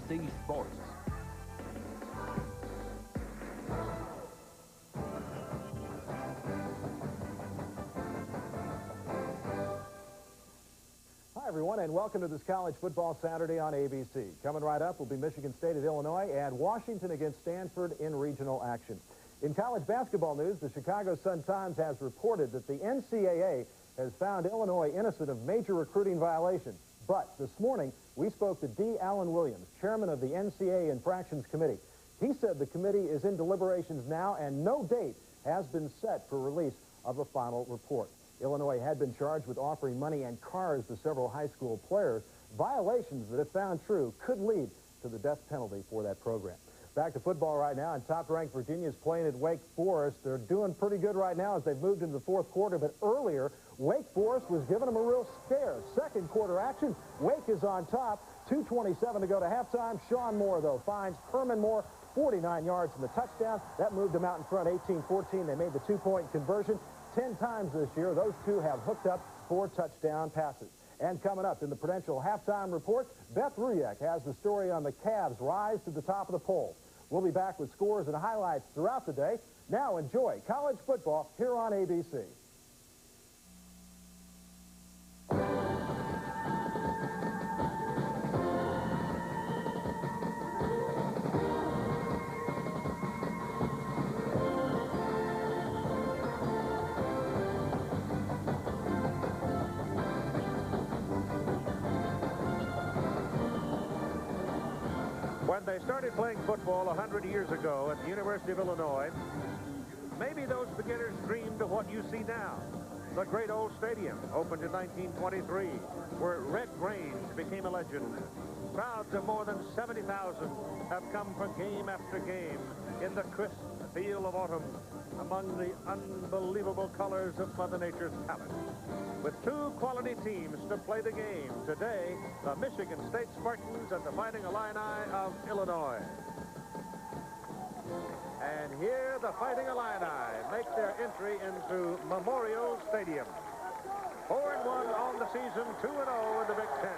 ABC Sports. Hi, everyone, and welcome to this College Football Saturday on ABC. Coming right up will be Michigan State at Illinois and Washington against Stanford in regional action. In college basketball news, the Chicago Sun-Times has reported that the NCAA has found Illinois innocent of major recruiting violations. But this morning, we spoke to D. Allen Williams, chairman of the NCAA Infractions Committee. He said the committee is in deliberations now and no date has been set for release of a final report. Illinois had been charged with offering money and cars to several high school players. Violations that, if found true, could lead to the death penalty for that program. Back to football right now, and top-ranked Virginia is playing at Wake Forest. They're doing pretty good right now as they've moved into the fourth quarter, but earlier, Wake Forest was giving them a real scare. Second quarter action, Wake is on top, 2:27 to go to halftime. Sean Moore, though, finds Herman Moore 49 yards in the touchdown. That moved them out in front 18-14. They made the two-point conversion. 10 times this year, those two have hooked up 4 touchdown passes. And coming up in the Prudential halftime report, Beth Ruyak has the story on the Cavs' rise to the top of the poll. We'll be back with scores and highlights throughout the day. Now enjoy college football here on ABC. When they started playing football 100 years ago at the University of Illinois, maybe those beginners dreamed of what you see now. The great old stadium, opened in 1923, where Red Grange became a legend. Crowds of more than 70,000 have come for game after game in the crisp feel of autumn among the unbelievable colors of Mother Nature's palette. With 2 quality teams to play the game today, the Michigan State Spartans and the Fighting Illini of Illinois. And here the Fighting Illini make their entry into Memorial Stadium. 4-1 on the season, 2-0 in the Big Ten.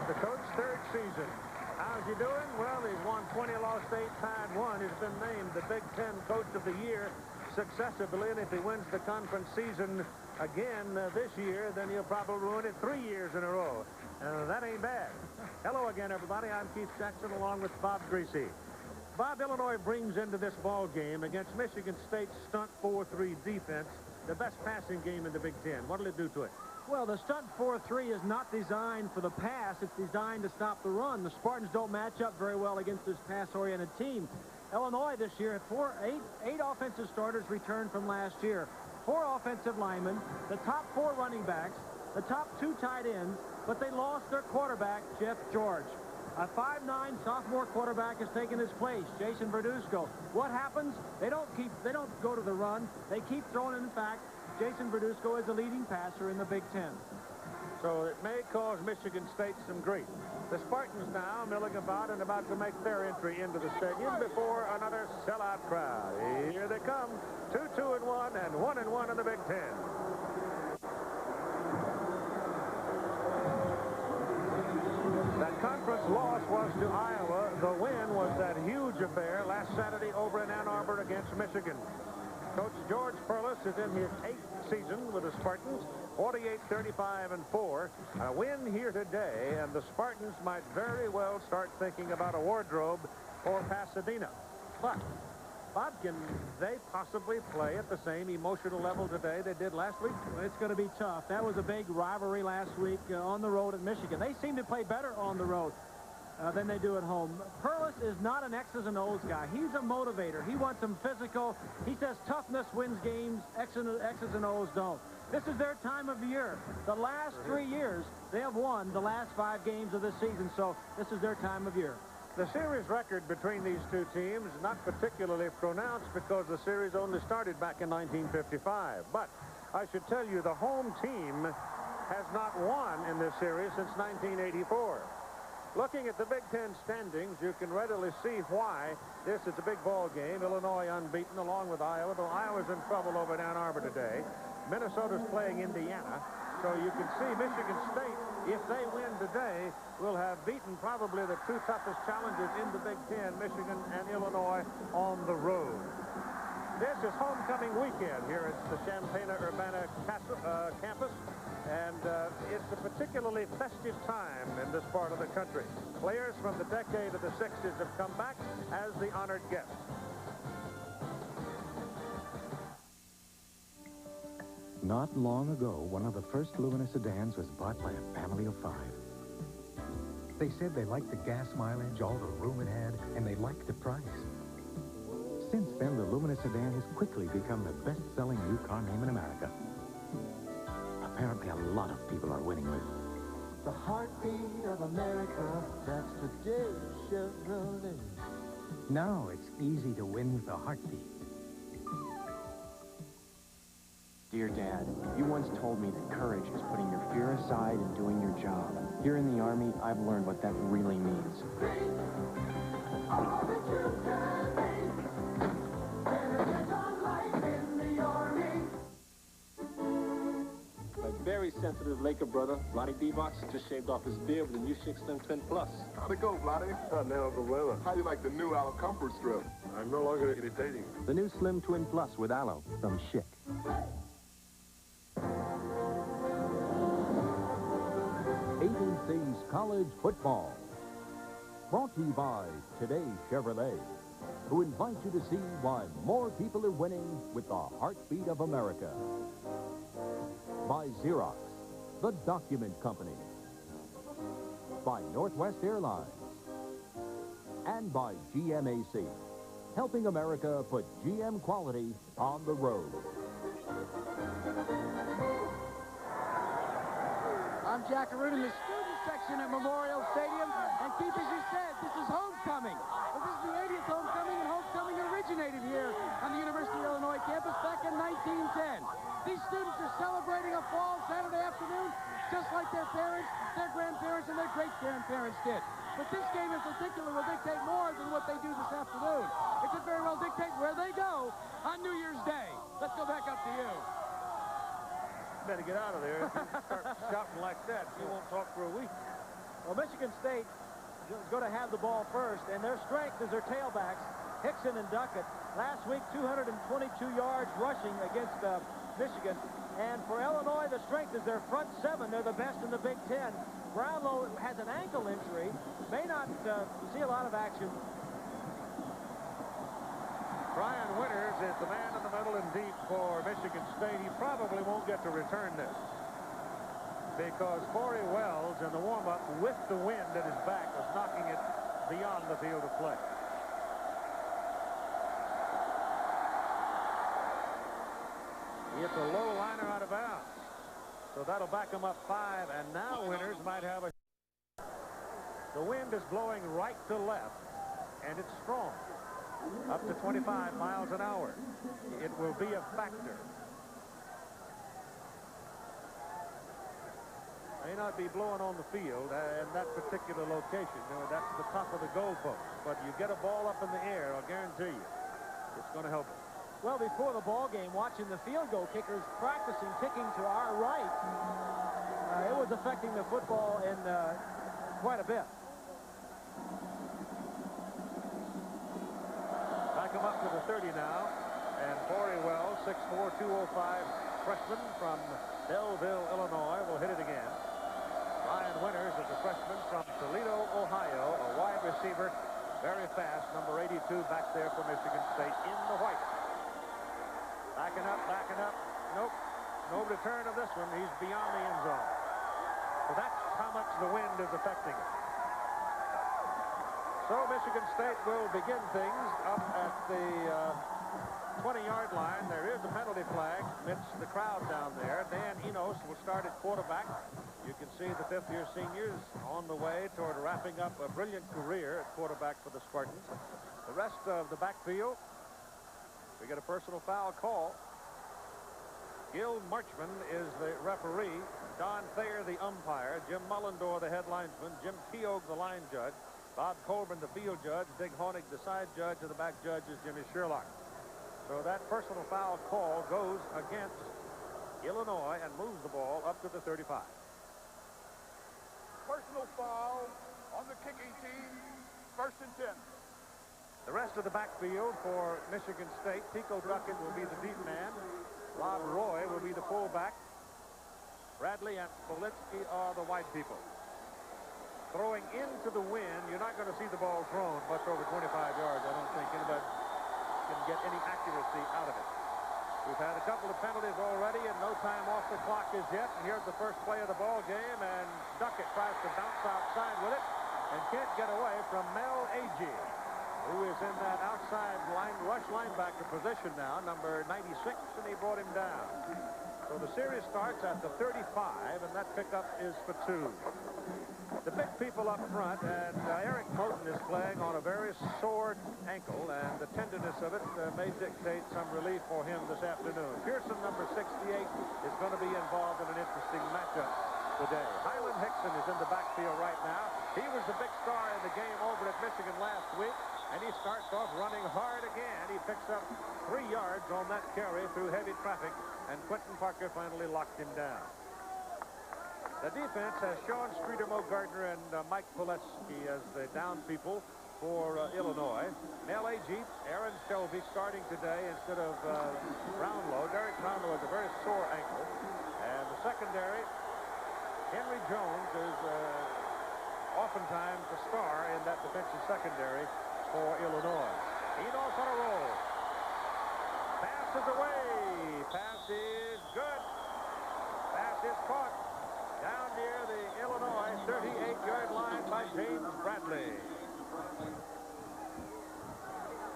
The coach, 3rd season. How's he doing? Well, he's won 20, lost 8, tied 1. He's been named the Big Ten Coach of the Year successively, and if he wins the conference season again this year, then he'll probably ruin it 3 years in a row. That ain't bad. Hello again, everybody. I'm Keith Jackson along with Bob Greasy. Bob, Illinois brings into this ball game against Michigan State's stunt 4-3 defense the best passing game in the Big Ten. What'll it do to it? Well, the stunt 4-3 is not designed for the pass. It's designed to stop the run. The Spartans don't match up very well against this pass-oriented team. Illinois this year had 8 offensive starters returned from last year. 4 offensive linemen, the top 4 running backs, the top 2 tight ends, but they lost their quarterback, Jeff George. A 5'9" sophomore quarterback has taken his place, Jason Verduzco. What happens? They don't go to the run. They keep throwing. In fact, Jason Verduzco is the leading passer in the Big Ten. So it may cause Michigan State some grief. The Spartans now milling about and about to make their entry into the stadium before another sellout crowd. Here they come, 2-2-1 and 1-1 in the Big Ten. That conference loss was to Iowa. The win was that huge affair last Saturday over in Ann Arbor against Michigan. Coach George Perlis is in his 8th season with the Spartans, 48-35-4. A win here today, and the Spartans might very well start thinking about a wardrobe for Pasadena. But, Bob, can they possibly play at the same emotional level today they did last week? Well, it's going to be tough. That was a big rivalry last week on the road at Michigan. They seem to play better on the road than they do at home. Perlis is not an X's and O's guy. He's a motivator. He wants them physical. He says toughness wins games. X's and O's don't. This is their time of year. The last 3 years, they have won the last 5 games of this season, so this is their time of year. The series record between these two teams is not particularly pronounced because the series only started back in 1955. But I should tell you the home team has not won in this series since 1984. Looking at the Big Ten standings, you can readily see why this is a big ball game. Illinois unbeaten along with Iowa, though Iowa's in trouble over at Ann Arbor today. Minnesota's playing Indiana. So you can see Michigan State, if they win today, will have beaten probably the two toughest challengers in the Big Ten, Michigan and Illinois, on the road. This is homecoming weekend here at the Champaign-Urbana campus. And it's a particularly festive time in this part of the country. Players from the decade of the 60s have come back as the honored guests. Not long ago, one of the first Lumina sedans was bought by a family of 5. They said they liked the gas mileage, all the room it had, and they liked the price. Since then, the Lumina sedan has quickly become the best-selling new car name in America. Apparently, a lot of people are winning with the heartbeat of America. That's today's Chevrolet. Now it's easy to win with a heartbeat. Dear Dad, you once told me that courage is putting your fear aside and doing your job. Here in the Army, I've learned what that really means. All that you can be. Better get on life in the Army. My very sensitive Laker brother, Lottie D-Box, just shaved off his beard with the new Schick Slim Twin Plus. How'd it go, Lottie? Now, Uncle Weather. How you like the new Aloe Comfort Strip? I'm no longer irritating. The new Slim Twin Plus with Aloe from Schick. ABC's College Football. Brought to you by Today Chevrolet, who invite you to see why more people are winning with the heartbeat of America. By Xerox, the document company. By Northwest Airlines. And by GMAC, helping America put GM quality on the road. I'm Jack Arute in the student section at Memorial Stadium. And Keith, as you said, this is homecoming. Well, this is the 80th homecoming, and homecoming originated here on the University of Illinois campus back in 1910. These students are celebrating a fall Saturday afternoon just like their parents, their grandparents, and their great-grandparents did. But this game in particular will dictate more than what they do this afternoon. It could very well dictate where they go on New Year's Day. Let's go back up to you. Better get out of there. If you start shouting like that, you won't talk for a week. Well, Michigan State is going to have the ball first, and their strength is their tailbacks, Hickson and Duckett. Last week, 222 yards rushing against Michigan. And for Illinois, the strength is their front 7. They're the best in the Big Ten. Brownlow has an ankle injury, may not see a lot of action. Brian Winters is the man in the middle and deep for Michigan State. He probably won't get to return this because Corey Wells in the warm-up with the wind at his back was knocking it beyond the field of play. It's a low liner out of bounds. So that'll back him up 5, and now Winters might have a... The wind is blowing right to left, and it's strong. Up to 25 miles an hour. It will be a factor. May not be blowing on the field in that particular location. You know, that's the top of the goalpost. But you get a ball up in the air, I'll guarantee you, it's going to help us. Well, before the ball game, watching the field goal kickers practicing kicking to our right, it was affecting the football in quite a bit. Back him up to the 30 now, and Corey Wells, 6'4", 205 freshman from Belleville, Illinois, will hit it again. Ryan Winters is a freshman from Toledo, Ohio, a wide receiver, very fast, number 82 back there for Michigan State in the white. Backing up. Nope. No return of this one. He's beyond the end zone. So that's how much the wind is affecting him. So Michigan State will begin things up at the 20-yard line. There is a penalty flag amidst the crowd down there. Dan Enos will start at quarterback. You can see the fifth-year seniors on the way toward wrapping up a brilliant career at quarterback for the Spartans. The rest of the backfield, we get a personal foul call. Gil Marchman is the referee. Don Thayer, the umpire. Jim Mullendore, the head linesman. Jim Keogh, the line judge. Bob Colburn, the field judge. Dick Honig, the side judge. And the back judge is Jimmy Sherlock. So that personal foul call goes against Illinois and moves the ball up to the 35. Personal foul on the kicking team. 1st and 10. The rest of the backfield for Michigan State. Pico Duckett will be the deep man. Rob Roy will be the fullback. Bradley and Politsky are the wide people. Throwing into the wind, you're not going to see the ball thrown much over 25 yards. I don't think anybody can get any accuracy out of it. We've had a couple of penalties already and no time off the clock as yet. And here's the first play of the ball game, and Duckett tries to bounce outside with it and can't get away from Mel Agee, who is in that outside rush linebacker position now, number 96, and he brought him down. So the series starts at the 35, and that pickup is for 2. The big people up front, and Eric Moten is playing on a very sore ankle, and the tenderness of it may dictate some relief for him this afternoon. Pearson, number 68, is going to be involved in an interesting matchup today. Hyland Hickson is in the backfield right now. He was the big star in the game over at Michigan last week, and he starts off running hard again. He picks up 3 yards on that carry through heavy traffic, and Quentin Parker finally locked him down. The defense has Sean Streeter-Mo Gardner and Mike Poletsky as the down people for Illinois. Mel Agee, Aaron Shelby starting today instead of Brownlow. Derek Brownlow has a very sore ankle. And the secondary, Henry Jones is oftentimes the star in that defensive secondary for Illinois. Enos on a roll. Pass is away. Pass is good. Pass is caught down near the Illinois 38-yard line by James Bradley.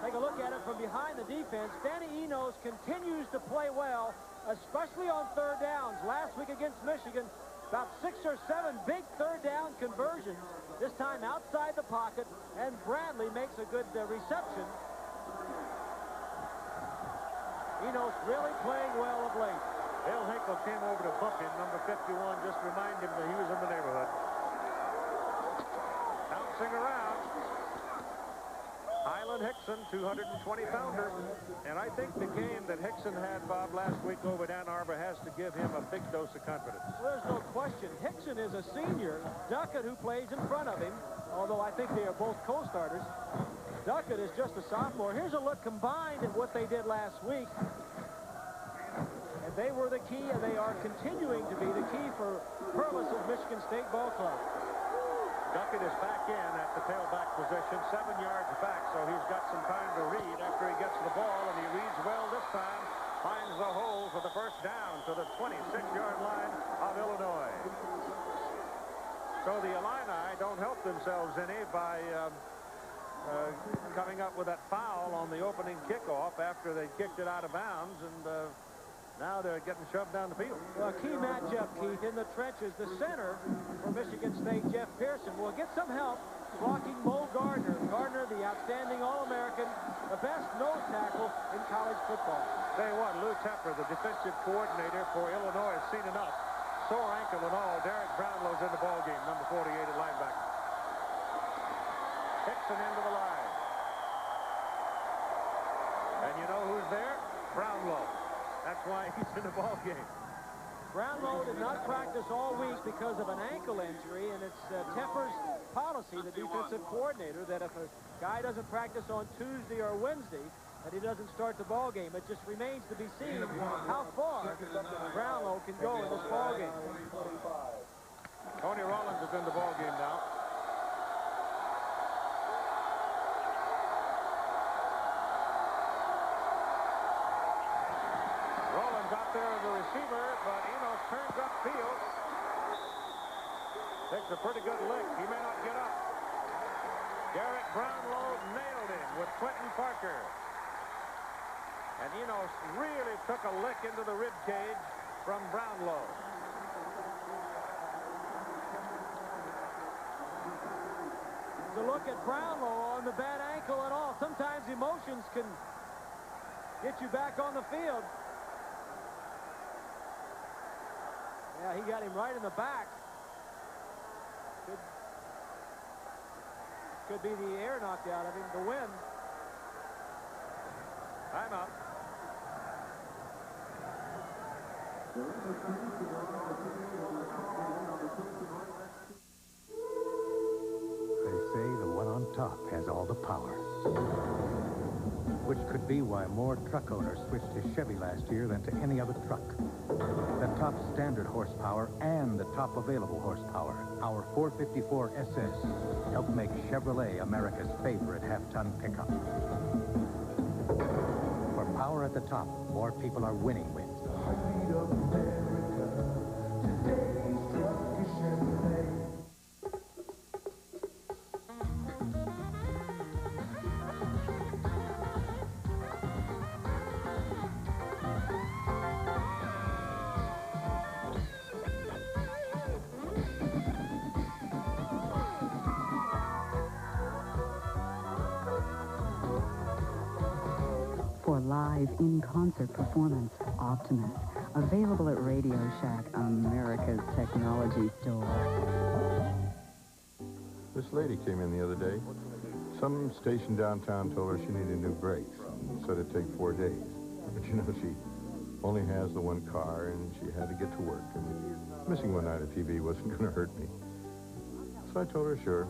Take a look at it from behind the defense. Danny Enos continues to play well, especially on 3rd downs. Last week against Michigan, about 6 or 7 big 3rd down conversions, this time outside the pocket, and Bradley makes a good reception. Enos really playing well of late. Bill Hinkle came over to bump him, number 51, just remind him that he was in the neighborhood. Bouncing around. Hyland Hickson, 220-pounder. And I think the game that Hickson had, Bob, last week over at Ann Arbor has to give him a big dose of confidence. Well, there's no question. Hickson is a senior. Duckett, who plays in front of him, although I think they are both co-starters. Duckett is just a sophomore. Here's a look combined at what they did last week. And they were the key, and they are continuing to be the key for Perlis's Michigan State Ball Club. Duckett is back in at the tailback position, 7 yards back, so he's got some time to read after he gets the ball, and he reads well this time. Finds the hole for the first down to the 26-yard line of Illinois. So the Illini don't help themselves any by coming up with that foul on the opening kickoff after they kicked it out of bounds, and now they're getting shoved down the field. Well, key matchup, Keith, in the trenches. The center for Michigan State, Jeff Pearson, will get some help blocking Mo Gardner. Gardner, the outstanding All-American, the best nose tackle in college football. Tell you what, Lou Tepper, the defensive coordinator for Illinois, has seen enough. Sore ankle and all. Derek Brownlow's in the ballgame, number 48 at linebacker. Hickson into the line. And you know who's there? Brownlow. That's why he's in the ball game. Brownlow did not practice all week because of an ankle injury, and it's Tepper's policy, the defensive coordinator, that if a guy doesn't practice on Tuesday or Wednesday, that he doesn't start the ball game. It just remains to be seen how far Brownlow can go in this ball game. Tony Rollins is in the ball game now. Receiver, but Enos turns upfield. Takes a pretty good lick. He may not get up. Derek Brownlow nailed him with Quentin Parker. And Enos really took a lick into the rib cage from Brownlow. To look at Brownlow on the bad ankle and all. Sometimes emotions can get you back on the field. Yeah, he got him right in the back. Could be the air knocked out of him, the wind. Timeout. They say the one on top has all the power. Which could be why more truck owners switched to Chevy last year than to any other truck. The top standard horsepower and the top available horsepower, our 454 SS, help make Chevrolet America's favorite half-ton pickup. For power at the top, more people are winning with. For live in-concert performance, Optimus. Available at Radio Shack, America's technology store. This lady came in the other day. Some station downtown told her she needed new brakes. Said it'd take 4 days. But you know, she only has the one car, and she had to get to work. And missing one night of TV wasn't going to hurt me. So I told her, sure,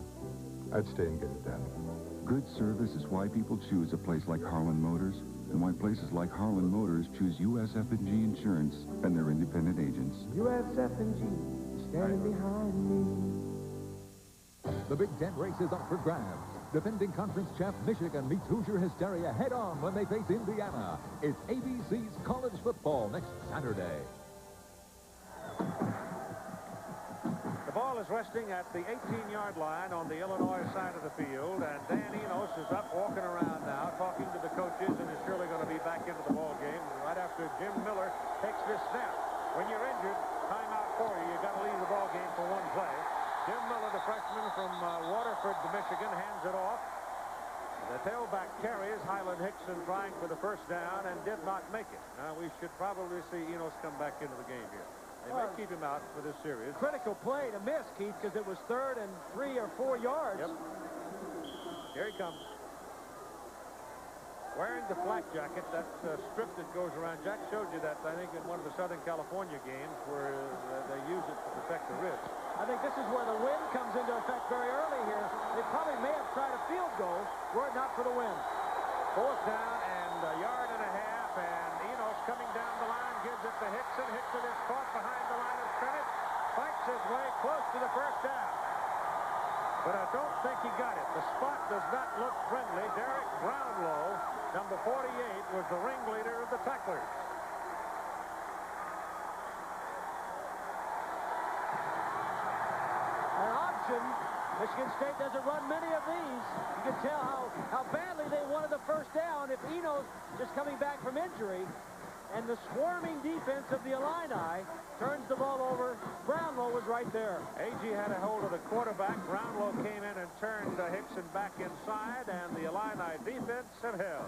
I'd stay and get it done. Good service is why people choose a place like Harlan Motors, and why places like Harlan Motors choose USF&G Insurance and their independent agents. USF&G, standing behind me. The Big Ten race is up for grabs. Defending conference champ Michigan meets Hoosier hysteria head-on when they face Indiana. It's ABC's college football next Saturday. The ball is resting at the 18-yard line on the Illinois side of the field, and Dan Enos is up walking around now, talking to the coaches, and is surely going to be back into the ball game right after Jim Miller takes this snap. When you're injured, timeout for you. You've got to leave the ball game for one play. Jim Miller, the freshman from Waterford, Michigan, hands it off. The tailback carries. Highland Hickson trying for the first down and did not make it. Now we should probably see Enos come back into the game here. They may keep him out for this series. Critical play to miss, Keith, because it was 3rd and 3 or 4 yards. Yep. Here he comes. Wearing the flak jacket, that strip that goes around. Jack showed you that, I think, in one of the Southern California games where they use it to protect the ribs. I think this is where the wind comes into effect very early here. They probably may have tried a field goal were it not for the wind. 4th down and a yard and a half, and Enos coming down the line, gives it to Hickson. Hickson is caught behind the line of scrimmage, fights his way close to the first down. But I don't think he got it. The spot does not look friendly. Derek Brownlow, number 48, was the ringleader of the tacklers. An option. Michigan State doesn't run many of these. You can tell how badly they wanted the first down if Enos just coming back from injury. And the swarming defense of the Illini turns the ball over. Brownlow was right there. Agee had a hold of the quarterback. Brownlow came in and turned Hickson back inside, and the Illini defense have held.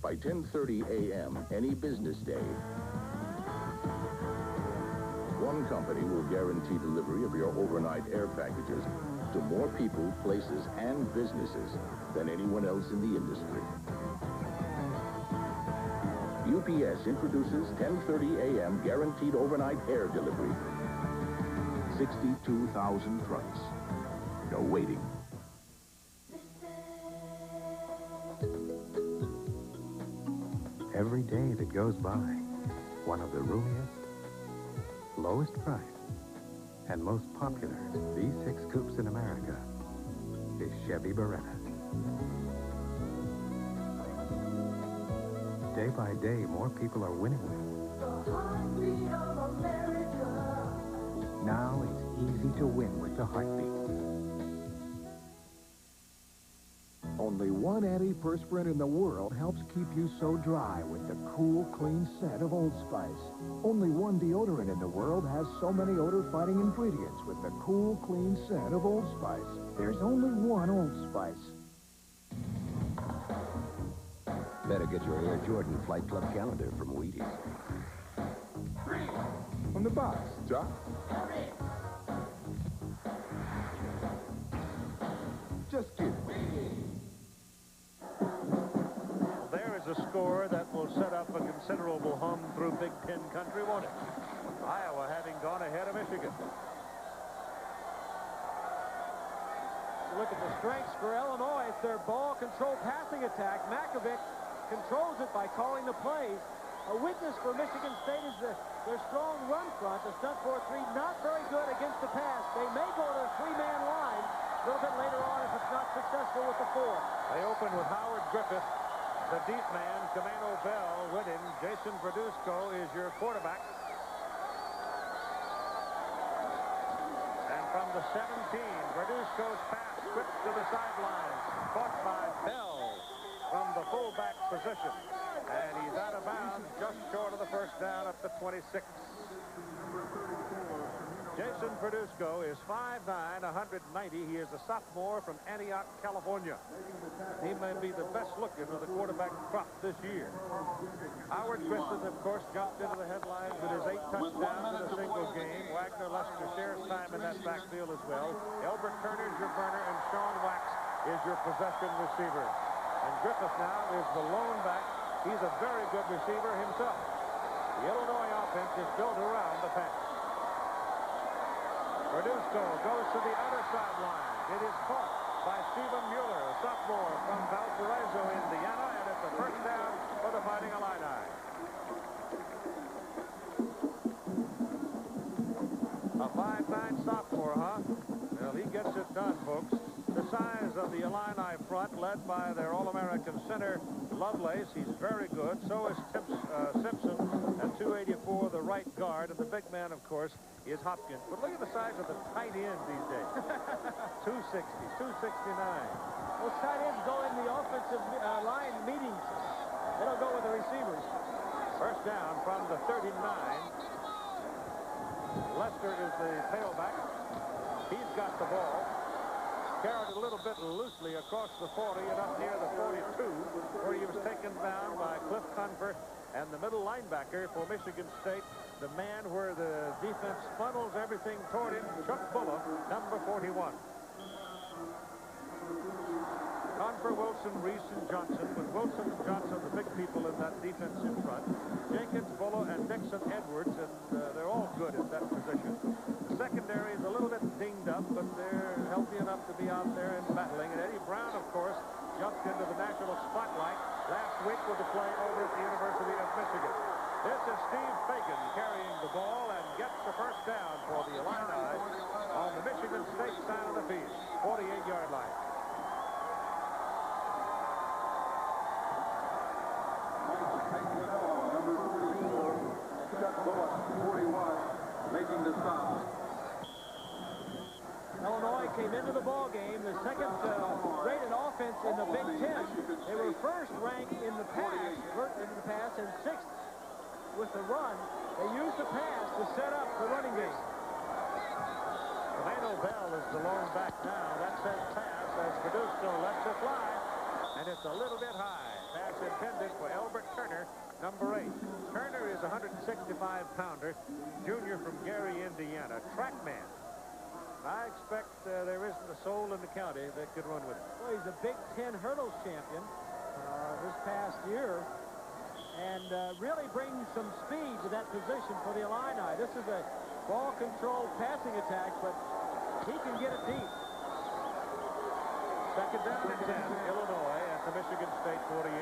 By 10:30 a.m. any business day, one company will guarantee delivery of your overnight air packages to more people, places, and businesses than anyone else in the industry. UPS introduces 10:30 a.m. guaranteed overnight air delivery. 62,000 trucks. No waiting. Every day that goes by, one of the roomiest, lowest price, and most popular V6 coupes in America is Chevy Beretta. Day by day, more people are winning with. The heartbeat of America. Now it's easy to win with the heartbeat. Only one antiperspirant in the world helps keep you so dry with the cool, clean scent of Old Spice. Only one deodorant in the world has so many odor-fighting ingredients with the cool, clean scent of Old Spice. There's only one Old Spice. Better get your Air Jordan Flight Club calendar from Wheaties. From the box, Jock. Just kidding. There is a score that will set up a considerable hum through Big Ten country, won't it? Iowa having gone ahead of Michigan. Look at the strengths for Illinois. It's their ball control passing attack. Makovic controls it by calling the plays. A weakness for Michigan State is their strong run front. The stunt 4-3 not very good against the pass. They may go to a three-man line a little bit later on if it's not successful with the four. They open with Howard Griffith, the deep man. Kameno Bell with him. Jason Verduzco is your quarterback. And from the 17, Verduzco's pass whipped to the sidelines, caught by Bell from the fullback position. And he's out of bounds just short of the first down at the 26. Jason Verduzco is 5'9", 190. He is a sophomore from Antioch, California. He may be the best looking of the quarterback crop this year. Howard Griffith, of course, jumped into the headlines with his 8 touchdowns in a single game. Wagner Lester shares time in that backfield as well. Elbert Turner is your burner, and Sean Wax is your possession receiver. And Griffith now is the lone back. He's a very good receiver himself. The Illinois offense is built around the pass. Verduzco goes to the other sideline. It is caught by Stephen Mueller, a sophomore from Valparaiso, Indiana, and it's a first down for the Fighting Illini. A 5'9" sophomore, huh? Well, he gets it done, folks. The size of the Illini front, led by their All-American center, Lovelace. He's very good. So is Simpson at 284, the right guard. And the big man, of course, is Hopkins. But look at the size of the tight end these days. 260, 269. Those tight ends go in the offensive line meetings. They don't go with the receivers. First down from the 39. Lester is the tailback. He's got the ball. Carried a little bit loosely across the 40 and up near the 42, where he was taken down by Cliff Convert, and the middle linebacker for Michigan State, the man where the defense funnels everything toward him, Chuck Bullough, number 41. Confer, Wilson, Reese, and Johnson, with Wilson and Johnson the big people in that defense in front. Jenkins, Bullough, and Nixon Edwards, and they're all good at that position. The secondary is a little bit dinged up, but they're healthy enough to be out there and battling. And Eddie Brown, of course, jumped into the national spotlight last week with the play over at the University of Michigan. This is Steve Fagan carrying the ball and gets the first down for the Illini on the Michigan State side of the field, 48-yard line. Making the stop. Illinois came into the ball game the second rated offense in the Big Ten. They were first ranked in the pass, and sixth with the run. They used the pass to set up the running game. Kameno Bell is the lone back now. That says pass as Verduzco lets it fly, and it's a little bit high. Pass intended for Elbert Turner, number 8. Turner is a 165-pounder, junior from Gary, Indiana, track man. I expect there isn't a soul in the county that could run with him. Well, he's a Big Ten hurdles champion this past year, and really brings some speed to that position for the Illini. This is a ball control passing attack, but he can get it deep. Second down and 10, Illinois at the Michigan State 48.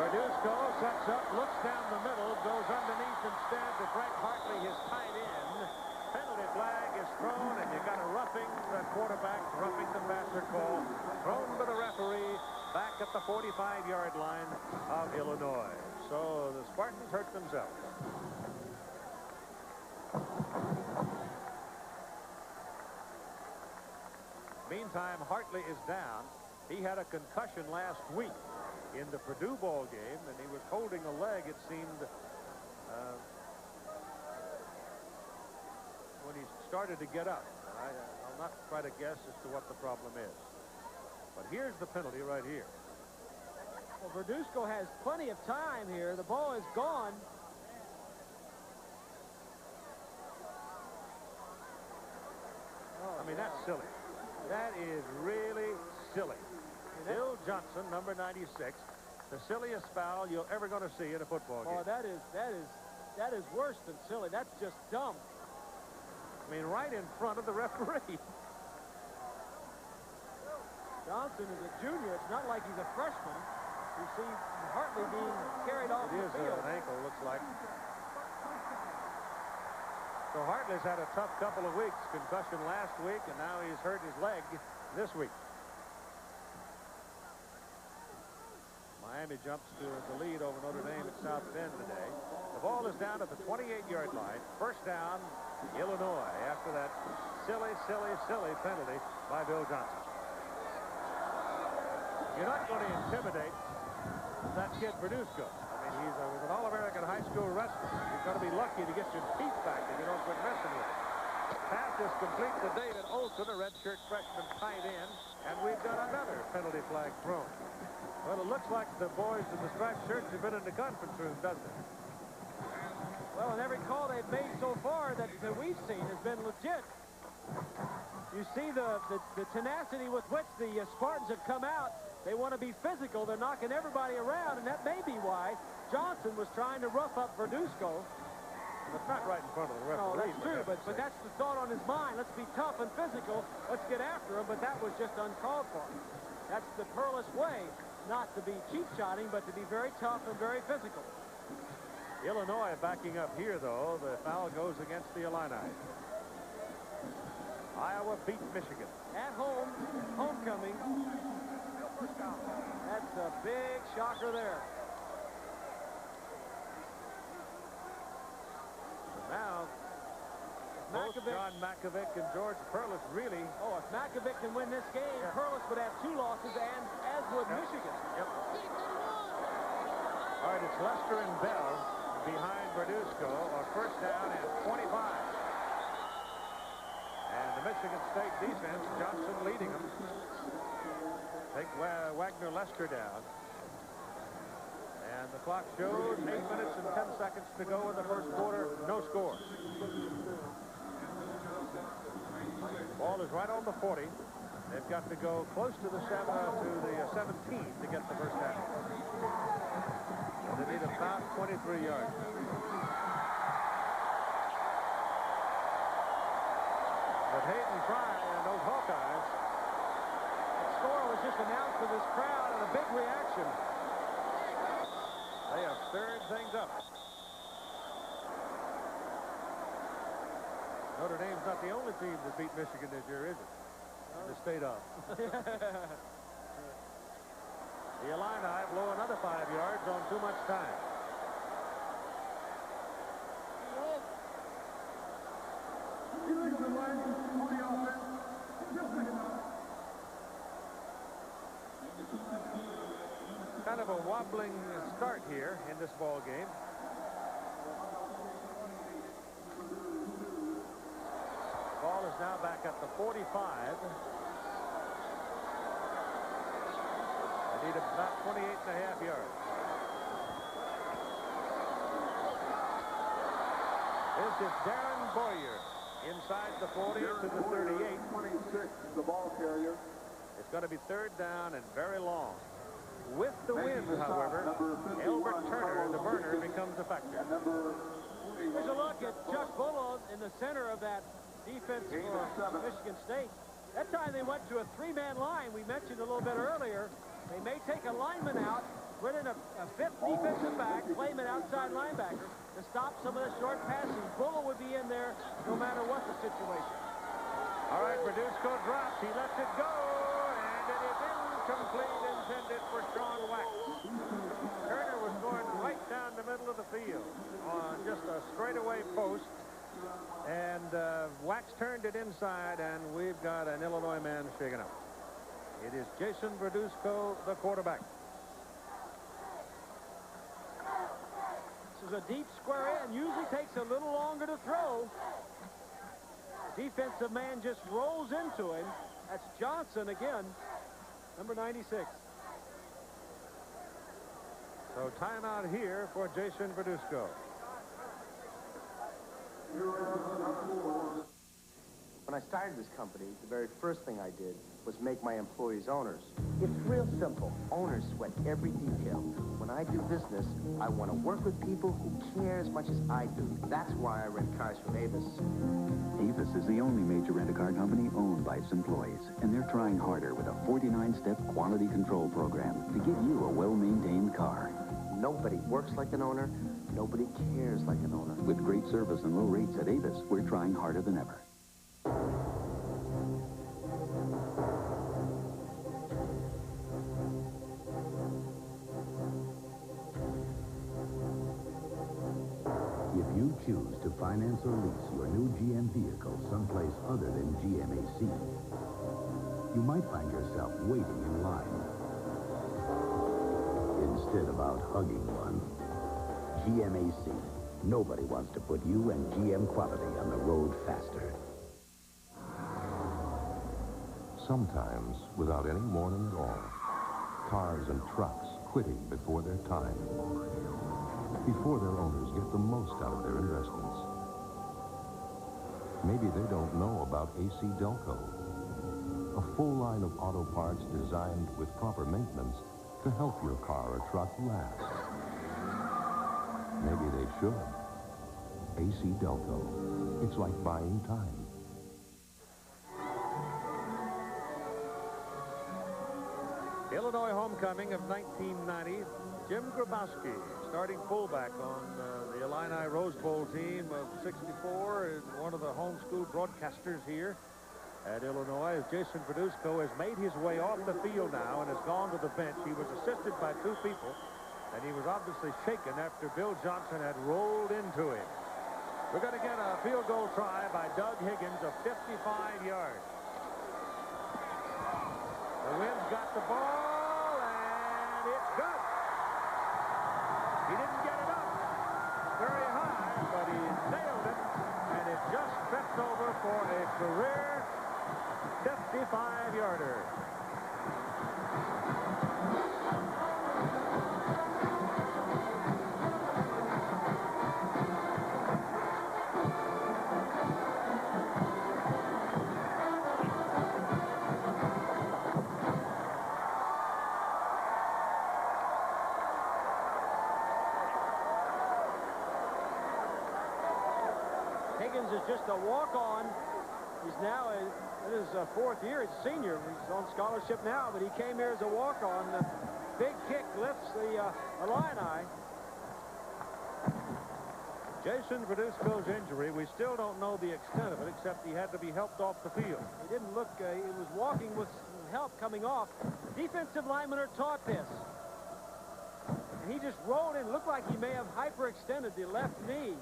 Verduzco sets up, looks down the middle, goes underneath instead to Frank Hartley, his tight end. Penalty flag is thrown, and you got a roughing the quarterback, roughing the passer call, thrown to the referee back at the 45-yard line of Illinois. So the Spartans hurt themselves. Meantime, Hartley is down. He had a concussion last week in the Purdue ball game, and he was holding a leg, it seemed, when he started to get up. I'll not try to guess as to what the problem is. But here's the penalty right here. Well, Verduzco has plenty of time here. The ball is gone. I mean, that's silly. That is really silly. Bill Johnson, number 96, the silliest foul you're ever going to see in a football game. Oh, that is worse than silly. That's just dumb. I mean, right in front of the referee. Johnson is a junior. It's not like he's a freshman. You see Hartley being carried off the field. It is an ankle, looks like. So Hartley's had a tough couple of weeks. Concussion last week, and now he's hurt his leg this week. Miami jumps to the lead over Notre Dame at South Bend today. The ball is down at the 28-yard line. First down, Illinois, after that silly penalty by Bill Johnson. You're not going to intimidate that kid Verduzco. I mean, he's an All-American high school wrestler. You're going to be lucky to get your teeth back if you don't quit messing with it. Pass is complete to David Olson, a redshirt freshman tight end, and we've got another penalty flag thrown. Well, it looks like the boys in the striped shirts have been in the conference room, doesn't it? Well, and every call they've made so far that we've seen has been legit. You see the tenacity with which the Spartans have come out. They want to be physical. They're knocking everybody around, and that may be why Johnson was trying to rough up Verduzco. It's not right in front of the referee. No, that's true, but that's the thought on his mind. Let's be tough and physical. Let's get after him, but that was just uncalled for. That's the Perlis way, not to be cheap-shotting, but to be very tough and very physical. Illinois backing up here, though. The foul goes against the Illini. Iowa beat Michigan. At home, homecoming. That's a big shocker there. Now, both John Mackovic and George Perlis really... Oh, if Mackovic can win this game, Perlis would have 2 losses, and as would Michigan. Yep. All right, it's Lester and Bell behind Verduzco on first down and 25. And the Michigan State defense, Johnson leading them. Take Wagner Lester down. And the clock shows 8 minutes and 10 seconds to go in the first quarter. No score. Ball is right on the 40. They've got to go close to the 17 to get the first down. They need about 23 yards. But Hayden Fry and those Hawkeyes. The score was just announced to this crowd and a big reaction. They have stirred things up. Notre Dame's not the only team that beat Michigan this year, is it? The state of. The Illini blow another 5 yards on too much time. Kind of a wobbling start here in this ball game. Ball is now back at the 45. They need about 28.5 yards. This is Darren Boyer inside the 40 to the 38. 26, the ball carrier. It's going to be third down and very long. With the wind, however, Elbert Turner, the burner, becomes a factor. Here's a look at Chuck Bull in the center of that defense for Michigan State. That time they went to a 3-man line. We mentioned a little bit earlier. They may take a lineman out, put in a 5th defensive back, play him an outside linebacker to stop some of the short passes. Bull would be in there no matter what the situation. All right, Verduzco drops. He lets it go, and it is incomplete, intended for Sean Wax. Turner was going right down the middle of the field on just a straightaway post, and Wax turned it inside, and we've got an Illinois man shaken up. It is Jason Verduzco, the quarterback. This is a deep square end. Usually takes a little longer to throw. Defensive man just rolls into him. That's Johnson again, number 96. So timeout here for Jason Verduzco. When I started this company, the very first thing I did was make my employees owners. It's real simple. Owners sweat every detail. When I do business, I want to work with people who care as much as I do. That's why I rent cars from Avis. Avis is the only major rent-a-car company owned by its employees, and they're trying harder with a 49-step quality control program to give you a well-maintained car. Nobody works like an owner. Nobody cares like an owner. With great service and low rates at Avis, we're trying harder than ever. If you choose to finance or lease your new GM vehicle someplace other than GMAC, you might find yourself waiting in line. Instead of out hugging one, GMAC. Nobody wants to put you and GM quality on the road faster. Sometimes, without any warning at all, cars and trucks quitting before their time, before their owners get the most out of their investments. Maybe they don't know about AC Delco, a full line of auto parts designed with proper maintenance to help your car or truck last. Maybe they should. AC Delco. It's like buying time. Illinois homecoming of 1990. Jim Grabowski, starting fullback on the Illini Rose Bowl team of '64, is one of the homeschool broadcasters here at Illinois. As Jason Verduzco has made his way off the field now and has gone to the bench. He was assisted by two people, and he was obviously shaken after Bill Johnson had rolled into him. We're going to get a field goal try by Doug Higgins of 55 yards. The wind's got the ball, and it's good. He didn't get it up very high, but he nailed it, and it just tripped over for a career 55-yarder. Higgins is just a walk-on. He's now in his fourth year. He's a senior. He's on scholarship now, but he came here as a walk-on. The big kick lifts the Illini. Jason Verduzco's injury, we still don't know the extent of it, except he had to be helped off the field. He didn't look, he was walking with help coming off. Defensive linemen are taught this. And he just rolled in. Looked like he may have hyperextended the left knee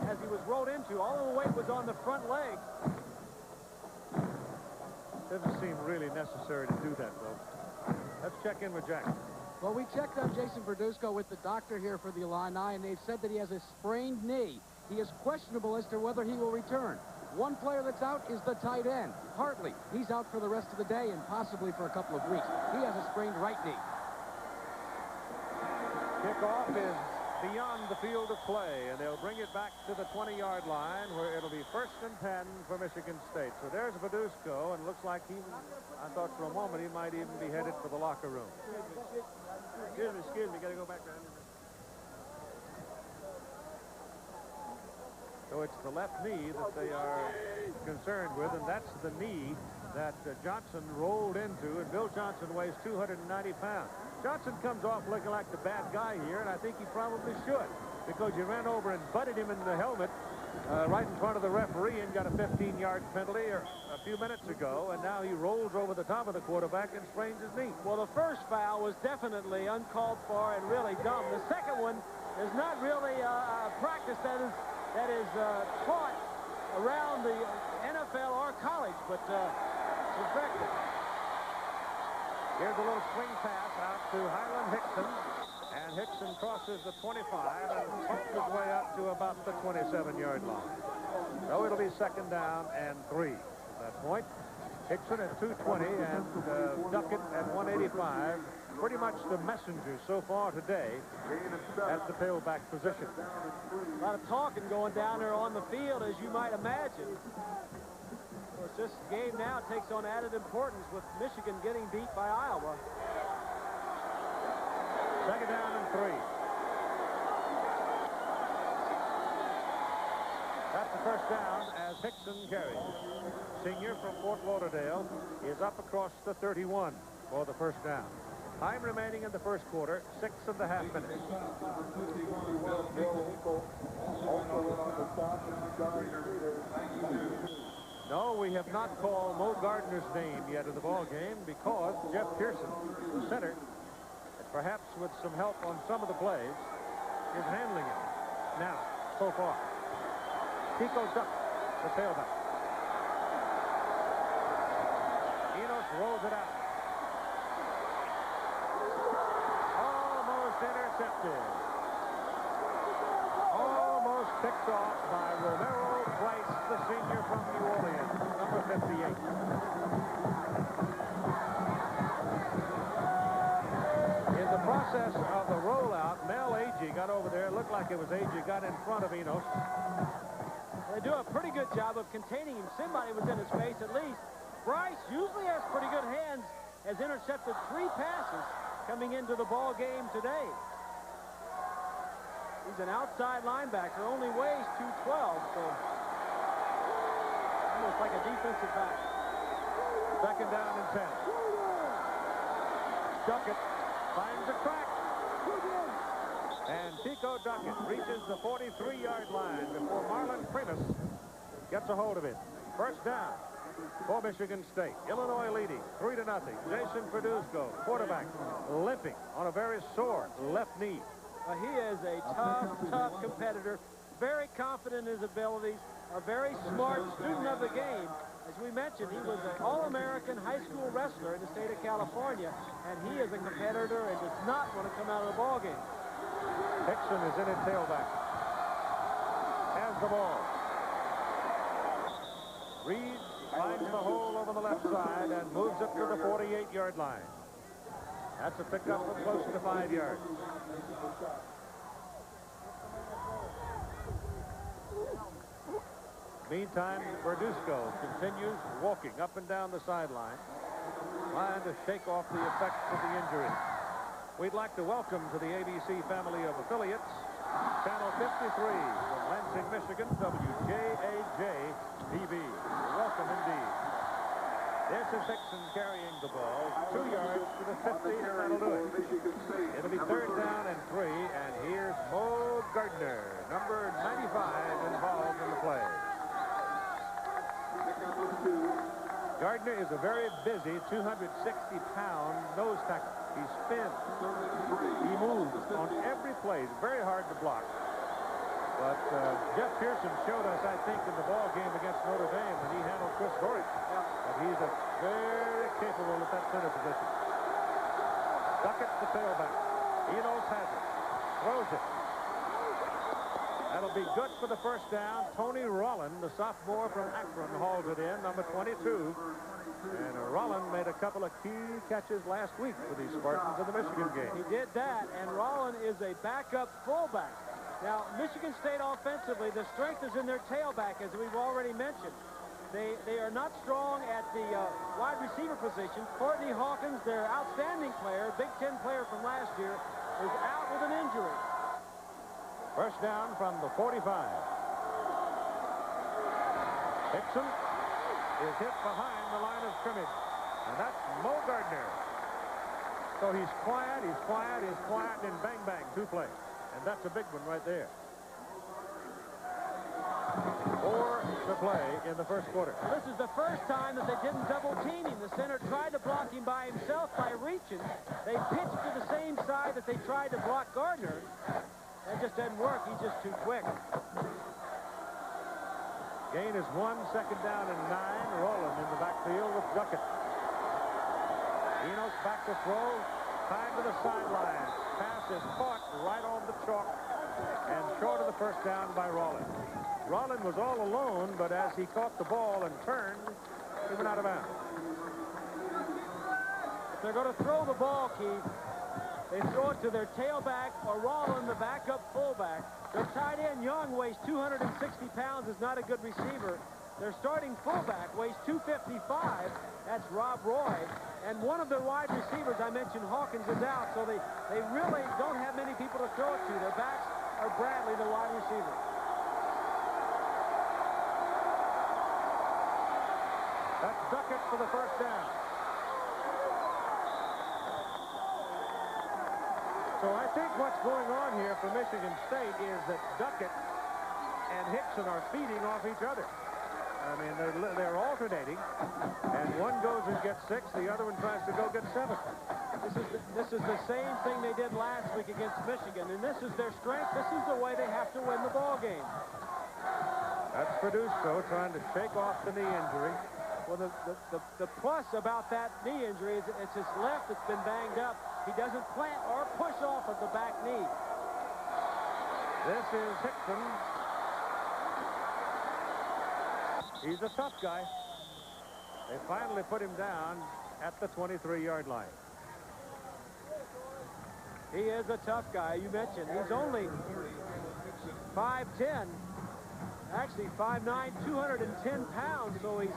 as he was rolled into. All of the weight was on the front leg. Doesn't seem really necessary to do that, though. Let's check in with Jack. Well, we checked on Jason Verduzco with the doctor here for the Illini, and they've said that he has a sprained knee. He is questionable as to whether he will return. One player that's out is the tight end, Hartley. He's out for the rest of the day and possibly for a couple of weeks. He has a sprained right knee. Kickoff is beyond the field of play, and they'll bring it back to the 20-yard line where it'll be 1st and 10 for Michigan State. So there's Verduzco, and looks like I thought for a moment he might even be headed for the locker room. Excuse me, gotta go back down. So it's the left knee that they are concerned with, and that's the knee that Johnson rolled into, and Bill Johnson weighs 290 pounds. Johnson comes off looking like the bad guy here, and I think he probably should, because you ran over and butted him in the helmet right in front of the referee and got a 15-yard penalty a few minutes ago, and now he rolls over the top of the quarterback and sprains his knee. Well, the first foul was definitely uncalled for and really dumb. The second one is not really a practice that is taught around the NFL or college, but it's effective. Here's a little swing pass out to Highland Hickson, and Hickson crosses the 25 and pumps his way up to about the 27-yard line. So it'll be 2nd down and 3 at that point. Hickson at 220 and Duckett at 185. Pretty much the messengers so far today at the tailback position. A lot of talking going down there on the field, as you might imagine. Of course, this game now takes on added importance with Michigan getting beat by Iowa. 2nd down and 3. That's the first down as Hickson carries. Senior from Fort Lauderdale is up across the 31 for the first down. Time remaining in the first quarter, 6.5 minutes. No, we have not called Mo Gardner's name yet in the ball game because Jeff Pearson, the center, perhaps with some help on some of the plays, is handling it now, so far. Pico Duckett, the tailback. Enos rolls it out. Almost intercepted. Almost picked off by Romero Price, the senior from New Orleans, number 58. In the process of the rollout, Mel Agee got over there. It looked like it was Agee got in front of Enos. They do a pretty good job of containing him. Somebody was in his face at least. Bryce usually has pretty good hands, has intercepted 3 passes coming into the ball game today. He's an outside linebacker, only weighs 212, so almost like a defensive back. 2nd down and 10. Duckett finds a crack. And Pico Duckett reaches the 43-yard line before Marlon Primus gets a hold of it. First down for Michigan State. Illinois leading 3-0. Jason Verduzco, quarterback, limping on a very sore left knee. He is a tough competitor, very confident in his abilities, a very smart student of the game. As we mentioned, he was an All-American high school wrestler in the state of California, and he is a competitor and does not want to come out of the ball game. Hickson is in at tailback. Has the ball. Reed finds the hole over the left side and moves it to the 48-yard line. That's a pickup of close to 5 yards. Meantime, Verduzco continues walking up and down the sideline, trying to shake off the effects of the injury. We'd like to welcome to the ABC family of affiliates, Channel 53 from Lansing, Michigan, WJAJ-TV. Welcome indeed. This is Hickson carrying the ball, 2 yards to the 50, and that'll do it. It'll be 3rd down and 3, and here's Mo Gardner, number 95, involved in the play. Gardner is a very busy 260-pound nose tackle. He spins. He moves on every play. It's very hard to block. But Jeff Pearson showed us, I think, in the ball game against Notre Dame when he handled Chris Gorich. That he's a very capable at that center position. Duckett, the tailback. Enos has it. Throws it. That'll be good for the first down. Tony Rollin, the sophomore from Akron, hauled it in, number 22. And Rollin made a couple of key catches last week for these Spartans in the Michigan game. He did that, and Rollin is a backup fullback. Now, Michigan State offensively, the strength is in their tailback, as we've already mentioned. They are not strong at the wide receiver position. Courtney Hawkins, their outstanding player, Big Ten player from last year, is out with an injury. First down from the 45. Hickson is hit behind the line of scrimmage. And that's Mo Gardner. So he's quiet, and then bang, bang, 2 plays. And that's a big one right there. 4 to play in the first quarter. This is the first time that they didn't double team him. The center tried to block him by himself by reaching. They pitched to the same side that they tried to block Gardner. That just doesn't work. He's just too quick. Gain is 1, 2nd down and 9. Rollin in the backfield with Duckett. Enos back to throw. Time to the sideline. Pass is caught right on the chalk and short of the first down by Rollin. Rollin was all alone, but as he caught the ball and turned, he went out of bounds. If they're going to throw the ball, Keith, they throw it to their tailback or Rollin, the backup fullback. Their tight end, Young, weighs 260 pounds, is not a good receiver. Their starting fullback weighs 255. That's Rob Roy. And one of their wide receivers, I mentioned Hawkins, is out, so they really don't have many people to throw it to. Their backs are Bradley, the wide receiver. That's Duckett for the first down. So I think what's going on here for Michigan State is that Duckett and Hickson are feeding off each other. I mean, they're alternating, and one goes and gets 6, the other one tries to go get 7. This is the same thing they did last week against Michigan, and this is their strength. This is the way they have to win the ball game. That's Produsco trying to shake off the knee injury. Well, the plus about that knee injury is it's his left that's been banged up. He doesn't plant or push off of the back knee. This is Hickson. He's a tough guy. They finally put him down at the 23-yard line. He is a tough guy. You mentioned he's only 5'10", actually 5'9", 210 pounds, so he's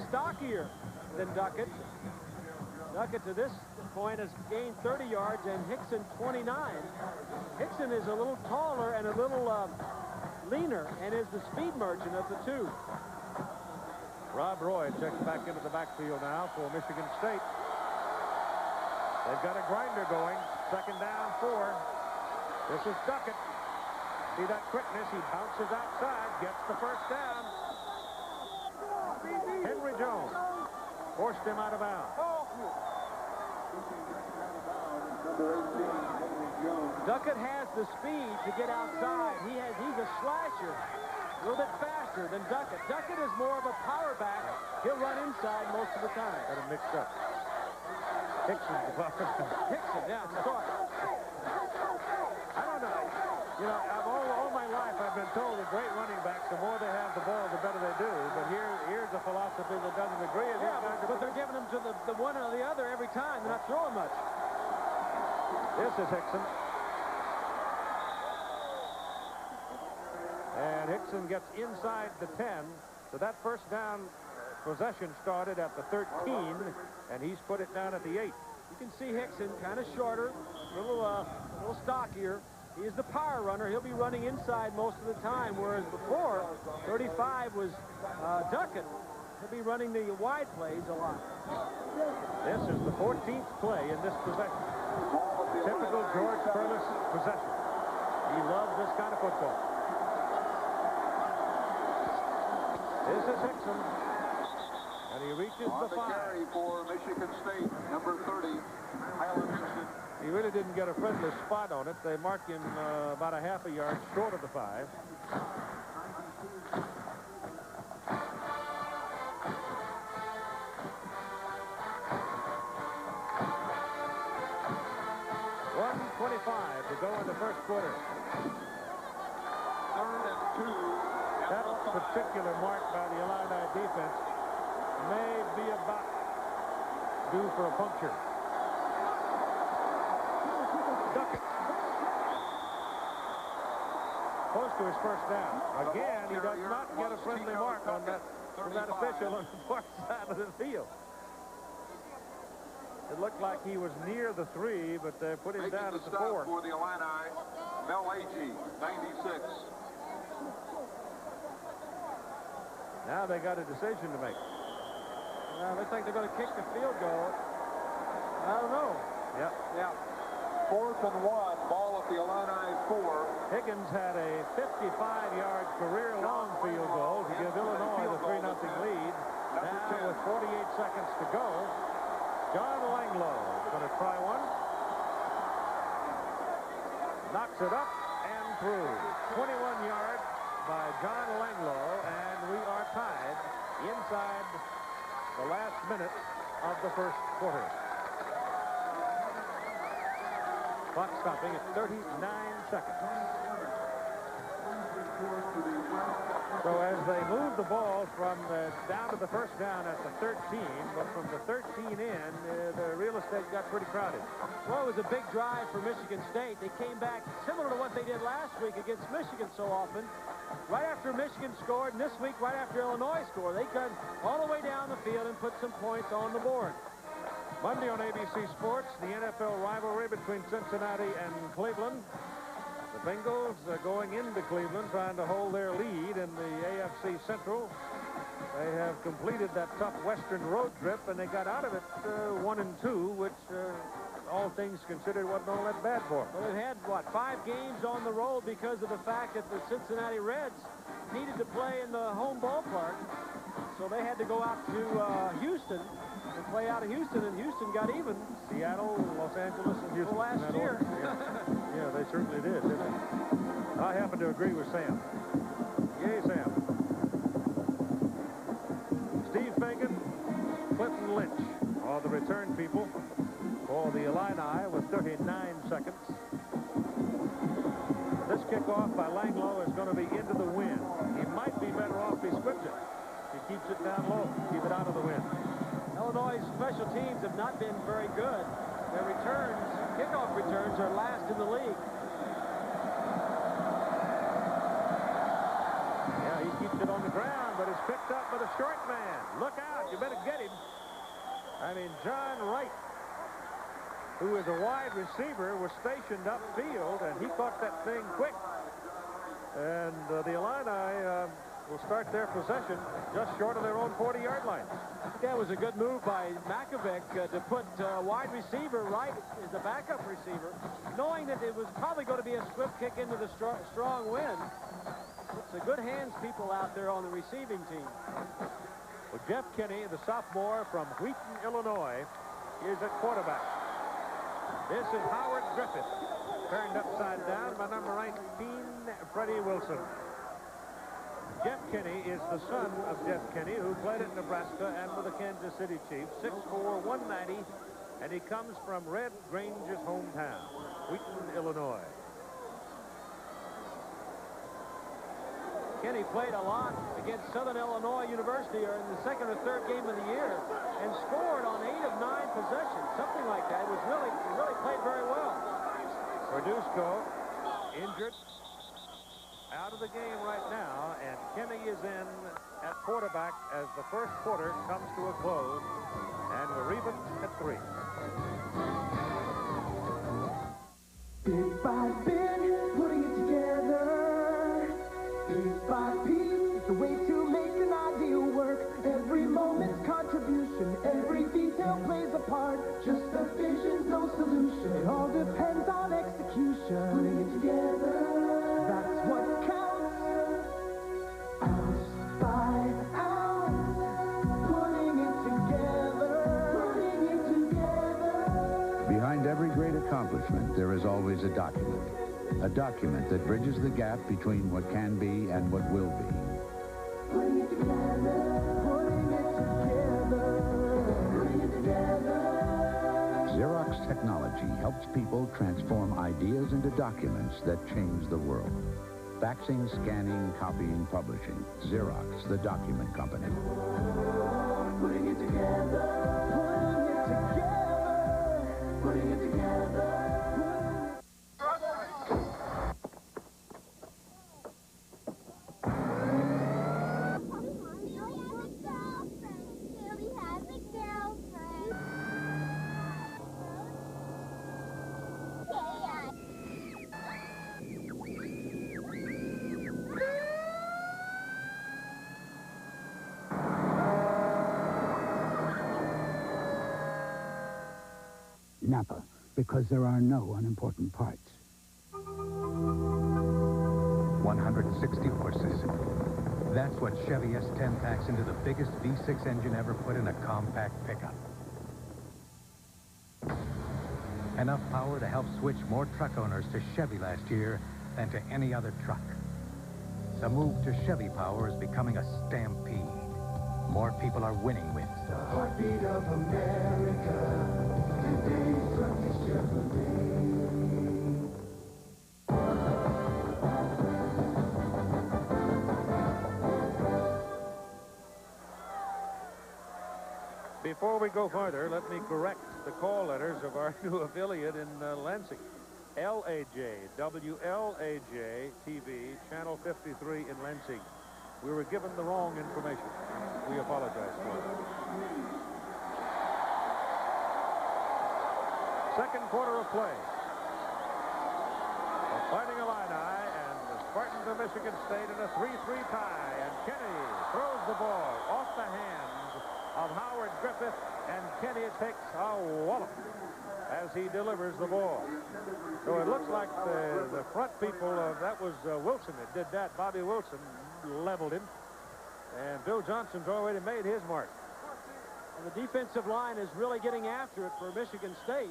stockier than Duckett. Duckett to this point has gained 30 yards and Hickson 29. Hickson is a little taller and a little leaner and is the speed merchant of the two. Rob Roy checks back into the backfield now for Michigan State. They've got a grinder going. Second down, 4. This is Duckett. See that quickness? He bounces outside, gets the first down. Henry Jones forced him out of bounds. Duckett has the speed to get outside. He's a slasher. A little bit faster than Duckett. Duckett is more of a power back. He'll run inside most of the time. Got him mixed up. Hickson's the power back. Hickson, yeah, sorry. I don't know. You know, all my life I've been told that great running backs, the more they have the ball, the better they do. But here's a philosophy that doesn't agree. Yeah, but they're giving them to the one or the other every time. They're not throwing much. This is Hickson. And Hickson gets inside the 10. So that first down possession started at the 13, and he's put it down at the 8. You can see Hickson kind of shorter, a little stockier. He is the power runner. He'll be running inside most of the time, whereas before, 35 was Duckett. He'll be running the wide plays a lot. This is the 14th play in this possession. Typical George Perlis possession. He loves this kind of football. This is Hickson. And he reaches the 5. Carry for Michigan State, number 30, Hyland Hickson. He really didn't get a friendly spot on it. They marked him about a half a yard short of the 5. .1:25 to go in the first quarter. 3rd and 2. That particular mark by the Illini defense may be about due for a puncture. Duckett. Close to his first down. Again, he does not get a friendly mark on that from that official on the far side of the field. It looked like he was near the 3, but they put him down at the 4. For the Illini, Mel Agee, 96. Now they got a decision to make. Looks like they're going to kick the field goal. I don't know. Yep. Yeah. 4th and 1, ball at the Illini 4. Higgins had a 55-yard career-long field goal to give Illinois the 3-0 lead. Now with 48 seconds to go, John Langloh is going to try one. Knocks it up and through. 21 yards by John Langloh, and we are tied inside the last minute of the first quarter. Clock stopping at 39 seconds. So as they move the ball from down to the first down at the 13, but from the 13 in, the real estate got pretty crowded. Well, it was a big drive for Michigan State. They came back similar to what they did last week against Michigan so often. Right after Michigan scored, and this week right after Illinois scored, they got all the way down the field and put some points on the board. Monday on ABC Sports, the NFL rivalry between Cincinnati and Cleveland. The Bengals are going into Cleveland trying to hold their lead in the AFC Central. They have completed that tough western road trip, and they got out of it 1-2, which all things considered wasn't all that bad for them. Well, they've had, what, 5 games on the road because of the fact that the Cincinnati Reds needed to play in the home ballpark. So they had to go out to Houston and play out of Houston, and Houston got even. Seattle, Los Angeles, and Houston. Well, last year. Yeah, they certainly did, didn't they? I happen to agree with Sam. Yay, Sam. Steve Fagan, Clinton Lynch are the return people for the Illini with 39 seconds. This kickoff by Langloh is going to be into the wind. He might be better off if he squibs it. He keeps it down low, keep it out of the wind. Illinois' special teams have not been very good. Their returns, kickoff returns, are last in the league. Yeah, he keeps it on the ground, but it's picked up by the short man. Look out, you better get him. I mean, John Wright, who is a wide receiver, was stationed upfield, and he caught that thing quick. And the Illini will start their possession just short of their own 40-yard line. That was a good move by Makovic to put wide receiver right as the backup receiver, knowing that it was probably going to be a swift kick into the strong wind. It's a good hands people out there on the receiving team. Well, Jeff Kinney, the sophomore from Wheaton, Illinois, is at quarterback. This is Howard Griffith, turned upside down by number 19, Freddie Wilson. Jeff Kinney is the son of Jeff Kinney, who played at Nebraska and with the Kansas City Chiefs, 6'4", 190, and he comes from Red Grange's hometown, Wheaton, Illinois. Kinney played a lot against Southern Illinois University in the second or third game of the year and scored on 8 of 9 possessions, something like that. It was really played very well. Verduzco injured, out of the game right now, and Kinney is in at quarterback as the first quarter comes to a close, and we're even at 3. Bit by bit, putting it together. Piece by piece, it's the way to make an ideal work. Every moment's contribution, every detail plays a part. Just a vision's no solution. It all depends on execution. Putting it together, that's what counts. Ounce by ounce, putting it together, putting it together. Behind every great accomplishment, there is always a document. A document that bridges the gap between what can be and what will be. Putting it together, putting it together, putting it together. Xerox technology helps people transform ideas into documents that change the world. Faxing, scanning, copying, publishing. Xerox, the document company. Putting it together, putting it together. Napa, because there are no unimportant parts. 160 horses. That's what Chevy S10 packs into the biggest V6 engine ever put in a compact pickup. Enough power to help switch more truck owners to Chevy last year than to any other truck. The move to Chevy power is becoming a stampede. More people are winning with The heartbeat of America. Today's truck is Chevrolet. Before we go further, let me correct the call letters of our new affiliate in Lansing. LAJ, WLAJ TV, Channel 53 in Lansing. We were given the wrong information. We apologize for it. Second quarter of play. The Fighting Illini and the Spartans of Michigan State in a 3-3 tie. And Kenny throws the ball off the hands of Howard Griffith, and Kenny takes a wallop as he delivers the ball. So it looks like the front people, that was Wilson that did that. Bobby Wilson leveled him. And Bill Johnson's already made his mark. And the defensive line is really getting after it for Michigan State.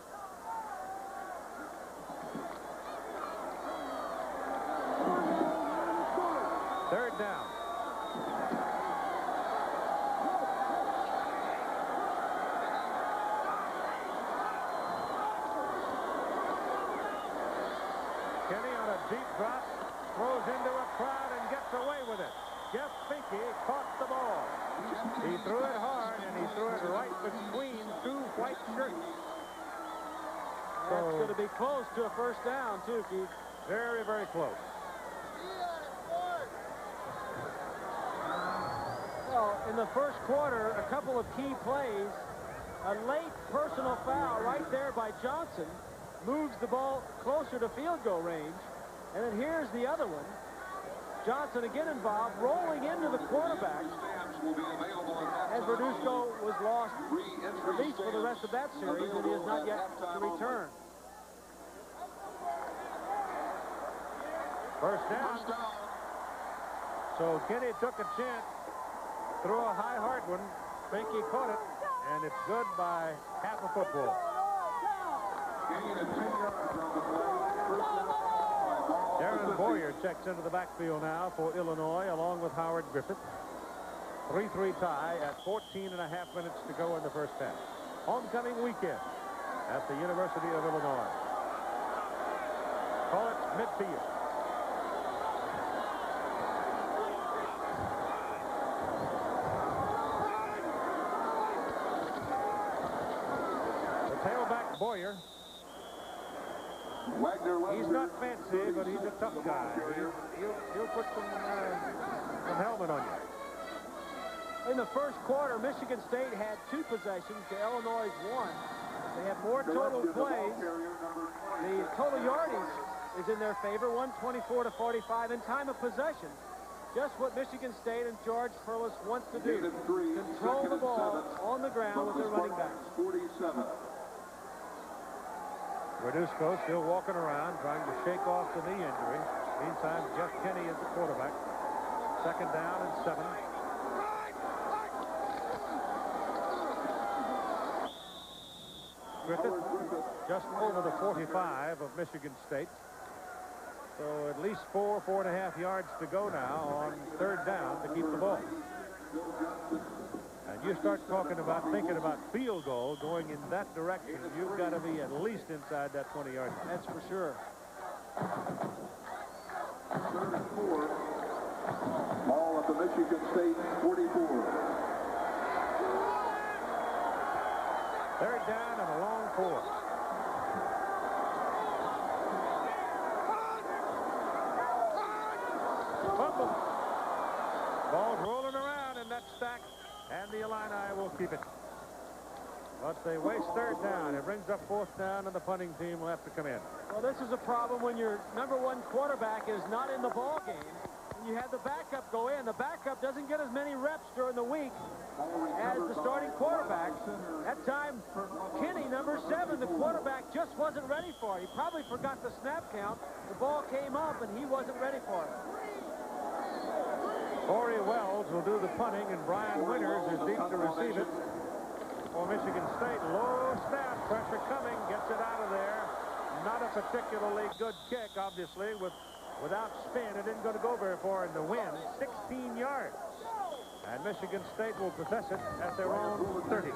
Third down. Kenny on a deep drop, throws into a crowd and gets away with it. Jeff Finke caught the ball. He threw it hard, and he threw it right between two white shirts. That's going to be close to a first down, too, Keith. Very, very close. Well, in the first quarter, a couple of key plays. A late personal foul right there by Johnson moves the ball closer to field goal range. And then here's the other one. Johnson again involved, rolling into the quarterback. And Verduzco was lost, at least for the rest of that series, and he is not yet to return. First down. So Kenny took a chance, threw a high, hard one. Finke caught it, and it's good by half a football. Darren Boyer checks into the backfield now for Illinois, along with Howard Griffith. 3-3 tie at 14 and a half minutes to go in the first half. Homecoming weekend at the University of Illinois. Call it midfield. The tailback Boyer. He's not fancy, but he's a tough guy. He'll put some helmet on you. In the first quarter, Michigan State had 2 possessions to Illinois' 1. They had more total plays. The total yardage is in their favor, 124-45 in time of possession. Just what Michigan State and George Perlis wants to do. Control the ball on the ground with their running backs. Verduzco still walking around, trying to shake off the knee injury. Meantime, Jeff Kenny is the quarterback. Second down and 7. Griffith just over the 45 of Michigan State. So at least 4.5 yards to go now on third down to keep the ball. And you start thinking about field goal going in that direction, you've got to be at least inside that 20-yard line. That's for sure. Third and 4. Ball at the Michigan State 44. Third down and a long 4. Fumble. Ball's rolling around in that stack, and the Illini will keep it. But they waste third down. It brings up fourth down, and the punting team will have to come in. Well, this is a problem when your #1 quarterback is not in the ball game. And you have the backup go in. The backup doesn't get as many reps during the week as the starting quarterback. That time, Kenny, #7, the quarterback just wasn't ready for it. He probably forgot the snap count. The ball came up, and he wasn't ready for it. Corey Wells will do the punting, and Brian Winters is deep to receive it for Michigan State. Low snap, pressure coming, gets it out of there. Not a particularly good kick, obviously, without spin. It isn't going to go very far in the wind. 16 yards. And Michigan State will possess it at their own 30.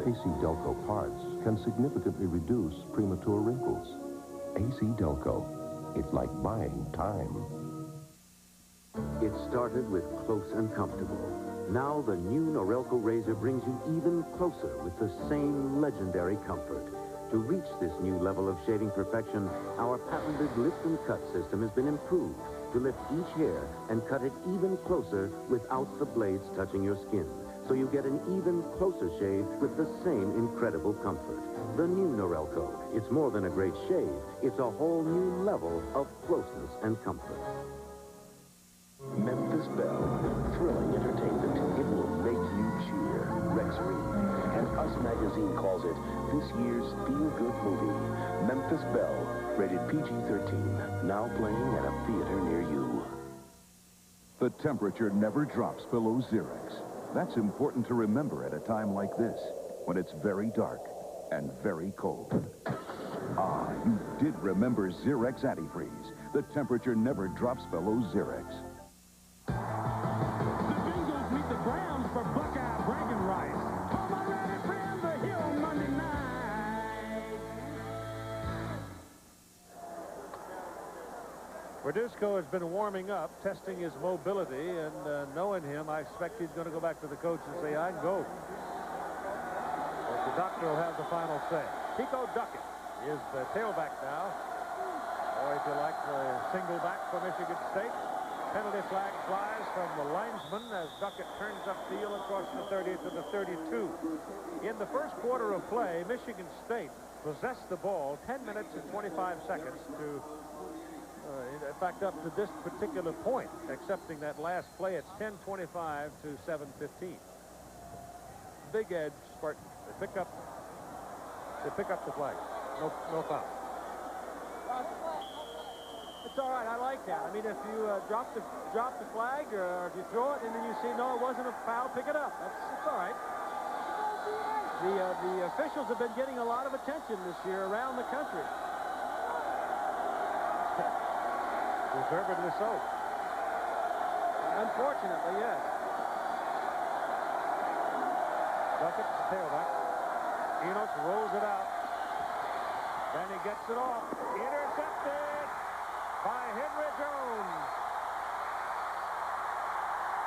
AC Delco parts can significantly reduce premature wrinkles. AC Delco. It's like buying time. It started with close and comfortable. Now the new Norelco razor brings you even closer with the same legendary comfort. To reach this new level of shaving perfection, our patented lift and cut system has been improved to lift each hair and cut it even closer without the blades touching your skin. So you get an even closer shave with the same incredible comfort. The new Norelco. It's more than a great shave. It's a whole new level of closeness and comfort. Memphis Belle, thrilling entertainment. It will make you cheer. Rex Reed. And Us Magazine calls it this year's feel-good movie. Memphis Belle, rated PG-13. Now playing at a theater near you. The temperature never drops below Xerex. That's important to remember at a time like this, when it's very dark and very cold. Ah, you did remember Xerex Antifreeze. The temperature never drops below Xerex. The Bengals meet the Browns for Buckeye bragging rights. All my ready friends are here on Monday night. Verduzco has been warming up, testing his mobility, and knowing him, I expect he's going to go back to the coach and say, I can go. But the doctor will have the final say. Pico Duckett is the tailback now. Or if you like, the single back for Michigan State. Penalty flag flies from the linesman as Duckett turns upfield across the 30 to the 32. In the first quarter of play, Michigan State possessed the ball 10 minutes and 25 seconds to, in fact, up to this particular point, excepting that last play. It's 10:25 to 7:15. Big edge, Spartans. They pick up the flag. No foul. It's all right. I like that. I mean, if you drop the flag, or if you throw it and then you see no, it wasn't a foul, pick it up. It's all right. The officials have been getting a lot of attention this year around the country. Deservedly so. Unfortunately, yes. Duckett, the tailback. Enos rolls it out. Then he gets it off. Intercepted by Henry Jones.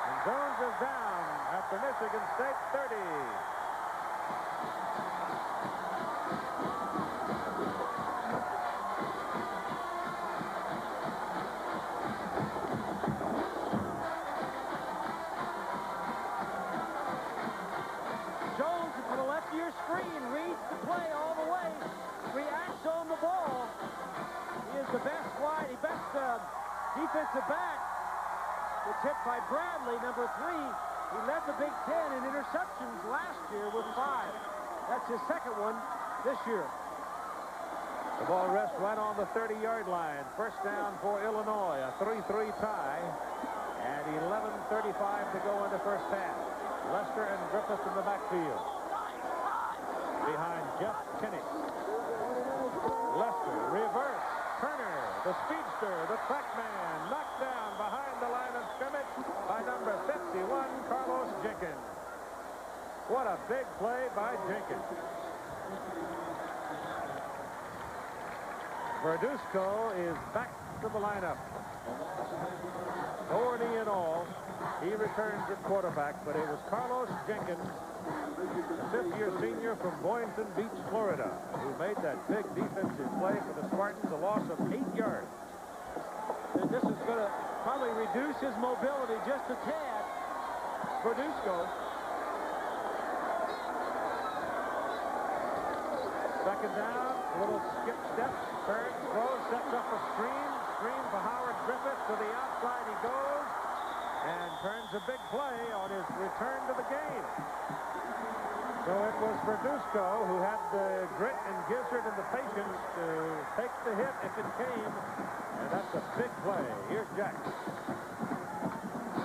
And Jones is down at the Michigan State 30. Jones to the left of your screen, reads the play all the way, reacts on the ball. He is the best defensive back. Gets hit by Bradley, number 3. He led the Big Ten in interceptions last year with 5. That's his second one this year. The ball rests right on the 30-yard line. First down for Illinois, a 3-3 tie, and 11:35 to go in the first half. Lester and Griffith in the backfield. Behind Jeff Kinney. Lester, reverse. Turner, the speedster, the track man, knocked down behind the line of scrimmage by number 51, Carlos Jenkins. What a big play by Jenkins. Verduzco is back to the lineup. 40 in all. He returns at quarterback, but it was Carlos Jenkins, a 5th-year senior from Boynton Beach, Florida, who made that big defensive play for the Spartans, a loss of 8 yards. And this is going to probably reduce his mobility just a tad. Verduzco. Second down, a little skip step, turns, throws, sets up a screen for Howard Griffith. To the outside he goes, and turns a big play on his return to the game. So it was Verduzco who had the grit and gizzard and the patience to take the hit if it came, and that's a big play. Here's Jack.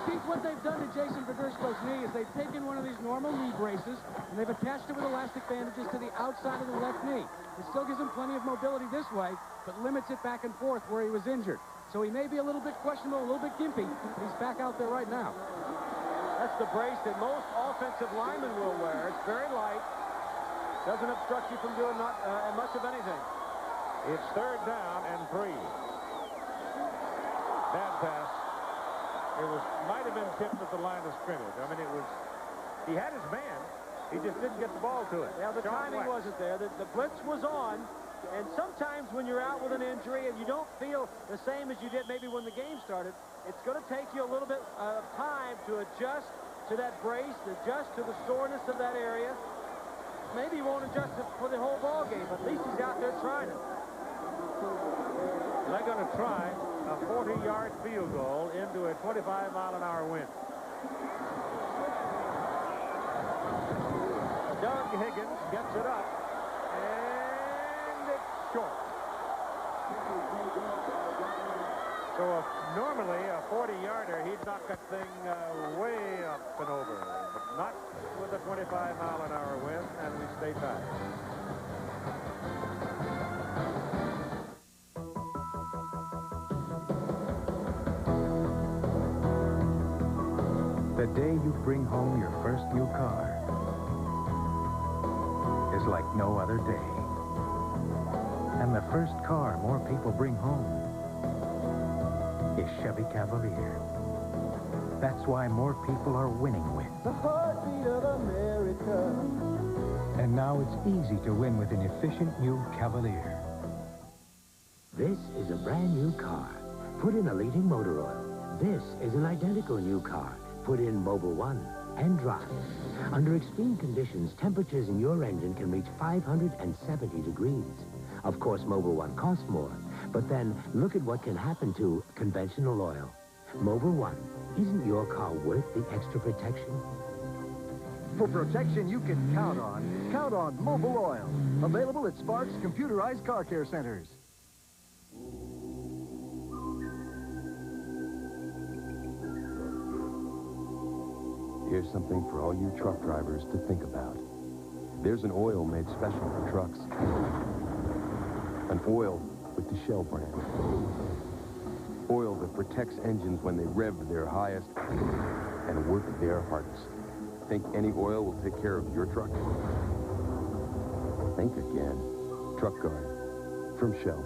Keith, what they've done to Jason Verduzco's knee is they've taken one of these normal knee braces and they've attached it with elastic bandages to the outside of the left knee. It still gives him plenty of mobility this way, but limits it back and forth where he was injured. So he may be a little bit questionable, a little bit gimpy, but he's back out there right now. That's the brace that most offensive linemen will wear. It's very light. Doesn't obstruct you from doing much of anything. It's 3rd down and 3. Bad pass. It might have been tipped at the line of scrimmage. I mean, he had his man. He just didn't get the ball to it. Yeah, the timing wasn't there. The blitz was on. And sometimes when you're out with an injury and you don't feel the same as you did maybe when the game started, it's going to take you a little bit of time to adjust to that brace, adjust to the soreness of that area. Maybe he won't adjust it for the whole ball game, but at least he's out there trying it. They're going to try a 40-yard field goal into a 25-mile-an-hour wind. Doug Higgins gets it up, and it's short. So normally a 40-yarder, he'd knock that thing way up and over, but not with a 25-mile-an-hour wind, and we stay tied. The day you bring home your first new car is like no other day. And the first car more people bring home is Chevy Cavalier. That's why more people are winning with. The heartbeat of America. And now it's easy to win with an efficient new Cavalier. This is a brand new car. Put in a leading motor oil. This is an identical new car. Put in Mobil 1 and drive. Under extreme conditions, temperatures in your engine can reach 570 degrees. Of course, Mobil 1 costs more, but then look at what can happen to conventional oil. Mobil 1, isn't your car worth the extra protection? For protection you can count on Mobil Oil. Available at Sparks computerized car care centers. Here's something for all you truck drivers to think about. There's an oil made special for trucks. An oil with the Shell brand. Oil that protects engines when they rev to their highest and work their hardest. Think any oil will take care of your truck? Think again. Truck Guard from Shell.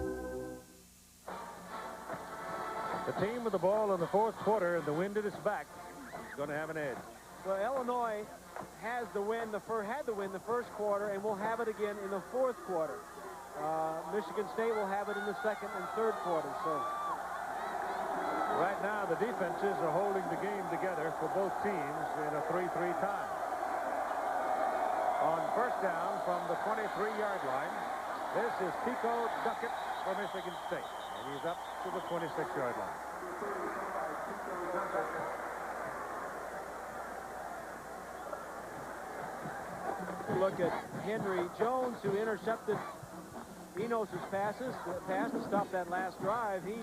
The team with the ball in the 4th quarter and the wind at its back is going to have an edge. Well, Illinois had the win the first quarter and will have it again in the 4th quarter. Michigan State will have it in the 2nd and 3rd quarters. So right now, the defenses are holding the game together for both teams in a 3-3 tie. On first down from the 23-yard line, this is Pico Duckett for Michigan State. And he's up to the 26-yard line. Look at Henry Jones, who intercepted Enos' pass to stop that last drive. He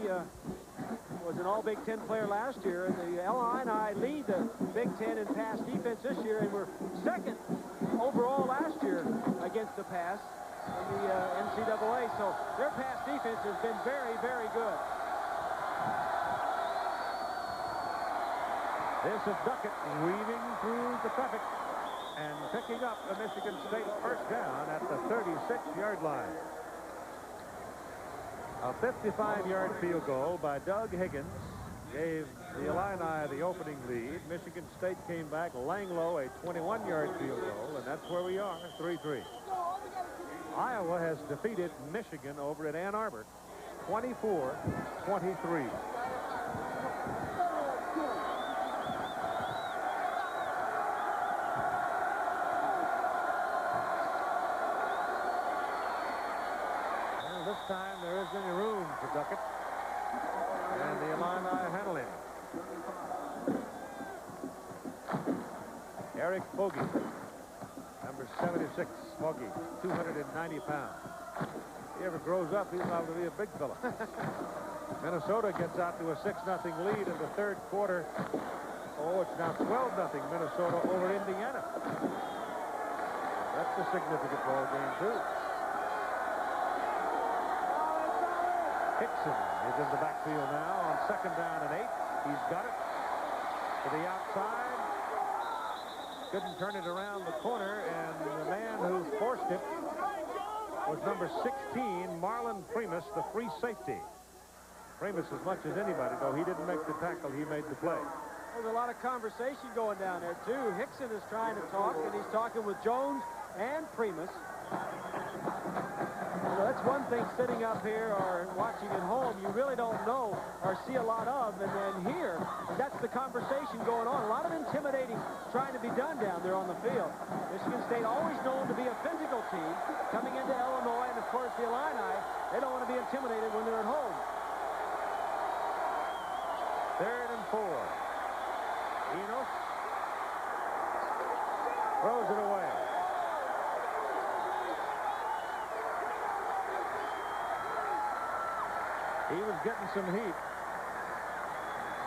was an all-Big Ten player last year, and the Illini lead the Big Ten in pass defense this year, and were 2nd overall last year against the pass in the NCAA. So their pass defense has been very, very good. This is Duckett weaving through the traffic and picking up the Michigan State first down at the 36-yard line. A 55-yard field goal by Doug Higgins gave the Illini the opening lead. Michigan State came back. Langloh a 21-yard field goal, and that's where we are, 3-3. Iowa has defeated Michigan over at Ann Arbor, 24-23. This time there isn't any room for Duckett, and the Illini handle him. Eric Foggy, number 76, Foggy, 290 pounds. If he ever grows up, he's liable to be a big fella. Minnesota gets out to a 6-0 lead in the 3rd quarter. Oh, it's now 12-0 Minnesota over Indiana. That's a significant ball game, too. Hickson is in the backfield now on 2nd down and 8. He's got it to the outside. couldn't turn it around the corner, and the man who forced it was number 16, Marlon Primus, the free safety. Primus, as much as anybody, though he didn't make the tackle, he made the play. There's a lot of conversation going down there, too. Hickson is trying to talk, and he's talking with Jones and Primus. So that's one thing sitting up here or watching at home you really don't know or see a lot of. And then here, that's the conversation going on. A lot of intimidating trying to be done down there on the field. Michigan State always known to be a physical team. Coming into Illinois, and of course the Illini, they don't want to be intimidated when they're at home. 3rd and 4. Enos throws it away. He was getting some heat.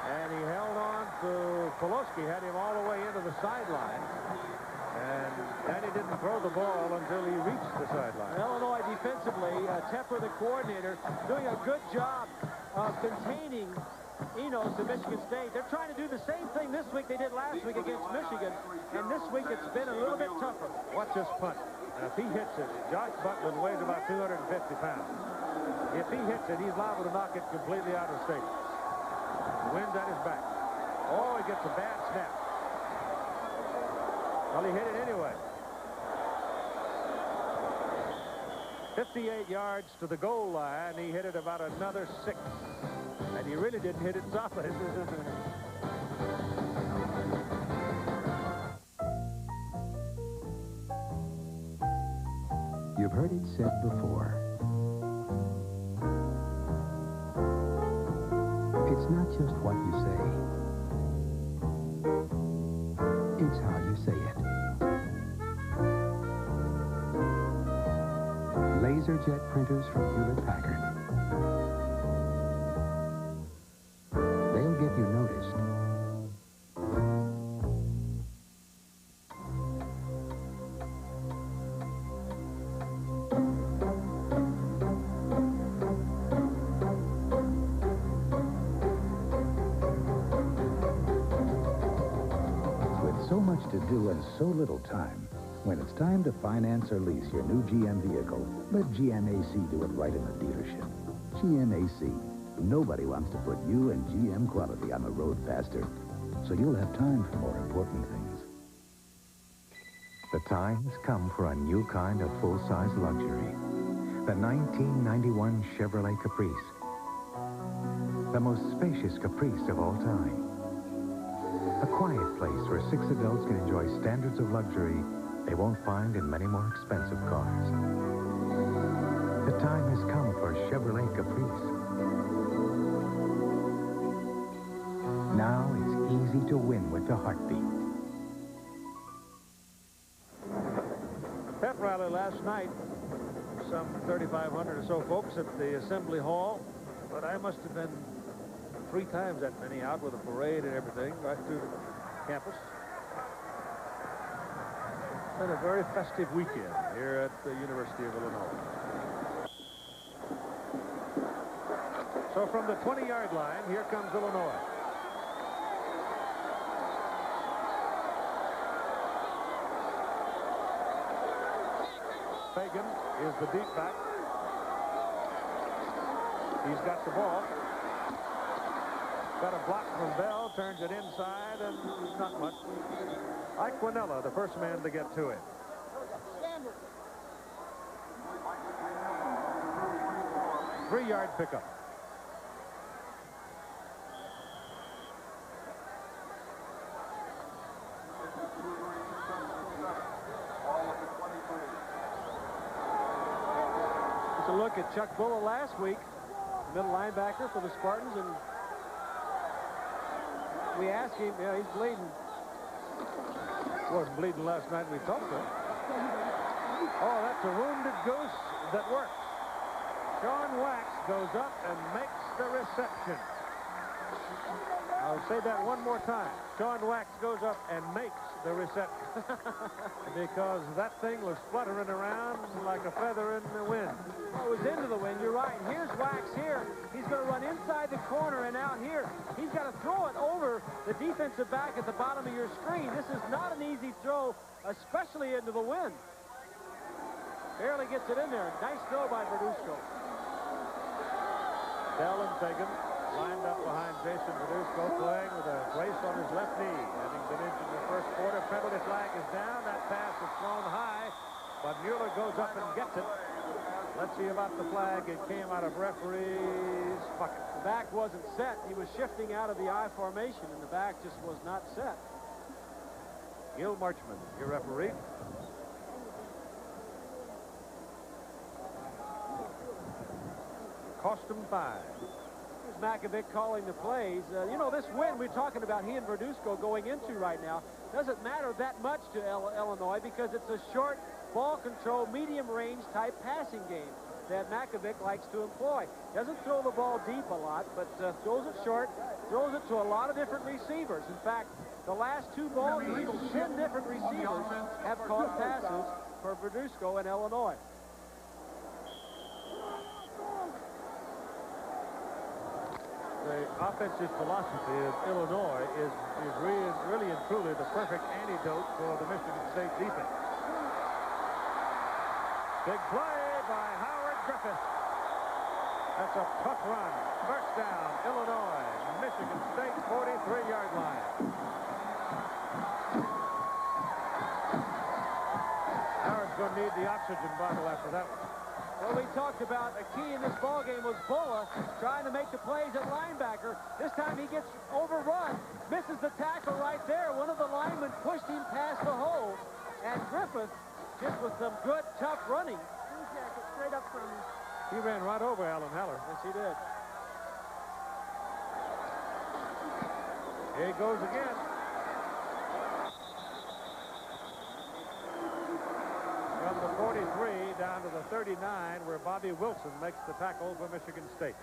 And he held on to Poloski, had him all the way into the sideline. And Danny didn't throw the ball until he reached the sideline. Illinois defensively, Tepper, the coordinator, doing a good job of containing Enos to Michigan State. They're trying to do the same thing this week they did last week against Michigan. And this week it's been a little bit tougher. Watch this punt. Now, if he hits it, Josh Butland weighs about 250 pounds. If he hits it, he's liable to knock it completely out of the stadium. The wind's at his back. Oh, he gets a bad snap. Well, he hit it anyway. 58 yards to the goal line. He hit it about another 6. And he really didn't hit it solid. You've heard it said before. It's not just what you say. It's how you say it. LaserJet printers from Hewlett-Packard. They'll get you noticed. So much to do and so little time. When it's time to finance or lease your new GM vehicle, let GMAC do it right in the dealership. GMAC. Nobody wants to put you and GM quality on the road faster. So you'll have time for more important things. The time has come for a new kind of full-size luxury. The 1991 Chevrolet Caprice. The most spacious Caprice of all time. A quiet place where 6 adults can enjoy standards of luxury they won't find in many more expensive cars. The time has come for Chevrolet Caprice. Now it's easy to win with the heartbeat. Pep rally last night. Some 3,500 or so folks at the Assembly Hall. But I must have been 3 times that many out with a parade and everything right through the campus. It's been a very festive weekend here at the University of Illinois. So from the 20-yard line, here comes Illinois. Fagan is the deep back. He's got the ball. Got a block from Bell, turns it inside, and not much. Ike Quinella, the first man to get to it. Three-yard pickup. It's a look at Chuck Bulla last week, middle linebacker for the Spartans, and we asked him, he's bleeding. Wasn't bleeding last night we talked to him. Oh, that's a wounded goose that works. Sean Wax goes up and makes the reception. I'll say that one more time. Sean Wax goes up and makes the reception. Because that thing was fluttering around like a feather in the wind. Oh, it was into the wind, you're right. Here's Wax here. He's going to run inside the corner, and out here, he's got to throw it over the defensive back at the bottom of your screen. This is not an easy throw, especially into the wind. Barely gets it in there. Nice throw by Verduzco. Dell and Fagan lined up behind Jason Verduzco, playing with a brace on his left knee. Having been injured in the first quarter, penalty flag is down. That pass is thrown high, but Mueller goes up and gets it. Let's see about the flag. It came out of referee's bucket. The back wasn't set. He was shifting out of the I formation, and the back just was not set. Gil Marchman, your referee. Cost him 5. Here's Makovic calling the plays. You know, this win we're talking about, he and Verduzco going into right now, doesn't matter that much to Illinois because it's a short ball control, medium range type passing game that Makovic likes to employ. Doesn't throw the ball deep a lot, but throws it short, throws it to a lot of different receivers. In fact, the last 2 ball games, 10 different receivers have caught passes for Verduzco in Illinois. The offensive philosophy of Illinois is really and truly the perfect antidote for the Michigan State defense. Big play by Howard Griffith. That's a tough run. First down, Illinois. Michigan State 43-yard line. Howard's going to need the oxygen bottle after that one. Well, we talked about a key in this ballgame was Bulla trying to make the plays at linebacker. This time he gets overrun, misses the tackle right there. One of the linemen pushed him past the hole, and Griffith, just with some good, tough running, straight up from him. He ran right over Alan Heller. Yes, he did. Here he goes again. From the 43 down to the 39, where Bobby Wilson makes the tackle for Michigan State.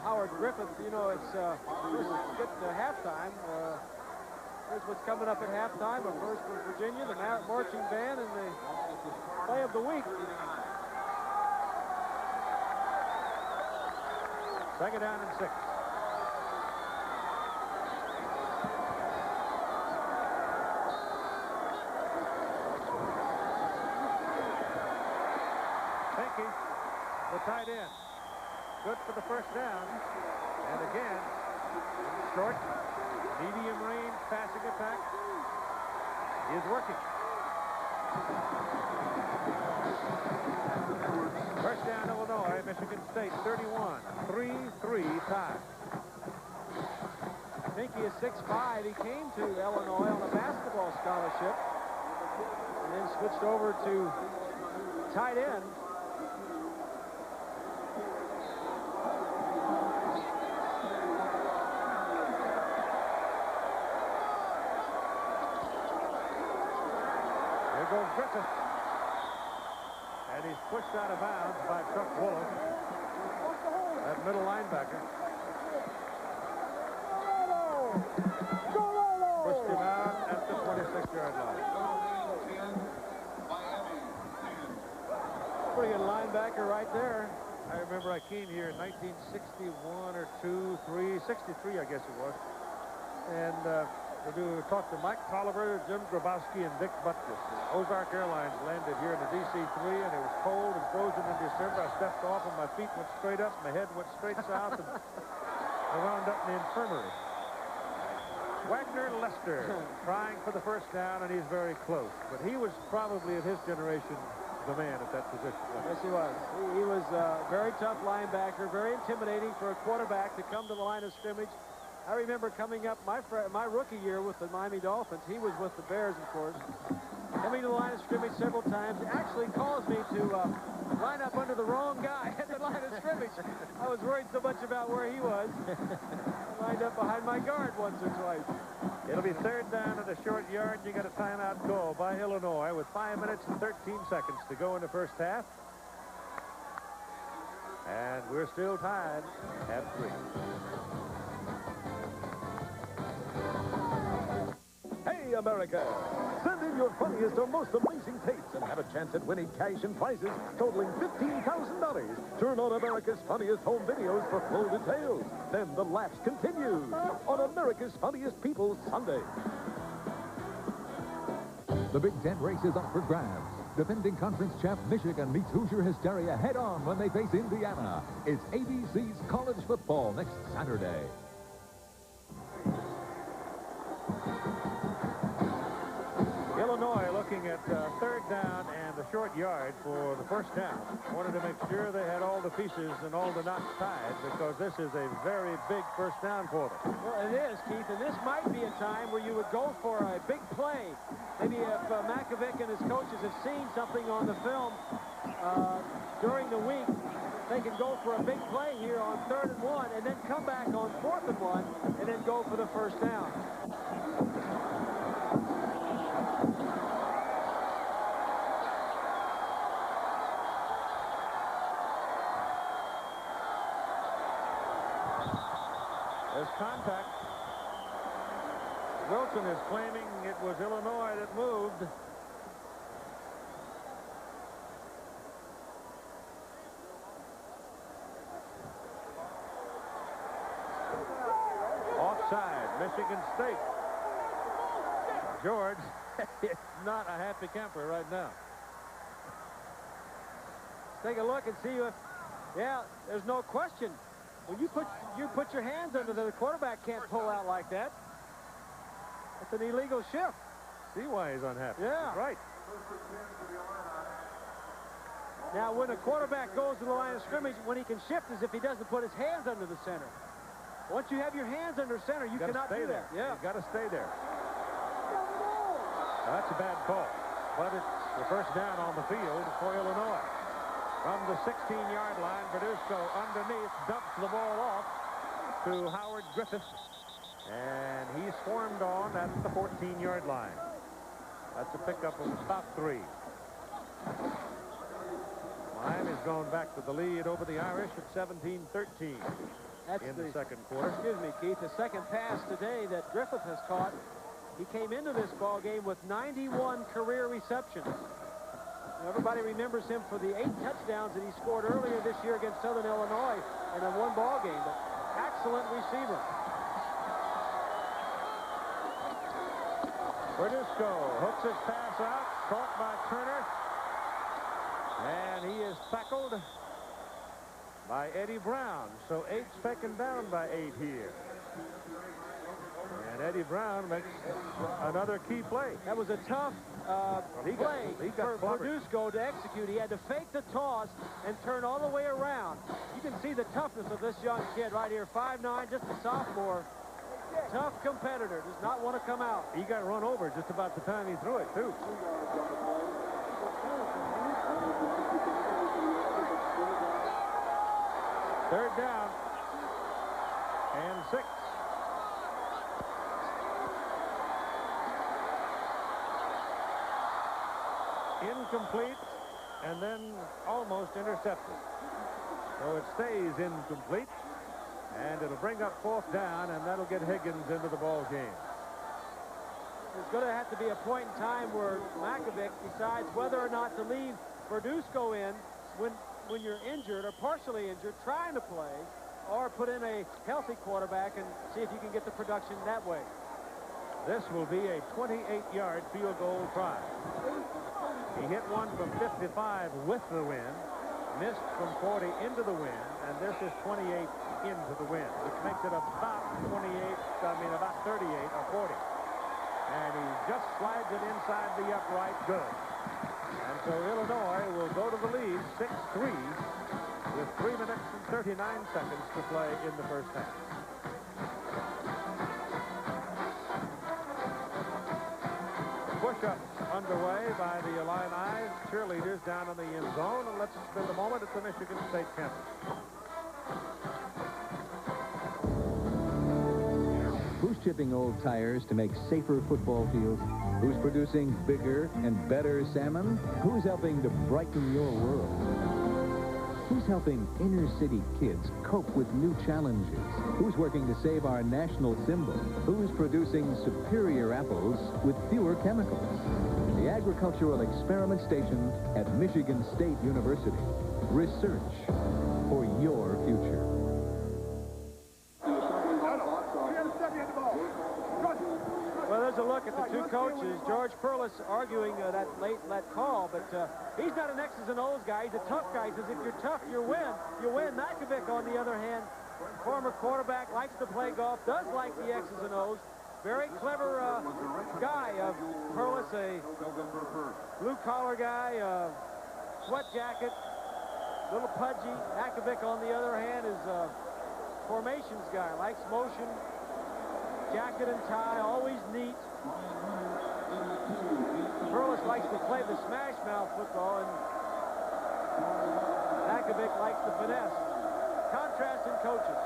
Howard Griffith, you know, it's get to halftime. Here's what's coming up at halftime. But first was Virginia, the marching band, and the play of the week. Second down and 6. Pinky, the tight end. Good for the first down. And again, short, medium range passing attack is working. First down, Illinois, Michigan State, 31. 3-3 tie. Pinky is 6'5". He came to Illinois on a basketball scholarship and then switched over to tight end. There goes Griffith. And he's pushed out of bounds by Chuck Woolen, that middle linebacker. Pushed him out at the 26-yard line. Pretty good linebacker right there. I remember I came here in 1961 or 2, 3, 63, I guess it was. And we talked to Mike Tolliver, Jim Grabowski, and Dick Butkus. Ozark Airlines landed here in the DC-3, and it was cold and frozen in December. I stepped off, and my feet went straight up, my head went straight south, and I wound up in the infirmary. Wagner Lester trying for the first down, and he's very close. But he was probably, in his generation, the man at that position. Yes, he was. He was a very tough linebacker, very intimidating for a quarterback to come to the line of scrimmage. I remember coming up my rookie year with the Miami Dolphins. He was with the Bears, of course. Coming to the line of scrimmage several times. It actually caused me to line up under the wrong guy at the line of scrimmage. I was worried so much about where he was. I lined up behind my guard once or twice. It'll be third down at the short yard. You got a timeout call by Illinois with 5 minutes and 13 seconds to go in the first half. And we're still tied at 3. Hey, Hey, America! Send in your funniest or most amazing tapes and have a chance at winning cash and prizes totaling $15,000. Turn on America's Funniest Home Videos for full details. Then the laughs continue on America's Funniest People Sunday. The Big Ten race is up for grabs. Defending conference champ Michigan meets Hoosier hysteria head-on when they face Indiana. It's ABC's college football next Saturday. Illinois looking at third down and the short yard for the first down. Wanted to make sure they had all the pieces and all the knots tied because this is a very big first down for them. Well, it is, Keith, and this might be a time where you would go for a big play. Maybe if Mackovic and his coaches have seen something on the film during the week, they can go for a big play here on 3rd and 1 and then come back on 4th and 1 and then go for the first down. There's contact. Wilson is claiming it was Illinois that moved. Offside, Michigan State. George is not a happy camper right now. Take a look and see if, yeah, there's no question. When you put your hands under the quarterback can't pull out like that. It's an illegal shift. See why he's unhappy. Yeah. Right. Now, when a quarterback goes to the line of scrimmage, when he can shift is if he doesn't put his hands under the center. Once you have your hands under center, you cannot do that. Yeah. You got to stay there. Now, that's a bad call. But it's the first down on the field for Illinois. From the 16-yard line, Verduzco underneath dumps the ball off to Howard Griffith. And he's swarmed on at the 14-yard line. That's a pickup of about 3. Miami's going back to the lead over the Irish at 17-13 in the second quarter. Excuse me, Keith. The second pass today that Griffith has caught. He came into this ball game with 91 career receptions. Everybody remembers him for the 8 touchdowns that he scored earlier this year against Southern Illinois in a one ball game. But excellent receiver. Verduzco hooks his pass out, caught by Turner. And he is tackled by Eddie Brown. So 8's taken down by 8 here. And Eddie Brown makes another key play. That was a tough play for Verduzco to execute. He had to fake the toss and turn all the way around. You can see the toughness of this young kid right here, 5'9", just a sophomore. Tough competitor, does not want to come out. He got run over just about the time he threw it, too. Third down and 6. Incomplete and then almost intercepted. So it stays incomplete. And it'll bring up 4th down, and that'll get Higgins into the ball game. There's going to have to be a point in time where Mackovic decides whether or not to leave Verduzco in when you're injured or partially injured, trying to play, or put in a healthy quarterback and see if you can get the production that way. This will be a 28-yard field goal try. He hit one from 55 with the wind, missed from 40 into the wind, and this is 28 into the wind, which makes it about 38 or 40. And he just slides it inside the upright, good. And so Illinois will go to the lead 6-3 with 3 minutes and 39 seconds to play in the first half. Push-ups underway by the Illini cheerleaders down in the end zone, and let's spend a moment at the Michigan State campus. Who's chipping old tires to make safer football fields? Who's producing bigger and better salmon? Who's helping to brighten your world? Who's helping inner-city kids cope with new challenges? Who's working to save our national symbol? Who's producing superior apples with fewer chemicals? The Agricultural Experiment Station at Michigan State University. Research for your future. Well, there's a look at the two coaches. George Perlis arguing that late call, but he's not an X's and O's guy. He's a tough guy. He says if you're tough, you win. You win. Makovic, on the other hand, former quarterback, likes to play golf, does like the X's and O's. Very clever guy. Perlis, a blue-collar guy, sweat jacket, little pudgy. Makovic, on the other hand, is a formations guy, likes motion. Jacket and tie, always neat. Perlis likes to play the smash mouth football, and Makovic likes the finesse. Contrast in coaches.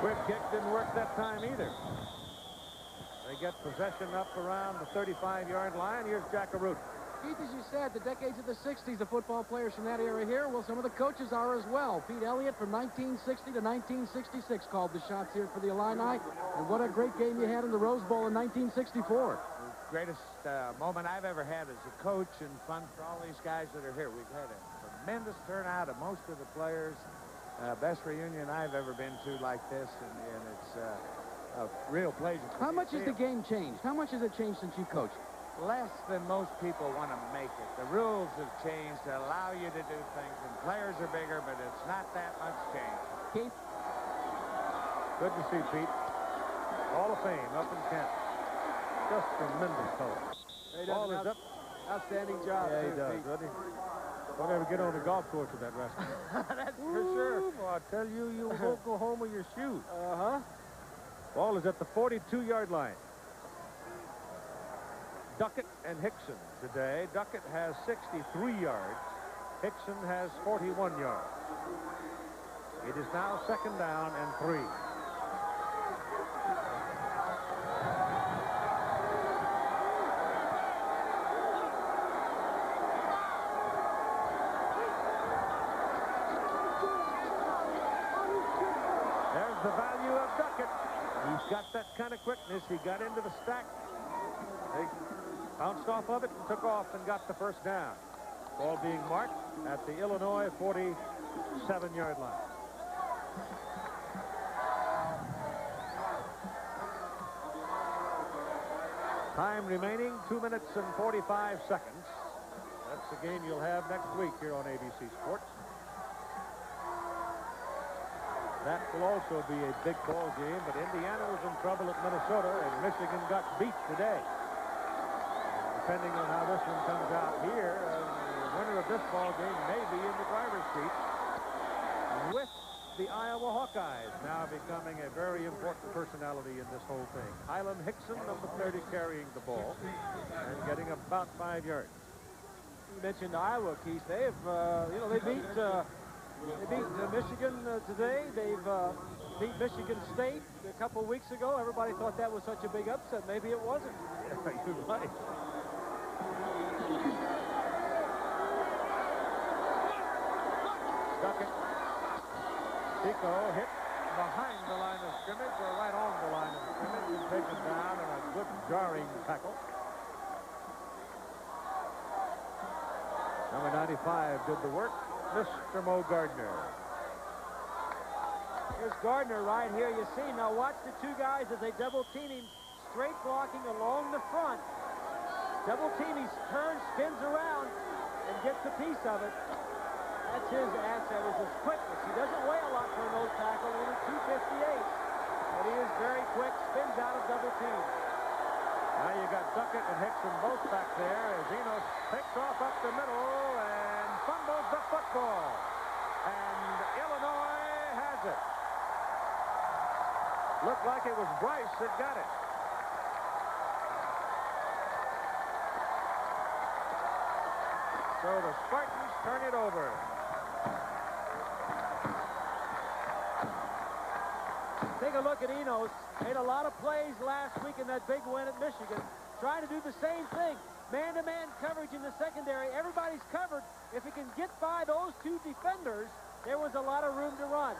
Quick kick didn't work that time either. They get possession up around the 35-yard line. Here's Jack Arute. Keith, as you said, the decades of the 60s, the football players from that era here, well, some of the coaches are as well. Pete Elliott from 1960 to 1966 called the shots here for the Illini. And what a great game you had in the Rose Bowl in 1964. Greatest moment I've ever had as a coach, and fun for all these guys that are here. We've had a tremendous turnout of most of the players. Best reunion I've ever been to like this, and it's a real pleasure. How much has the game changed? How much has it changed since you coached? Less than most people want to make it. The rules have changed to allow you to do things, and players are bigger, but it's not that much change. Keith? Good to see Pete. Hall of Fame up in Kent. Just tremendous color. Ball is up. Outstanding job. Yeah, he does, doesn't he? Don't ever get on the golf course with that rascal. That's for sure. I tell you, you won't go home with your shoes. Uh-huh. Ball is at the 42-yard line. Duckett and Hickson today. Duckett has 63 yards. Hickson has 41 yards. It is now 2nd down and 3. There's the value of Duckett. He's got that kind of quickness. He got into the stack. They bounced off of it and took off and got the 1st down. Ball being marked at the Illinois 47-yard line. Time remaining, 2 minutes and 45 seconds. That's the game you'll have next week here on ABC Sports. That will also be a big ball game, but Indiana was in trouble at Minnesota, and Michigan got beat today. Depending on how this one comes out here, the winner of this ball game may be in the driver's seat with the Iowa Hawkeyes now becoming a very important personality in this whole thing. Hyland Hickson, number 30, carrying the ball and getting about 5 yards. You mentioned Iowa, Keith. They have, they beat Michigan today. They've beat Michigan State a couple of weeks ago. Everybody thought that was such a big upset. Maybe it wasn't. Yeah, you're right. Duckett. Pico hit behind the line of scrimmage, or right on the line of scrimmage, and taken down in a good jarring tackle. Number 95 did the work. Mr. Mo Gardner. Here's Gardner right here. You see, now watch the two guys as they double team him, straight blocking along the front. Double team, he turns, spins around, and gets a piece of it. That's his asset, is his quickness. He doesn't weigh a lot for a nose tackle, only 258. But he is very quick, spins out of double team. Now you got Duckett and Hickson both back there as Enos picks off up the middle and fumbles the football. And Illinois has it. Looked like it was Bryce that got it. So the Spartans turn it over. Take a look at Enos. Made a lot of plays last week in that big win at Michigan. Trying to do the same thing. Man-to-man coverage in the secondary. Everybody's covered. If he can get by those two defenders, there was a lot of room to run.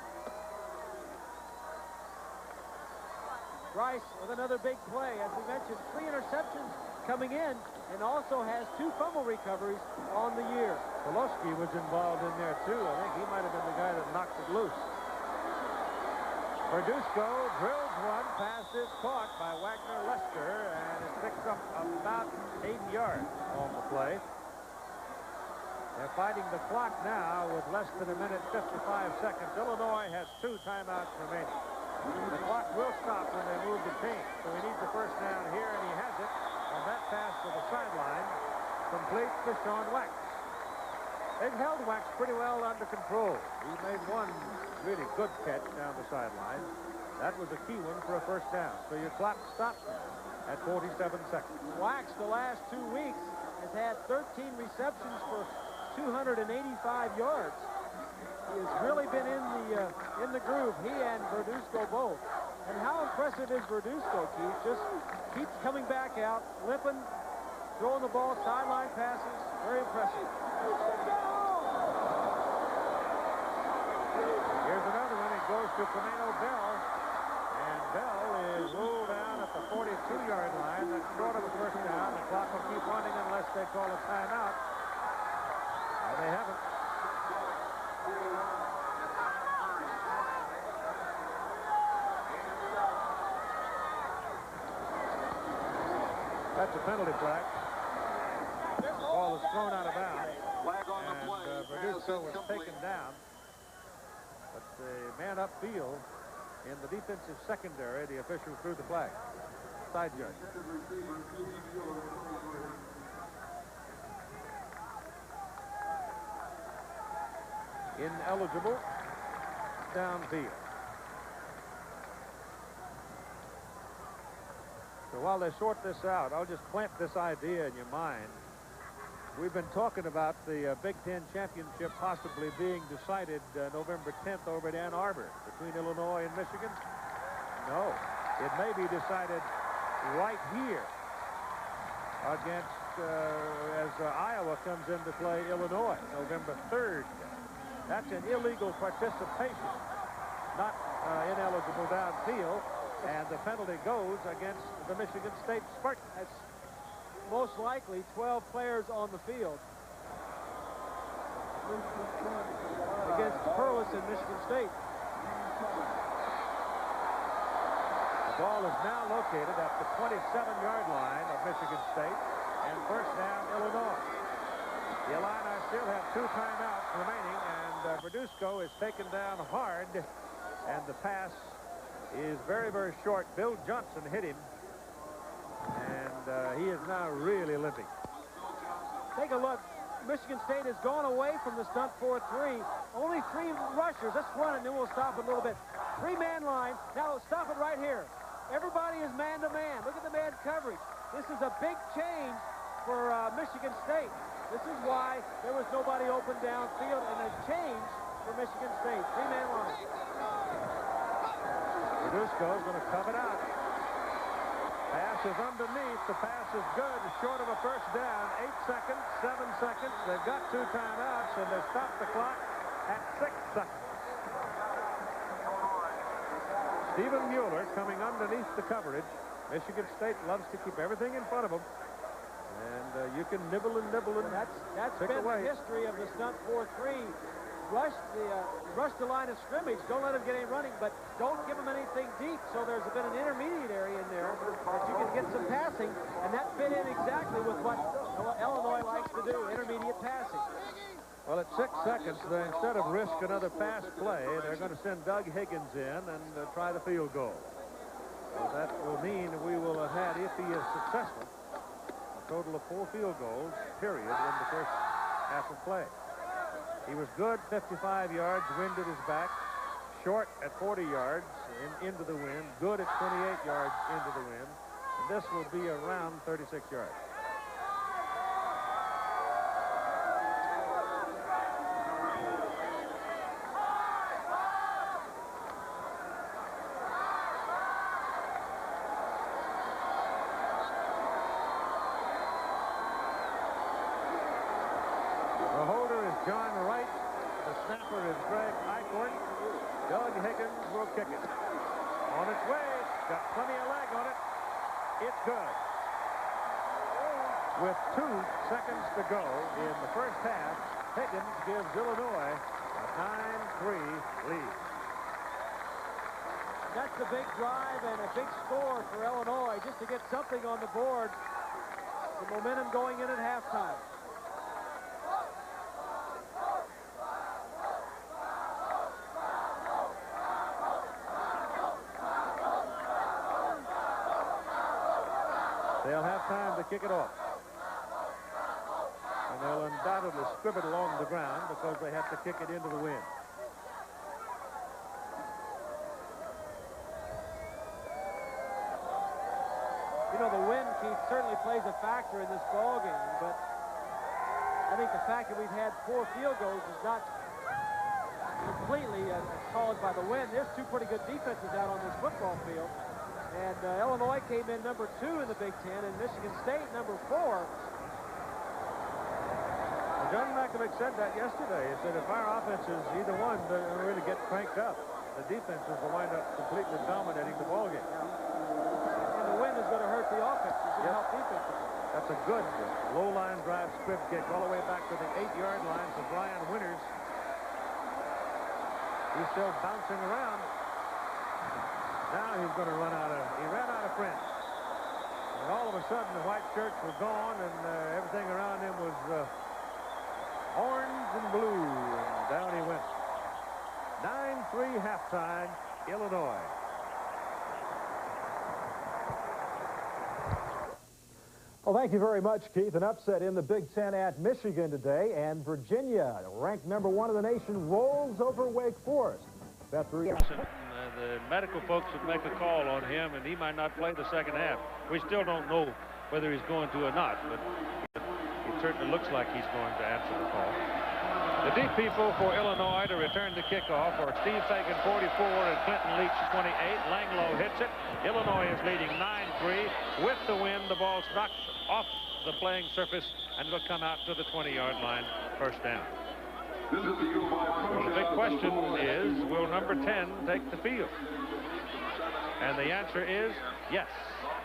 Bryce with another big play. As we mentioned, 3 interceptions coming in, and also has 2 fumble recoveries on the year. Poloski was involved in there, too. I think he might have been the guy that knocked it loose. Verduzco drills one. Pass is caught by Wagner Lester, and it picks up about 8 yards on the play. They're fighting the clock now with less than a minute, 55 seconds. Illinois has 2 timeouts remaining. The clock will stop when they move the chain, so he needs the first down here, and he has it on that pass to the sideline, complete to Sean Wax. They've held Wax pretty well under control. He made one really good catch down the sideline. That was a key one for a first down. So your clock stops now at 47 seconds. Wax, the last 2 weeks, has had 13 receptions for 285 yards. He has really been in the groove, he and Verduzco both. And how impressive is Verduzco, Keith? Just keeps coming back out, limping, throwing the ball, sideline passes. Very impressive. Here's another one. It goes to Camino Bell. And Bell is ruled down at the 42-yard line. That's short of a first down. The clock will keep running unless they call a timeout. And they haven't. That's a penalty flag. The ball is thrown out of bounds. And Verduzco was taken down. But the man upfield in the defensive secondary, the official threw the flag. Side yard. Ineligible downfield. So while they sort this out, I'll just plant this idea in your mind. We've been talking about the Big Ten championship possibly being decided November 10th over at Ann Arbor between Illinois and Michigan. No, it may be decided right here against, as Iowa comes into play, Illinois, November 3rd. That's an illegal participation, not ineligible downfield, and the penalty goes against the Michigan State Spartans. That's most likely 12 players on the field against Perlis and Michigan State. The ball is now located at the 27-yard line of Michigan State, and first down, Illinois. The Illini still have 2 timeouts remaining, and Verduzco is taken down hard, and the pass is very, very short. Bill Johnson hit him, and he is now really limping. Take a look. Michigan State has gone away from the stunt 4-3. Only 3 rushers. Let's run it, and then we'll stop it a little bit. 3-man line. Now stop it right here. Everybody is man-to-man. Look at the man coverage. This is a big change for Michigan State. This is why there was nobody open downfield, and a change for Michigan State. 3-man line. Verduzco is going to come it out. Pass is underneath. The pass is good. Short of a first down. 8 seconds, 7 seconds. They've got 2 timeouts, and they stop the clock at 6 seconds. Stephen Mueller coming underneath the coverage. Michigan State loves to keep everything in front of them. And you can nibble and nibble and that's pick been away. The history of the stunt 4-3. Rush the line of scrimmage. Don't let them get any running, but don't give them anything deep. So there's been an intermediate area in there that you can get some passing, and that fit in exactly with what Illinois likes to do, intermediate passing. Well, at 6 seconds, instead of risk another pass play, they're going to send Doug Higgins in and try the field goal. So that will mean we will have had, if he is successful, a total of 4 field goals, period, in the first half of play. He was good, 55 yards, wind at his back. Short at 40 yards into the wind. Good at 28 yards into the wind. And this will be around 36 yards. a leg on it. It's good. With 2 seconds to go in the first half, Higgins gives Illinois a 9-3 lead. That's a big drive and a big score for Illinois just to get something on the board. The momentum going in at halftime. They'll have time to kick it off. And they'll undoubtedly scrib it along the ground because they have to kick it into the wind. You know, the wind, Keith, certainly plays a factor in this ball game, but I think the fact that we've had 4 field goals is not completely caused by the wind. There's 2 pretty good defenses out on this football field. And Illinois came in number 2 in the Big Ten, and Michigan State number 4. John Mackovic said that yesterday. He said if our offenses, either one, don't really get cranked up, the defenses will wind up completely dominating the ballgame. And the wind is going to hurt the offense. It's going to help defenses. That's a good low-line drive squib kick all the way back to the 8-yard line for Brian Winters. He's still bouncing around. Now he's going to run out of, he ran out of friends. And all of a sudden the white shirts were gone and everything around him was orange and blue, and down he went. 9-3 halftime, Illinois. Well, thank you very much, Keith. An upset in the Big Ten at Michigan today, and Virginia, ranked number 1 in the nation, rolls over Wake Forest. The medical folks would make a call on him, and he might not play the second half. We still don't know whether he's going to or not, but it certainly looks like he's going to answer the call. The deep people for Illinois to return the kickoff are Steve Fagan, 44, and Clinton Leach, 28. Langloh hits it. Illinois is leading 9-3. With the wind, the ball's knocked off the playing surface, and it'll come out to the 20-yard line, first down. Well, the big question is, will number 10 take the field? And the answer is yes.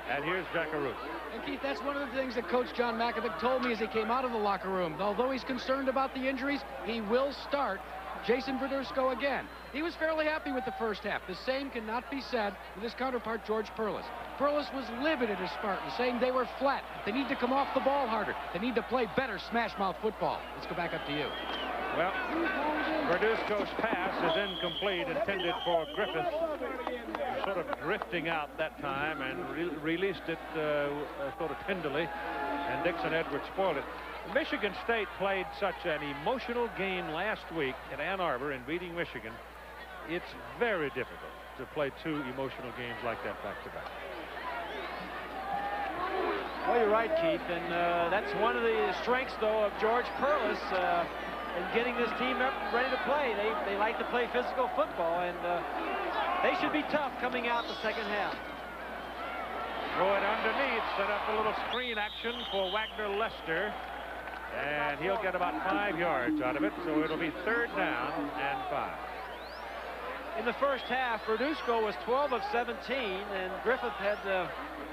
And here's Jackaroo. And Keith, that's one of the things that Coach John Mackovic told me as he came out of the locker room. Although he's concerned about the injuries, he will start Jason Verduzco again. He was fairly happy with the first half. The same cannot be said with his counterpart, George Perlis. Perlis was livid at his Spartans, saying they were flat. They need to come off the ball harder. They need to play better smash-mouth football. Let's go back up to you. Well, Verduzco's pass is incomplete, intended for Griffith, sort of drifting out that time, and released it sort of tenderly, and Dixon Edwards spoiled it. Michigan State played such an emotional game last week at Ann Arbor in beating Michigan. It's very difficult to play 2 emotional games like that back-to-back. Well, you're right, Keith, and that's one of the strengths, though, of George Perlis in getting this team up ready to play. They like to play physical football, and they should be tough coming out the second half. Throw it underneath, set up a little screen action for Wagner Lester, and he'll get about 5 yards out of it, so it'll be 3rd down and 5. In the first half, Verduzco was 12 of 17, and Griffith had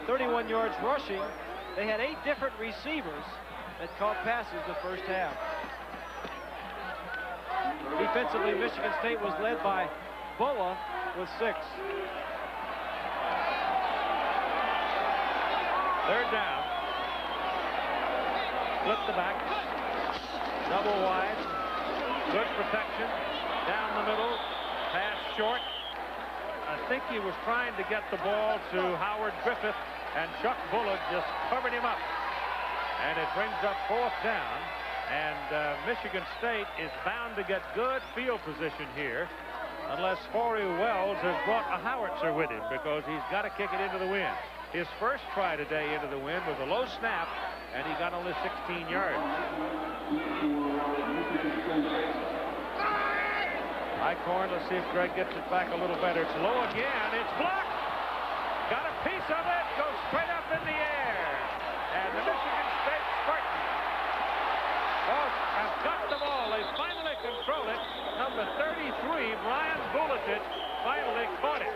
31 yards rushing. They had 8 different receivers that caught passes the first half. Defensively, Michigan State was led by Bulla with 6. 3rd down. Flip the back. Double wide. Good protection. Down the middle. Pass short. I think he was trying to get the ball to Howard Griffith, and Chuck Bullock just covered him up. And it brings up 4th down. And Michigan State is bound to get good field position here unless Forey Wells has brought a howitzer with him, because he's got to kick it into the wind. His first try today into the wind was a low snap, and he got only 16 yards. Eichhorn, let's see if Greg gets it back a little better. It's low again. It's blocked. Got a piece of it. Goes straight up in the air. And the Michigan State Spartans have got the ball. They finally control it. Number 33, Brian Bulatich, finally caught it.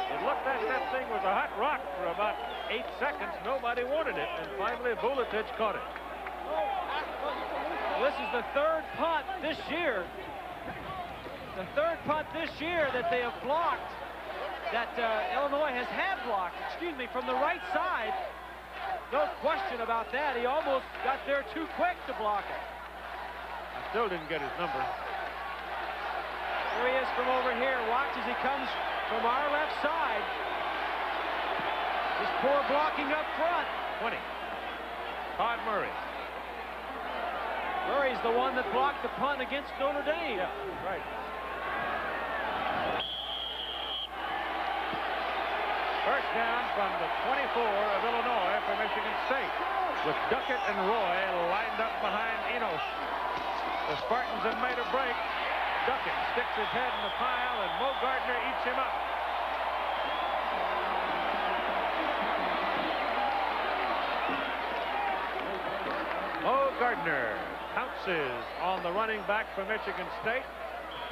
It looked like that thing was a hot rock for about 8 seconds. Nobody wanted it, and finally Vuletic caught it. This is the third punt this year. The third punt this year that they have blocked, that Illinois has had blocked, from the right side. No question about that. He almost got there too quick to block it. I still didn't get his number. Here he is from over here. Watch as he comes from our left side. Just poor blocking up front. 20. Todd Murray. Murray's the one that blocked the punt against Notre Dame. Yeah, right. First down from the 24 of Illinois for Michigan State, with Duckett and Roy lined up behind Enos. The Spartans have made a break. Duckett sticks his head in the pile, and Mo Gardner eats him up. Mo Gardner pounces on the running back for Michigan State,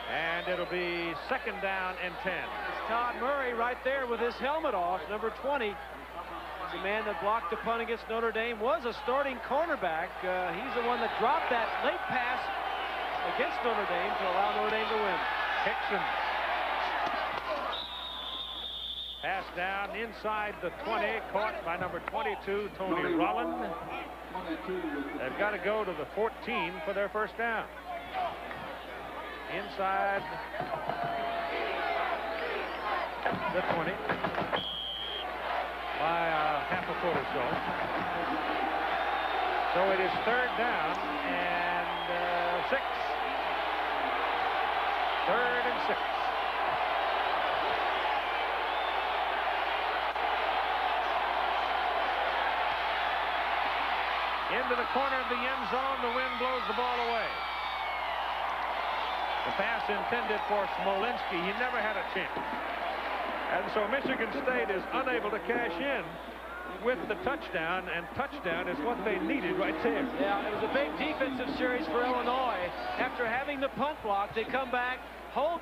and it'll be second down and 10. It's Todd Murray right there with his helmet off, number 20. The man that blocked the punt against Notre Dame was a starting cornerback. He's the one that dropped that late pass against Notre Dame to allow Notre Dame to win. Hickson. Pass down inside the 20, caught by number 22, Tony Rolland. They've got to go to the 14 for their first down. Inside the 20 by half a foot or so. So it is third down and 6. Third and 6. Into the corner of the end zone, the wind blows the ball away. The pass intended for Smolinski. He never had a chance. And so Michigan State is unable to cash in with the touchdown, and touchdown is what they needed right there. Yeah, it was a big defensive series for Illinois. After having the punt block, they come back, hold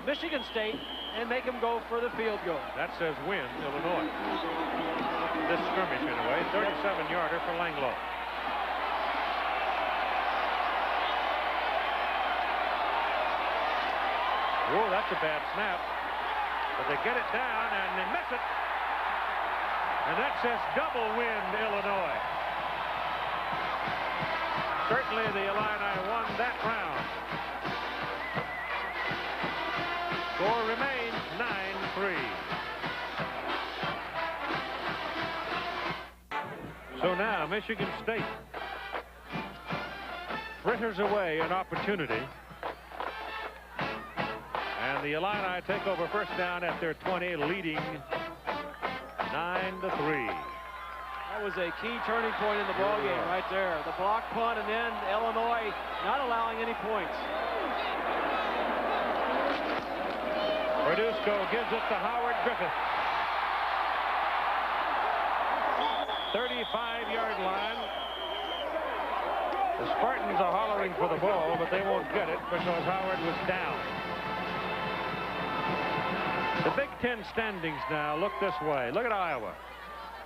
Michigan State, and make them go for the field goal. That says win, Illinois. This skirmish, anyway. 37-yarder for Langlo. Whoa, that's a bad snap. But they get it down, and they miss it. And that says double win, Illinois. Certainly the Illini won that round. Score remains 9-3. So now Michigan State fritters away an opportunity. And the Illini take over first down at their 20, leading 9-3. That was a key turning point in the ball game right there. The block punt, and then Illinois not allowing any points. Verduzco gives it to Howard Griffith. 35-yard line. The Spartans are hollering for the ball, but they won't get it because Howard was down. The Big Ten standings now look this way. Look at Iowa.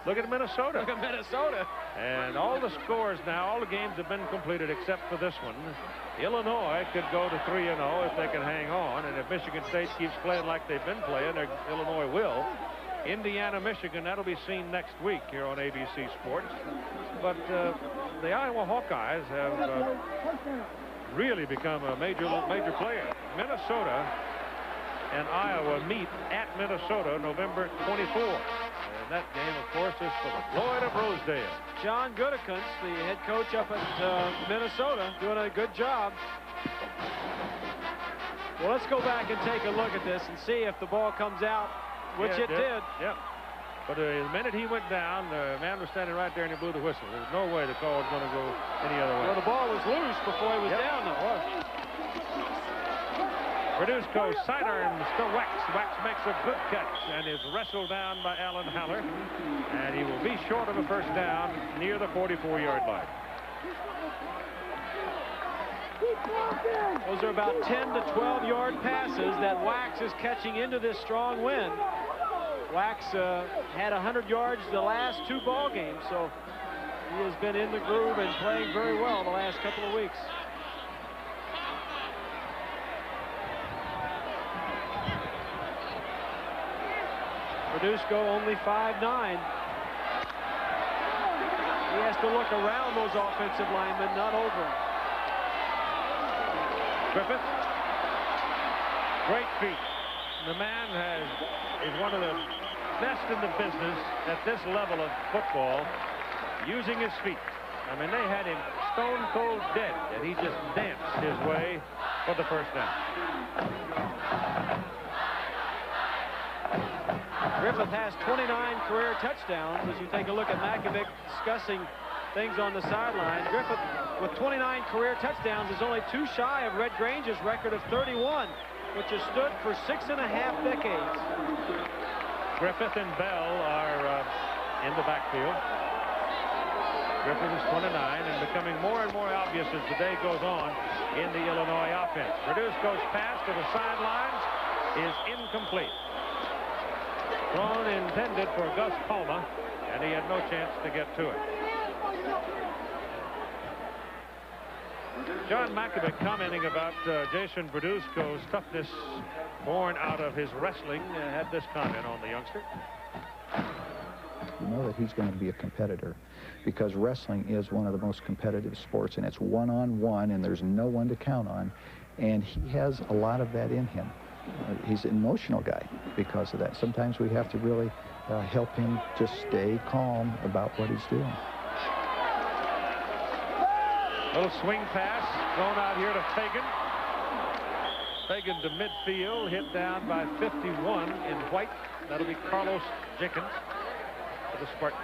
Look at Minnesota. Look at Minnesota. And all the scores now, all the games have been completed except for this one. Illinois could go to 3-0 if they can hang on. And if Michigan State keeps playing like they've been playing, Illinois will. Indiana, Michigan, that'll be seen next week here on ABC Sports. But the Iowa Hawkeyes have really become a major player. Minnesota and Iowa meet at Minnesota November 24th. And that game, of course, is for the Floyd of Rosedale. John Gutekunst, the head coach up at Minnesota, doing a good job. Well, let's go back and take a look at this and see if the ball comes out, which it did. Yep. But the minute he went down, the man was standing right there and he blew the whistle. There's no way the call was going to go any other way. Well, the ball was loose before he was down, though. Verduzco sidearms to Wax. Wax makes a good catch and is wrestled down by Alan Haller. And he will be short of a first down near the 44-yard line. Those are about 10 to 12-yard passes that Wax is catching into this strong wind. Wax had 100 yards the last 2 ball games, so he has been in the groove and playing very well the last couple of weeks. Verduzco only 5'9". He has to look around those offensive linemen, not over them. Griffith. Great feet. The man is one of the best in the business at this level of football, using his feet. I mean, they had him stone cold dead, and he just danced his way for the first down. Griffith has 29 career touchdowns. As you take a look at Mackovic discussing things on the sideline, Griffith with 29 career touchdowns is only 2 shy of Red Grange's record of 31, which has stood for 6.5 decades. Griffith and Bell are in the backfield. Griffith is 29 and becoming more and more obvious as the day goes on in the Illinois offense. Verduzco's pass to the sidelines is incomplete. Thrown intended for Gus Palma, and he had no chance to get to it. John Mackovic commenting about Jason Verduzco's toughness born out of his wrestling had this comment on the youngster. You know that he's going to be a competitor because wrestling is one of the most competitive sports, and it's one-on-one, and there's no one to count on, and he has a lot of that in him. He's an emotional guy because of that. Sometimes we have to really help him just stay calm about what he's doing. Little swing pass thrown out here to Fagan. Fagan to midfield, hit down by 51 in white. That'll be Carlos Jenkins for the Spartans.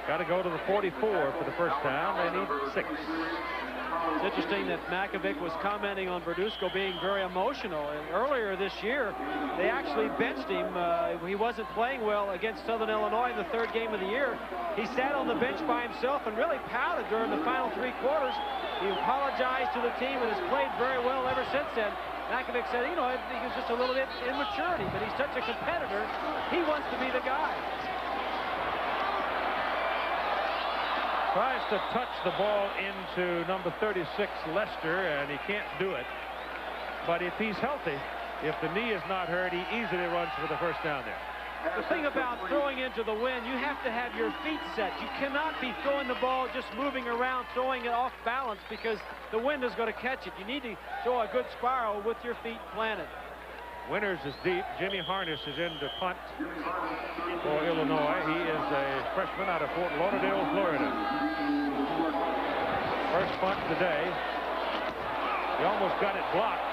Got to go to the 44 for the first down. They need 6. It's interesting that Mackovic was commenting on Verduzco being very emotional. And earlier this year, they actually benched him. He wasn't playing well against Southern Illinois in the 3rd game of the year. He sat on the bench by himself and really pouted during the final 3 quarters. He apologized to the team and has played very well ever since then. Mackovic said, you know, he was just a little bit immaturity, but he's such a competitor. He wants to be the guy. Tries to touch the ball into number 36, Lester, and he can't do it. But if he's healthy, if the knee is not hurt, he easily runs for the first down there. The thing about throwing into the wind, you have to have your feet set. You cannot be throwing the ball just moving around, throwing it off balance, because the wind is going to catch it. You need to throw a good spiral with your feet planted. Winters is deep. Jimmy Harness is in to punt for Illinois. He is a freshman out of Fort Lauderdale, Florida. First punt today. He almost got it blocked,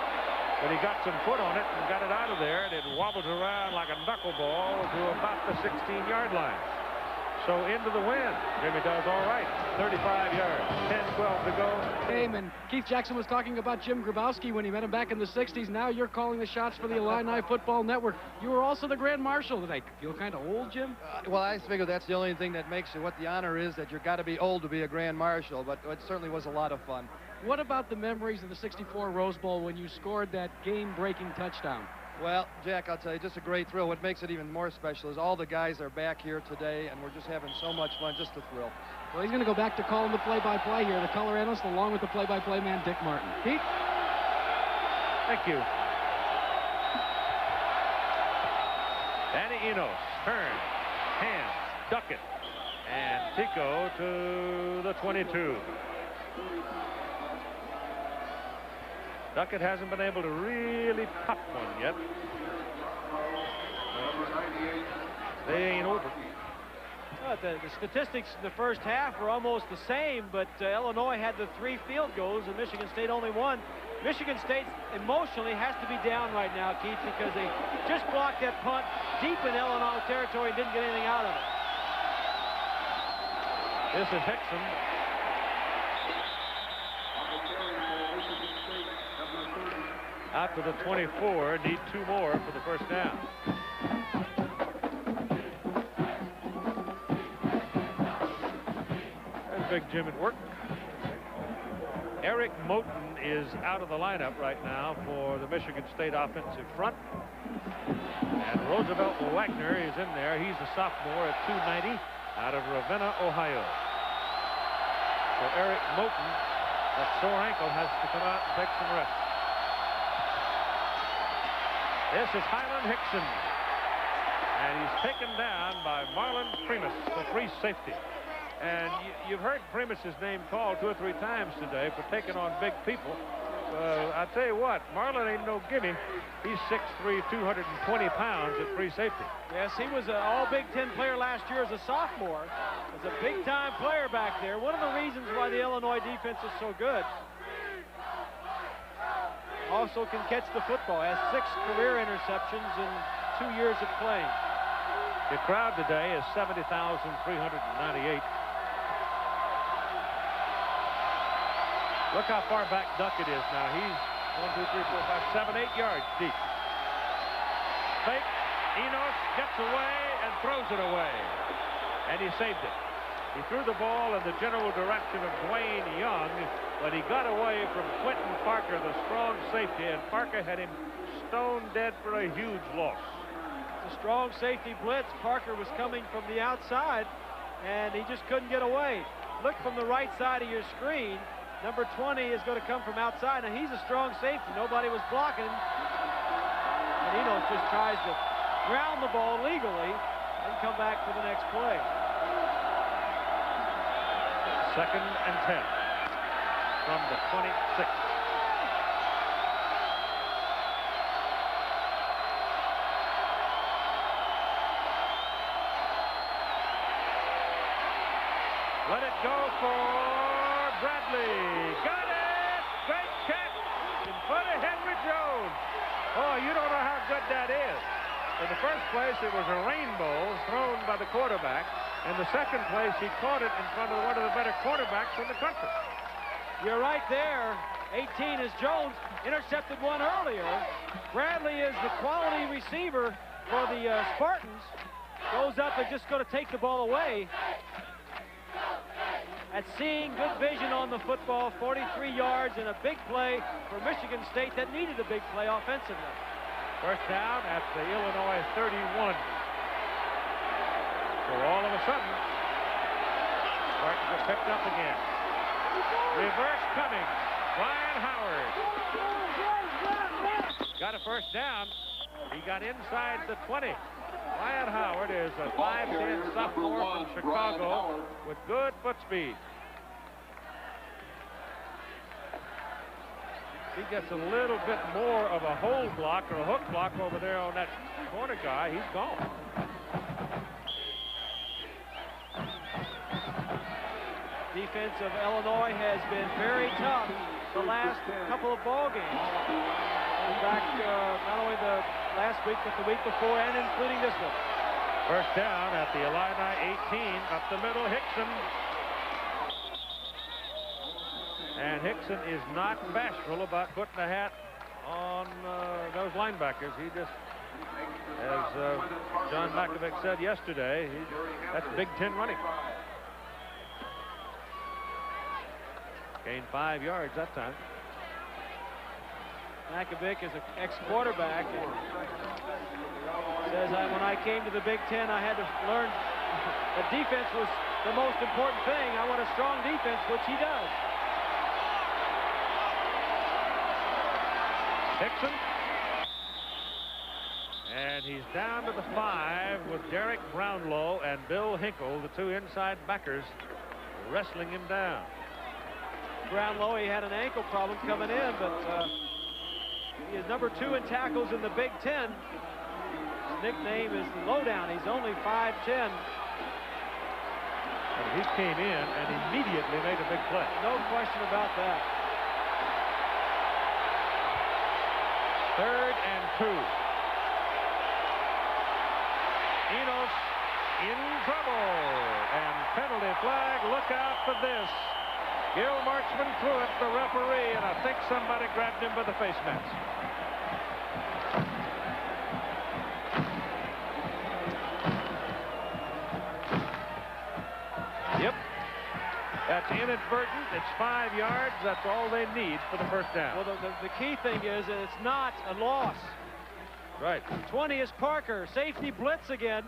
but he got some foot on it and got it out of there, and it wobbles around like a knuckleball to about the 16-yard line. So into the wind. Jimmy does all right. 35 yards, 10-12 to go. Game, and Keith Jackson was talking about Jim Grabowski when he met him back in the 60s. Now you're calling the shots for the Illini Football Network. You were also the Grand Marshal today. Feel kind of old, Jim? Well, I figure that's the only thing that makes you what the honor is, that you've got to be old to be a Grand Marshal, but it certainly was a lot of fun. What about the memories of the '64 Rose Bowl when you scored that game-breaking touchdown? Well, Jack, I'll tell you, just a great thrill. What makes it even more special is all the guys are back here today, and we're just having so much fun, just a thrill. Well, he's going to go back to calling the play-by-play here, the color analyst, along with the play-by-play man, Dick Martin. Pete? Thank you. Danny Enos, turn, hands, Duckett, and Tico to the 22. Duckett hasn't been able to really pop one yet. They ain't over. The statistics in the first half were almost the same, but Illinois had the 3 field goals and Michigan State only 1. Michigan State emotionally has to be down right now, Keith, because they just blocked that punt deep in Illinois territory and didn't get anything out of it. This is Hickson. Out to the 24, need 2 more for the first down. There's Big Jim at work. Eric Moten is out of the lineup right now for the Michigan State offensive front. And Roosevelt Wagner is in there. He's a sophomore at 290 out of Ravenna, Ohio. So Eric Moten, that sore ankle, has to come out and take some rest. This is Highland Hickson. And he's taken down by Marlon Primus, the free safety. And you've heard Primus's name called 2 or 3 times today for taking on big people. I tell you what, Marlon ain't no gimme. He's 6'3", 220 pounds at free safety. Yes, he was an all-Big Ten player last year as a sophomore. He's a big-time player back there. One of the reasons why the Illinois defense is so good. Also can catch the football. Has 6 career interceptions in 2 years of playing. The crowd today is 70,398. Look how far back Duckett is now. He's 1, 2, 3, 4, 5, 7, 8 yards deep. Fake. Enos gets away and throws it away. And he saved it. He threw the ball in the general direction of Dwayne Young, but he got away from Quentin Parker, the strong safety, and Parker had him stone dead for a huge loss. It's a strong safety blitz. Parker was coming from the outside, and he just couldn't get away. Look from the right side of your screen. Number 20 is going to come from outside, and he's a strong safety. Nobody was blocking him. And Enos just tries to ground the ball legally and come back for the next play. 2nd and 10 from the 26. Let it go for Bradley. Got it! Great catch in front of Henry Jones. Oh, you don't know how good that is. In the first place, it was a rainbow thrown by the quarterback. In the second place, he caught it in front of one of the better quarterbacks in the country. You're right there. 18 is Jones. Intercepted one earlier. Bradley is the quality receiver for the Spartans. Goes up and just going to take the ball away. At seeing good vision on the football, 43 yards and a big play for Michigan State that needed a big play offensively. First down at the Illinois 31. So all of a sudden, Spartans are picked up again. Reverse coming. Ryan Howard. Got a first down. He got inside the 20. Ryan Howard is a 5'10" sophomore from Chicago with good foot speed. He gets a little bit more of a hold block or a hook block over there on that corner guy. He's gone. Defense of Illinois has been very tough the last couple of ball games. In fact, not only the last week, but the week before, and including this one. First down at the Illini 18, up the middle, Hickson. And Hickson is not bashful about putting a hat on those linebackers. He just, as John Makovic said yesterday, that's Big Ten running. Gained 5 yards that time. Makovic is an ex-quarterback and says, when I came to the Big Ten, I had to learn that defense was the most important thing. I want a strong defense, which he does. Hickson. And he's down to the 5 with Derek Brownlow and Bill Hinkle, the 2 inside backers, wrestling him down. Brownlow, he had an ankle problem coming in, but he is number 2 in tackles in the Big Ten. His nickname is Lowdown. He's only 5'10". And he came in and immediately made a big play. No question about that. 3rd and 2. Enos in trouble. And penalty flag, look out for this. Gil Marchman threw it, the referee, and I think somebody grabbed him by the face mask. Yep. That That's inadvertent. It's 5 yards. That's all they need for the first down. Well, the key thing is that it's not a loss. Right. 20 is Parker. Safety blitz again.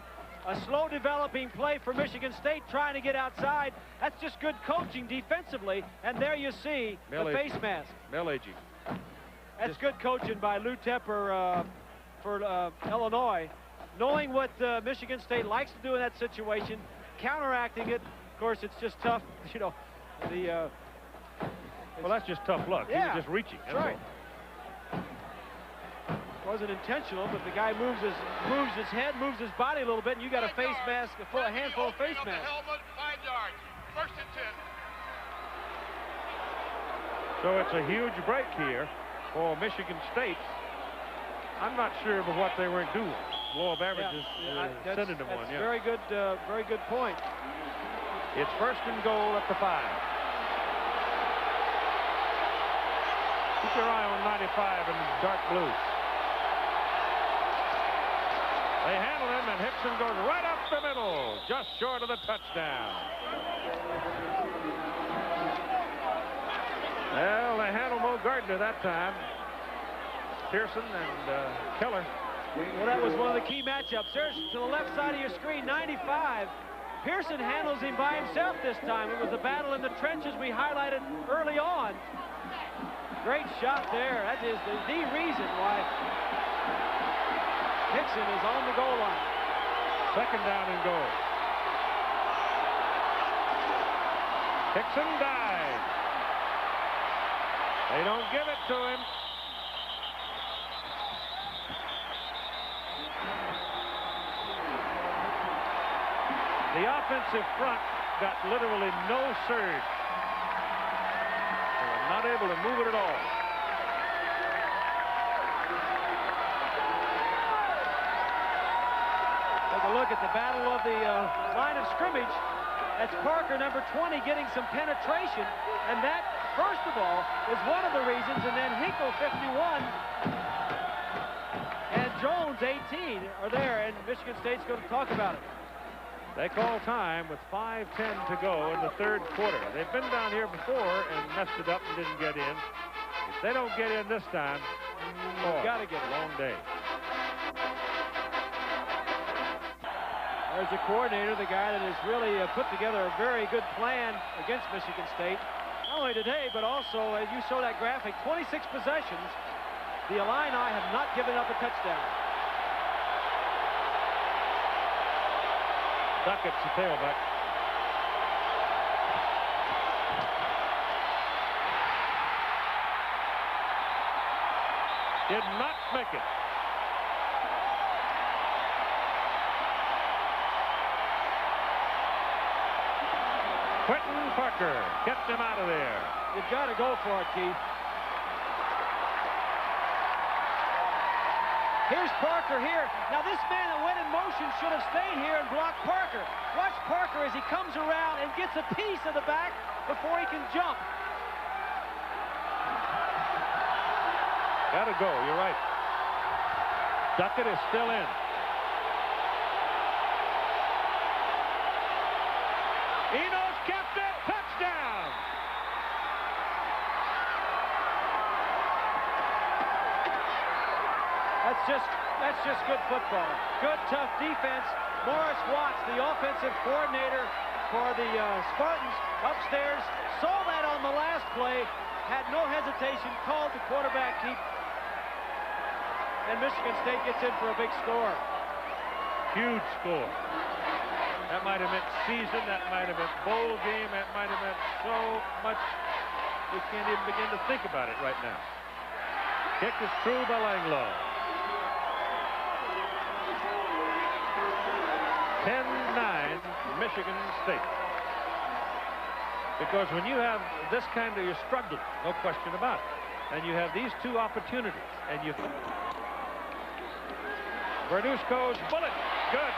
A slow developing play for Michigan State trying to get outside. That's just good coaching defensively. And there you see the face mask. Mel-Agee. That's good coaching by Lou Tepper for Illinois. Knowing what Michigan State likes to do in that situation, counteracting it. Of course, it's just tough, you know. Well, that's just tough luck. Yeah, he was just reaching. That's right. Wasn't intentional, but the guy moves his head, moves his body a little bit, and you got a face mask, a handful of face masks. Helmet, 5 yards. First and 10. So it's a huge break here for Michigan State. I'm not sure of what they were doing. Law of averages sending them one. Yeah. Very good point. It's first and goal at the 5. Keep your eye on 95 in dark blue. They handle him, and Hickson goes right up the middle, just short of the touchdown. Well, they handled Mo Gardner that time. Pearson and Keller. Well, that was one of the key matchups. There's to the left side of your screen, 95. Pearson handles him by himself this time. It was a battle in the trenches we highlighted early on. Great shot there. That is the reason why Hickson is on the goal line. Second down and goal. Hickson dives. They don't give it to him. The offensive front got literally no surge. They were not able to move it at all. Take a look at the battle of the line of scrimmage. That's Parker, number 20, getting some penetration. And that, first of all, is one of the reasons. And then Hinkle, 51, and Jones, 18, are there. And Michigan State's going to talk about it. They call time with 5:10 to go in the third quarter. They've been down here before and messed it up and didn't get in. If they don't get in this time, got to get a long day. There's the coordinator, the guy that has really put together a very good plan against Michigan State. Not only today, but also, as you saw that graphic, 26 possessions. The Illini have not given up a touchdown. Duckett's the tailback. Did not make it. Quentin Parker kept him out of there. You've got to go for it, Keith. Here's Parker here. Now this man that went in motion should have stayed here and blocked Parker. Watch Parker as he comes around and gets a piece of the back before he can jump. Gotta go, you're right. Duckett is still in. Enos kept it, touchdown! That's just good football. Good, tough defense. Morris Watts, the offensive coordinator for the Spartans upstairs, saw that on the last play, had no hesitation, called the quarterback keep, and Michigan State gets in for a big score. Huge score. That might have meant season, that might have meant bowl game, that might have meant so much we can't even begin to think about it right now. Kick is true by Langloh. 10-9 Michigan State. Because when you have this kind of, you're struggling, no question about it. And you have these two opportunities, and you... Verduzco's bullet, good.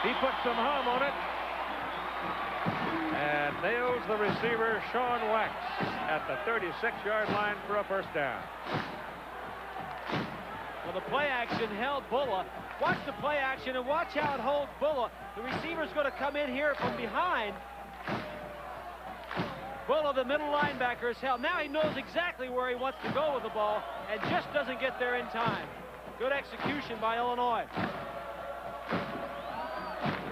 He put some hum on it. And nails the receiver, Sean Wax, at the 36-yard line for a first down. Well, the play action held Bulla. Watch the play action and watch how it holds Bulla. The receiver's going to come in here from behind. Bulla, the middle linebacker, is held. Now he knows exactly where he wants to go with the ball and just doesn't get there in time. Good execution by Illinois.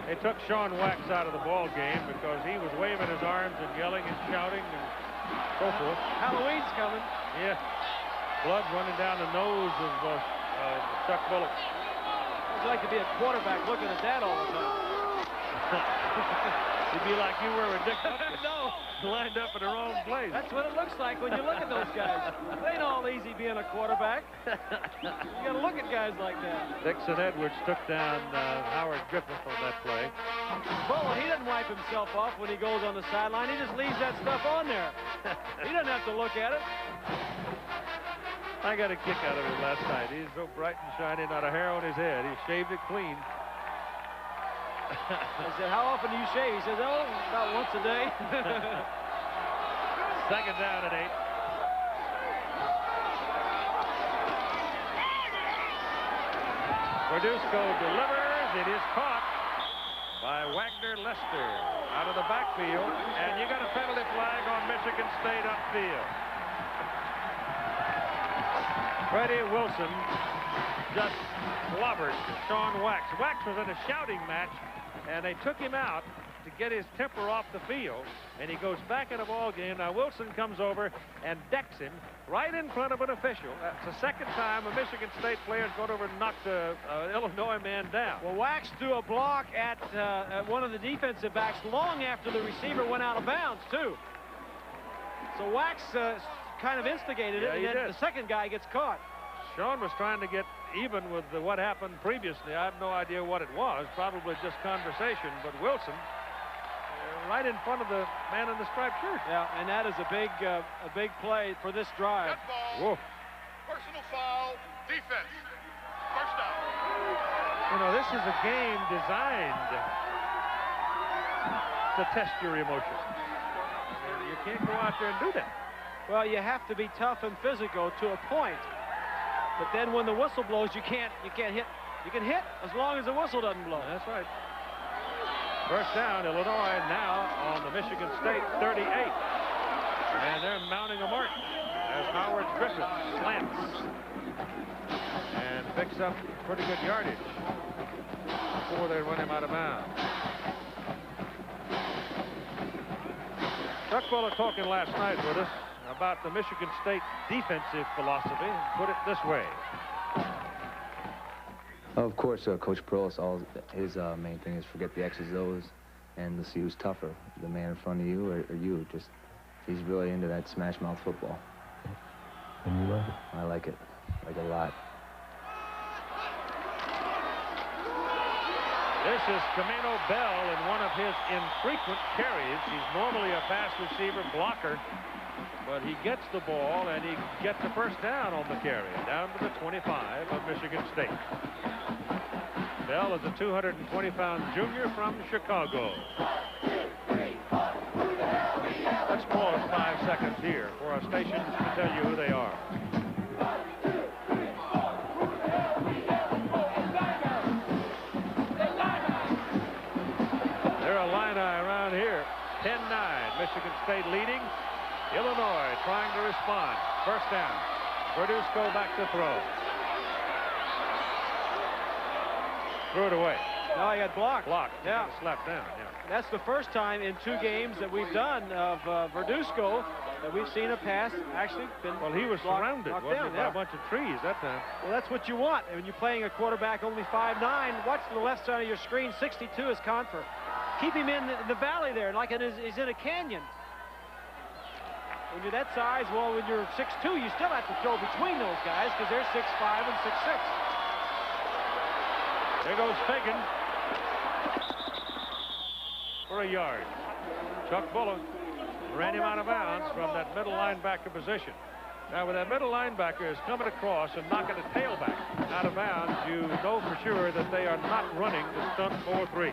They took Sean Wax out of the ball game because he was waving his arms and yelling and shouting and so forth. Halloween's coming. Yeah. Blood running down the nose of Chuck Bulla. It's like to be a quarterback looking at that all the time. It'd be like you were a Dick Butkus. No. Lined up in the wrong place. That's what it looks like when you look at those guys. It ain't all easy being a quarterback. You got to look at guys like that. Dixon Edwards took down Howard Griffith on that play. Bulla, he doesn't wipe himself off when he goes on the sideline. He just leaves that stuff on there. He doesn't have to look at it. I got a kick out of it last night. He's so bright and shiny, not a hair on his head. He shaved it clean. I said, how often do you shave? He says, oh, about once a day. Second down at 8. Verduzco delivers. It is caught by Wagner Lester out of the backfield. And you got a penalty flag on Michigan State upfield. Freddie Wilson just clobbered Sean Wax. Wax was in a shouting match, and they took him out to get his temper off the field, and he goes back in the ball game. Now Wilson comes over and decks him right in front of an official. That's the second time a Michigan State player has gone over and knocked an Illinois man down. Well, Wax threw a block at one of the defensive backs long after the receiver went out of bounds, too. So Wax kind of instigated it, and then the second guy gets caught. Sean was trying to get even with what happened previously. I have no idea what it was, probably just conversation, but Wilson right in front of the man in the striped shirt. Yeah, and that is a big play for this drive. Whoa. Personal foul, defense. First down. You know, this is a game designed to test your emotion. You can't go out there and do that. Well, you have to be tough and physical to a point. But then when the whistle blows, you can't hit. You can hit as long as the whistle doesn't blow. That's right. First down, Illinois now on the Michigan State 38. And they're mounting a march as Howard Griffith slants and picks up pretty good yardage before they run him out of bounds. Chuck Bulla talking last night with us about the Michigan State defensive philosophy. Put it this way. Of course, Coach Perlis, his main thing is forget the X's, O's, and to see who's tougher, the man in front of you or you. Just, he's really into that smash mouth football. And you like it? I like it a lot. This is Camino Bell in one of his infrequent carries. He's normally a pass receiver blocker, but he gets the ball and he gets the first down on the carry, down to the 25 of Michigan State. Bell is a 220-pound junior from Chicago. Let's pause 5 seconds here for our station to tell you who they are. They're Illini around here. 10-9, Michigan State leading. Illinois trying to respond. First down. Verduzco back to throw. Threw it away. No, he got blocked. Yeah. Slapped down. Yeah. That's the first time in 2 games that we've done of Verduzco that we've seen a pass actually been. Well, he was surrounded, wasn't he, by a bunch of trees that time. Well, that's what you want. When you're playing a quarterback only 5'9", watch the left side of your screen. 62 is Confer. Keep him in the valley there, like he's in a canyon. When you're that size, well, when you're 6'2", you still have to throw between those guys because they're 6'5" and 6'6". There goes Fagan for a yard. Chuck Bulla ran him out of bounds from that middle linebacker position. Now, when that middle linebacker is coming across and knocking the tailback out of bounds, you know for sure that they are not running the stunt 4-3.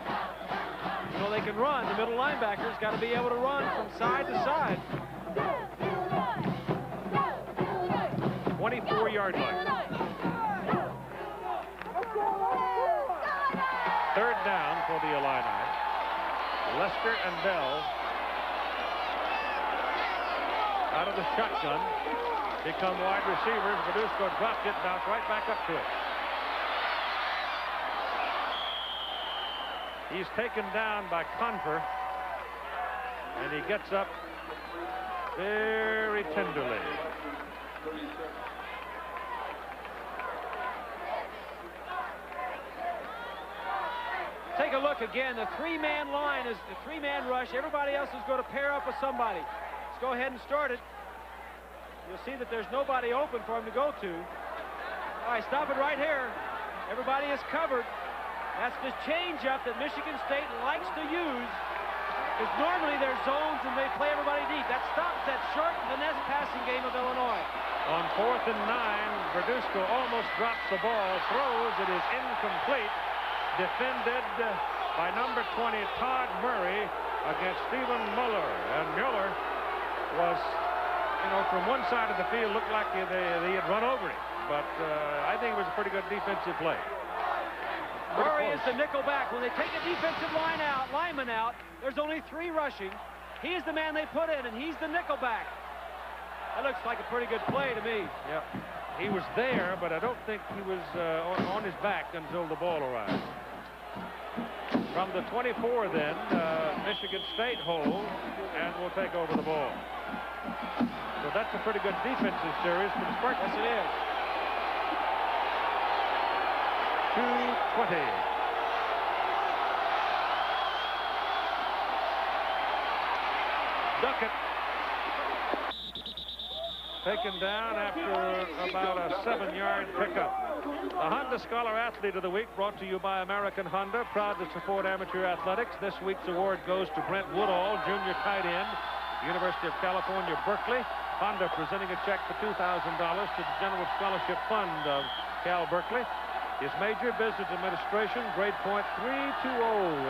You know they can run. The middle linebacker's got to be able to run from side to side. 24-yard line. Third down for the Illini. Lester and Bell out of the shotgun become wide receivers. Verduzco dropped it, bounced right back up to it. He's taken down by Confer, and he gets up very tenderly. Take a look again. The three-man line is the three-man rush. Everybody else is going to pair up with somebody. Let's go ahead and start it. You'll see that there's nobody open for him to go to. All right, stop it right here. Everybody is covered. That's the change-up that Michigan State likes to use. Because normally there's zones and they play everybody deep. That stops that short finesse passing game of Illinois. On 4th and 9, Verduzco almost drops the ball, throws, it is incomplete. Defended by number 20, Todd Murray, against Stephen Muller. And Mueller was, you know, from one side of the field, looked like they had run over him. But I think it was a pretty good defensive play. Murray is the nickel back. When they take a defensive lineman out, there's only 3 rushing. He's the man they put in, and he's the nickel back. That looks like a pretty good play to me. Yep. He was there, but I don't think he was on his back until the ball arrived. From the 24, then, Michigan State holds and will take over the ball. So that's a pretty good defensive series for the Spartans. Yes, it is. 2:20. Duckett taken down after about a 7-yard pickup. The Honda Scholar Athlete of the Week brought to you by American Honda, proud to support amateur athletics. This week's award goes to Brent Woodall, junior tight end, University of California, Berkeley. Honda presenting a check for $2,000 to the General Scholarship Fund of Cal Berkeley. His major business administration, grade point 3.20,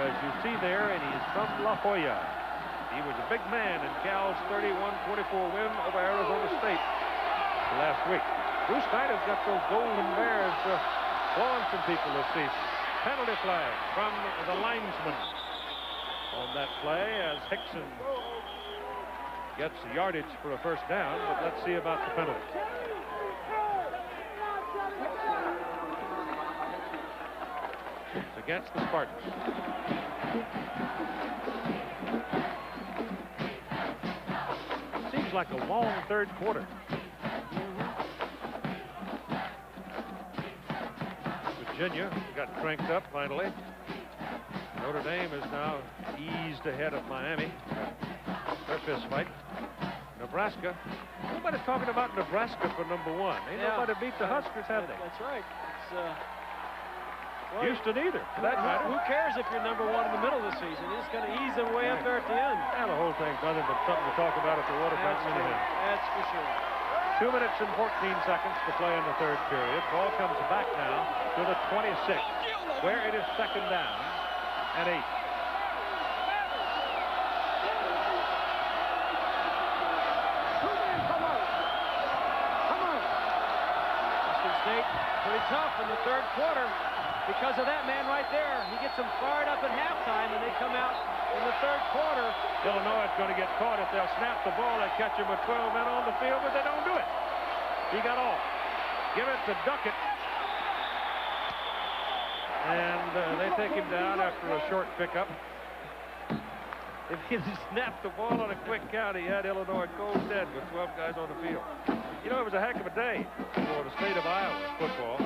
as you see there, and he's from La Jolla. He was a big man in Cal's 31-24 win over Arizona State last week. Bruce Snyder's got those golden bears clawing some people this season. Penalty flag from the linesman on that play as Hickson gets yardage for a first down, but let's see about the penalty. It's against the Spartans. Seems like a long third quarter. Virginia got cranked up finally. Notre Dame is now eased ahead of Miami. Their fist fight. Nebraska. Nobody's talking about Nebraska for number 1. Ain't nobody beat the Huskers, have they? That's right. Well, Houston either, for that matter. Who cares if you're number 1 in the middle of the season? You're just going to ease them way up there at the end. And the whole thing's nothing but something to talk about at the waterfront. That's for sure. 2 minutes and 14 seconds to play in the third period. Ball comes back now to the 26, where it is second down and 8. Michigan State pretty tough in the third quarter because of that man right there. He gets them fired up at halftime, and they come out in the third quarter. Illinois is going to get caught if they'll snap the ball and catch him with 12 men on the field, but they don't do it. He got off. Give it to Duckett. And they take him down after a short pickup. If he had snapped the ball on a quick count, he had Illinois cold dead with 12 guys on the field. You know, it was a heck of a day for the state of Iowa football.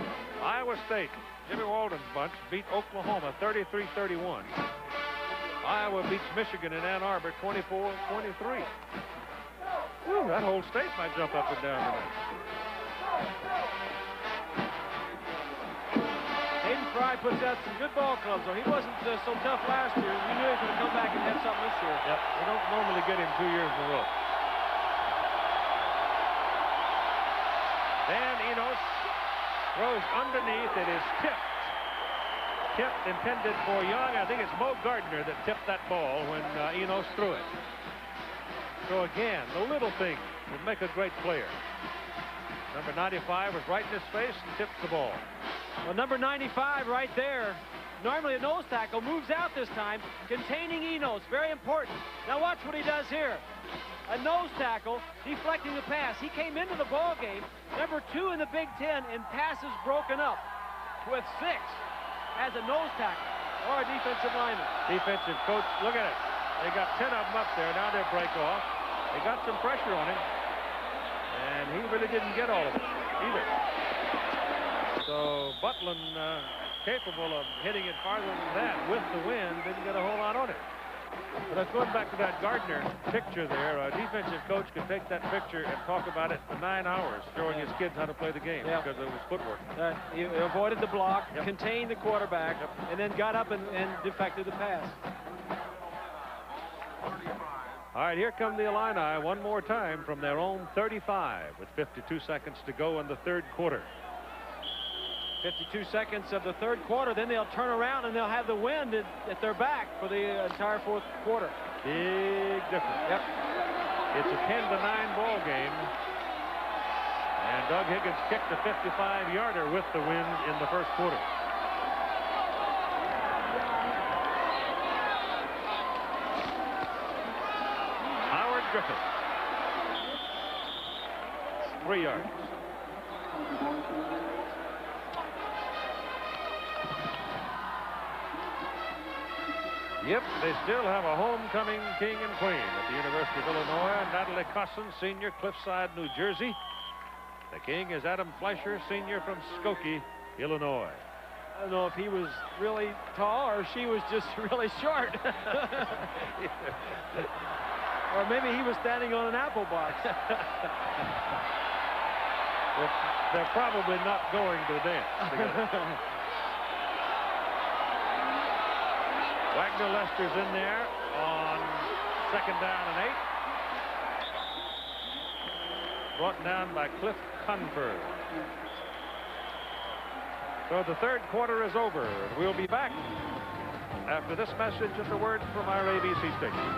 Iowa State, Jimmy Walden's bunch, beat Oklahoma 33-31. Iowa beats Michigan in Ann Arbor 24-23. Ooh, that whole state might jump up and down tonight. Hayden Fry puts out some good ball clubs, though. He wasn't so tough last year. We knew he was going to come back and have something this year. Yep, we don't normally get him 2 years in a row. Dan Enos throws underneath. It is tipped. Tipped, intended for Young. I think it's Mo Gardner that tipped that ball when Enos threw it. So again, the little thing would make a great player. Number 95 was right in his face and tipped the ball. Well, number 95 right there Normally a nose tackle moves out this time, containing Enos. Very important. Now watch what he does here. A nose tackle deflecting the pass. He came into the ball game number 2 in the Big Ten in passes broken up with 6 as a nose tackle or a defensive lineman. Defensive coach, look at it. They got 10 of them up there. Now they break off. They got some pressure on him, and he really didn't get all of it either. So Butlin, capable of hitting it farther than that with the wind, didn't get a whole lot on it. But going back to that Gardner picture there, a defensive coach could take that picture and talk about it for 9 hours, showing his kids how to play the game because of his footwork. He avoided the block, contained the quarterback, and then got up and defected the pass. All right, here come the Illini one more time from their own 35 with 52 seconds to go in the third quarter. 52 seconds of the third quarter, then they'll turn around and they'll have the wind at their back for the entire fourth quarter. Big difference. Yep. It's a 10-9 ball game. And Doug Higgins kicked a 55-yarder with the wind in the first quarter. Howard Griffith. 3 yards. Yep, they still have a homecoming king and queen at the University of Illinois. Natalie Cosson, senior, Cliffside, New Jersey. The king is Adam Fleischer, senior from Skokie, Illinois. I don't know if he was really tall or she was just really short. Or maybe he was standing on an apple box. They're probably not going to dance together. Wagner Lester's in there on 2nd down and 8. Brought down by Cliff Conford. So the third quarter is over. We'll be back after this message and the word from our ABC station.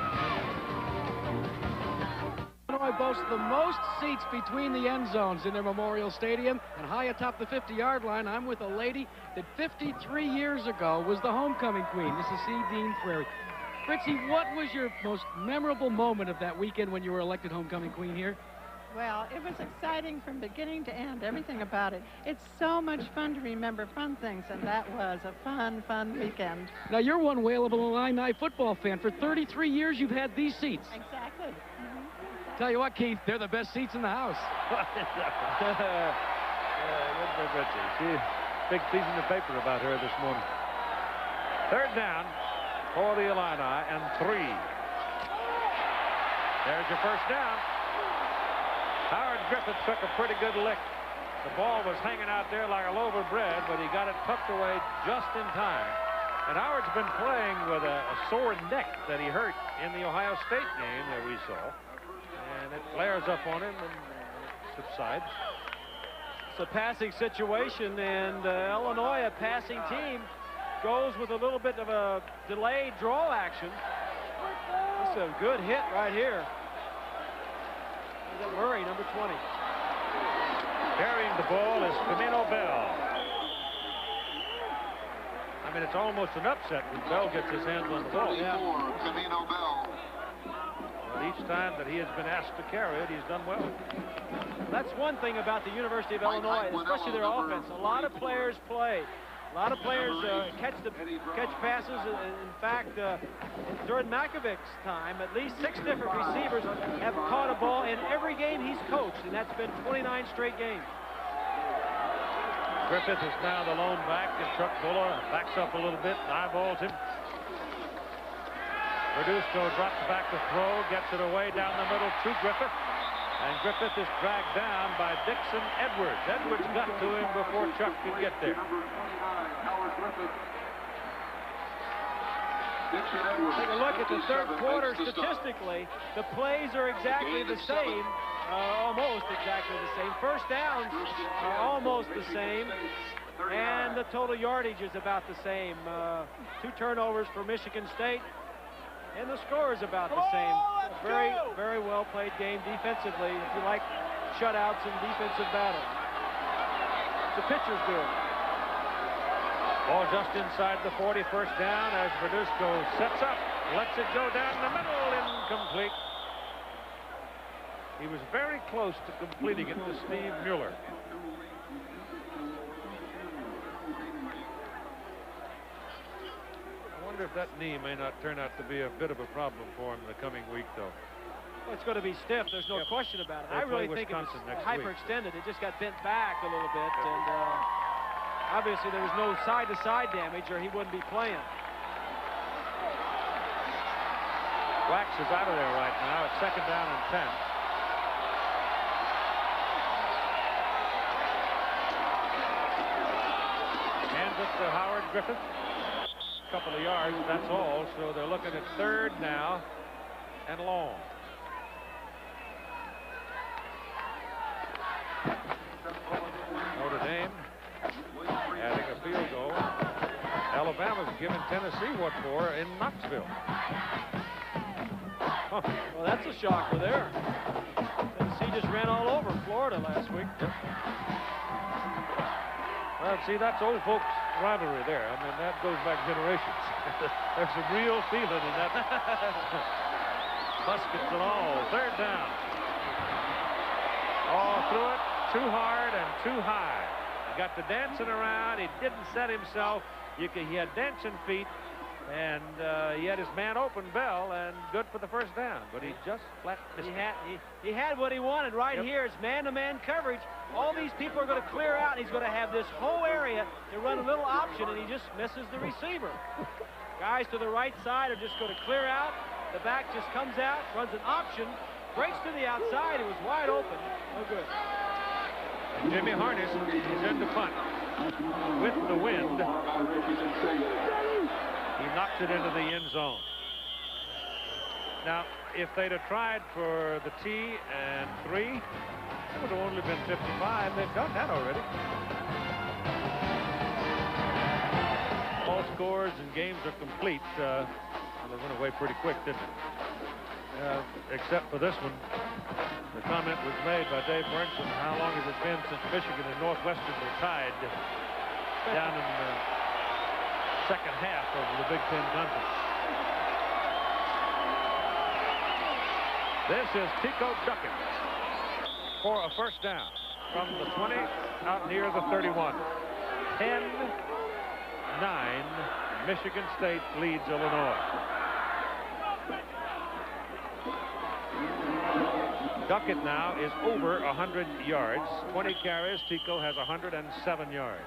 Illinois boasts the most seats between the end zones in their Memorial Stadium, and high atop the 50-yard line, I'm with a lady that 53 years ago was the homecoming queen, Mrs. C. Dean Frary. Fritzy, what was your most memorable moment of that weekend when you were elected homecoming queen here? Well, it was exciting from beginning to end, everything about it. It's so much fun to remember fun things, and that was a fun, fun weekend. Now, you're one whale of an Illini football fan. For 33 years, you've had these seats. Exactly. Tell you what, Keith, they're the best seats in the house. Big piece in the paper about her this morning. Third down for the Illini and 3. There's your first down. Howard Griffith took a pretty good lick. The ball was hanging out there like a loaf of bread, but he got it tucked away just in time. And Howard's been playing with a sore neck that he hurt in the Ohio State game that we saw. And it flares up on him and subsides. It's a passing situation, and Illinois, a passing team, goes with a little bit of a delayed draw action. This is a good hit right here. Murray, number 20. Carrying the ball is Camino Bell. I mean, it's almost an upset when Bell gets his hands on the ball. Camino Bell. But each time that he has been asked to carry it, he's done well. That's one thing about the University of Illinois, especially their offense. A lot of players play. A lot of players catch passes. In fact, during Makovic's time, at least 6 different receivers have caught a ball in every game he's coached, and that's been 29 straight games. Griffith is now the lone back, and Chuck Buller backs up a little bit and eyeballs him. Verduzco drops back to throw, gets it away down the middle to Griffith. And Griffith is dragged down by Dixon Edwards. Edwards got to him before Chuck could get there. Take a look at the third quarter statistically. The plays are exactly the same, almost exactly the same. First downs are almost the same, and the total yardage is about the same. 2 turnovers for Michigan State. And the score is about the same. Very, very well played game defensively, if you like shutouts and defensive battles. The pitcher's good. Ball just inside the 40, first down as Verduzco sets up, lets it go down the middle, incomplete. He was very close to completing it to Steve Mueller. I wonder if that knee may not turn out to be a bit of a problem for him the coming week, though. Well, it's going to be stiff. There's no question about it. I really think it was hyperextended. It just got bent back a little bit, and obviously there was no side-to-side damage, or he wouldn't be playing. Wax is out of there right now. It's second down and 10. Hands it to Howard Griffith. A couple of yards, that's all. So they're looking at third now and long. Notre Dame adding a field goal. Alabama's giving Tennessee what for in Knoxville. Huh. Well, that's a shocker there. Tennessee just ran all over Florida last week. Yep. Well, see, that's old folks' rivalry there. I mean, that goes back generations. There's some real feeling in that. Muskets and all. Third down. All through it. Too hard and too high. He got to dancing around. He didn't set himself. He had dancing feet. And he had his man open, Bell, and good for the first down. But he just flat missed it. He had what he wanted right here. It's man-to-man coverage. All these people are going to clear out, and he's going to have this whole area to run a little option, and he just misses the receiver. Guys to the right side are just going to clear out. The back just comes out, runs an option, breaks to the outside. It was wide open. No good. And Jimmy Harness is in the punt with the wind. He knocks it into the end zone. Now, if they'd have tried for the T and 3, it would have only been 55. They've done that already. All scores and games are complete. Well, they went away pretty quick, didn't it? Except for this one. The comment was made by Dave Burnson. How long has it been since Michigan and Northwestern were tied down in the second half of the Big Ten Conference? This is Tico Duckett for a first down from the 20 out near the 31. 10-9, Michigan State leads Illinois. Duckett now is over 100 yards. 20 carries. Tico has 107 yards.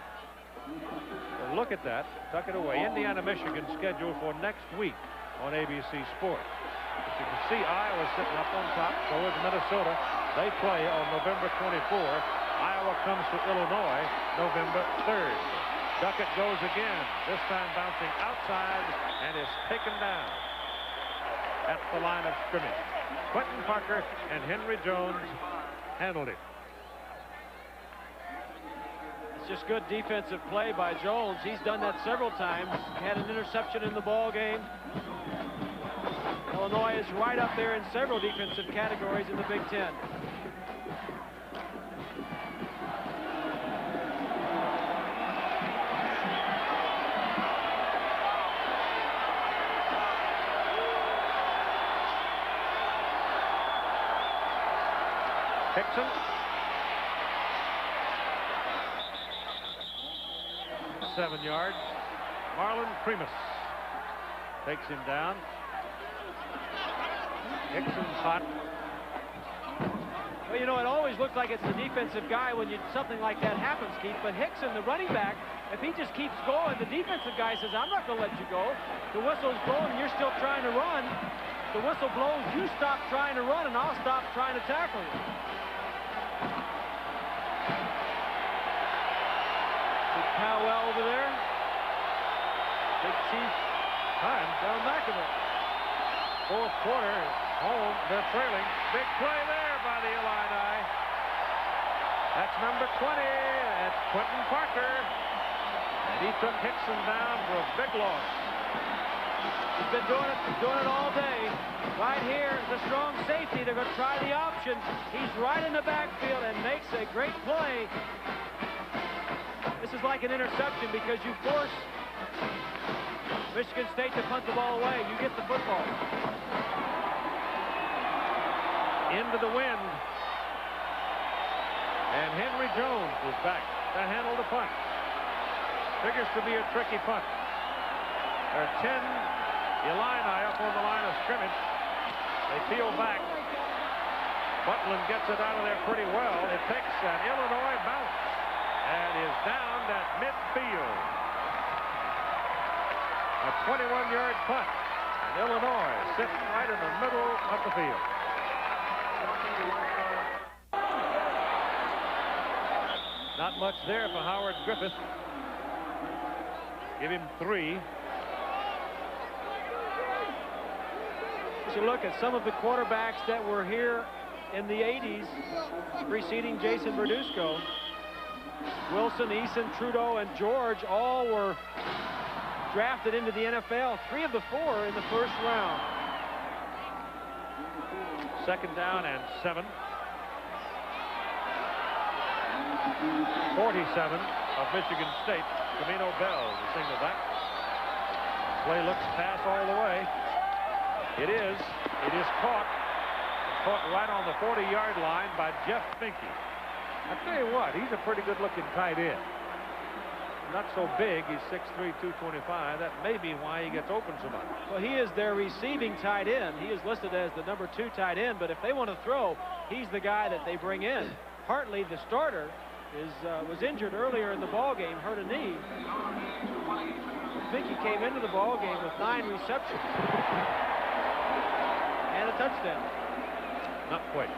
So look at that. Tuck it away. Indiana, Michigan scheduled for next week on ABC Sports. As you can see, Iowa sitting up on top. So is Minnesota. They play on November 24. Iowa comes to Illinois November 3rd. Duckett goes again, this time bouncing outside and is taken down at the line of scrimmage. Quentin Parker and Henry Jones handled it. It's just good defensive play by Jones. He's done that several times. He had an interception in the ball game. Illinois is right up there in several defensive categories in the Big Ten. Hickson. 7 yards. Marlon Primus takes him down. Hickson's hot. Well, you know, it always looks like it's the defensive guy when something like that happens, Keith. But Hickson, the running back, if he just keeps going, the defensive guy says, I'm not going to let you go. The whistle's blowing, you're still trying to run. The whistle blows, you stop trying to run, and I'll stop trying to tackle you. Big Powell over there. Big Chief time down back of it. Fourth quarter, home, they're trailing. Big play there by the Illini. That's number 20. That's Quentin Parker. And he took Hickson down for a big loss. He's been doing it all day. Right here, the strong safety. They're going to try the option. He's right in the backfield and makes a great play. This this is like an interception because you force Michigan State to punt the ball away. You get the football. Into the wind. And Henry Jones is back to handle the punt. Figures to be a tricky punt. There are 10 Illini up on the line of scrimmage. They peel back. Butland gets it out of there pretty well. It takes an Illinois bounce and is down at midfield. A 21-yard punt. And Illinois sits right in the middle of the field. Not much there for Howard Griffith. Give him 3. As you look at some of the quarterbacks that were here in the 80s preceding Jason Verduzco, Wilson, Eason, Trudeau, and George all were drafted into the NFL. 3 of the 4 in the first round. 2nd down and 7. 47 of Michigan State. Camino Bell, the single back. Play looks pass all the way. It is caught. Caught right on the 40-yard line by Jeff Finke. I tell you what, he's a pretty good-looking tight end. Not so big. He's 6'3", 225. That may be why he gets open so much. Well, he is their receiving tight end. He is listed as the number 2 tight end, but if they want to throw, he's the guy that they bring in. Hartley, the starter, was injured earlier in the ball game, hurt a knee. Finke came into the ball game with 9 receptions and a touchdown. Not quite.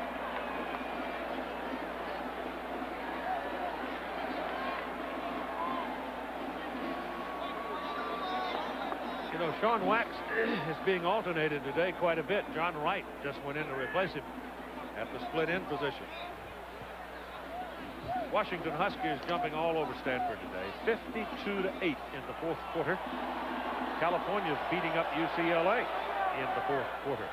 You know, Sean Wax is being alternated today quite a bit. John Wright just went in to replace him at the split end position. Washington Huskies jumping all over Stanford today. 52-8 in the 4th quarter. California's beating up UCLA in the 4th quarter.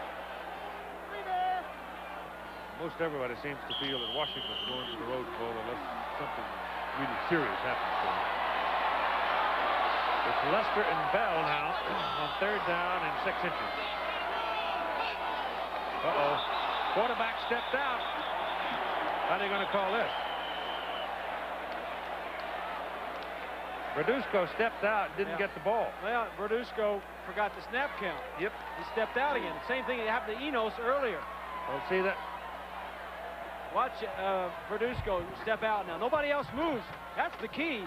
Most everybody seems to feel that Washington's going to the Rose Bowl unless something really serious happens to them. It's Lester and Bell now on 3rd down and 6 inches. Uh-oh. Quarterback stepped out. How are they going to call this? Verduzco stepped out, didn't get the ball. Well, Verduzco forgot the snap count. Yep. He stepped out again. Same thing that happened to Enos earlier. Don't see that. Watch Verduzco step out now. Nobody else moves. That's the key.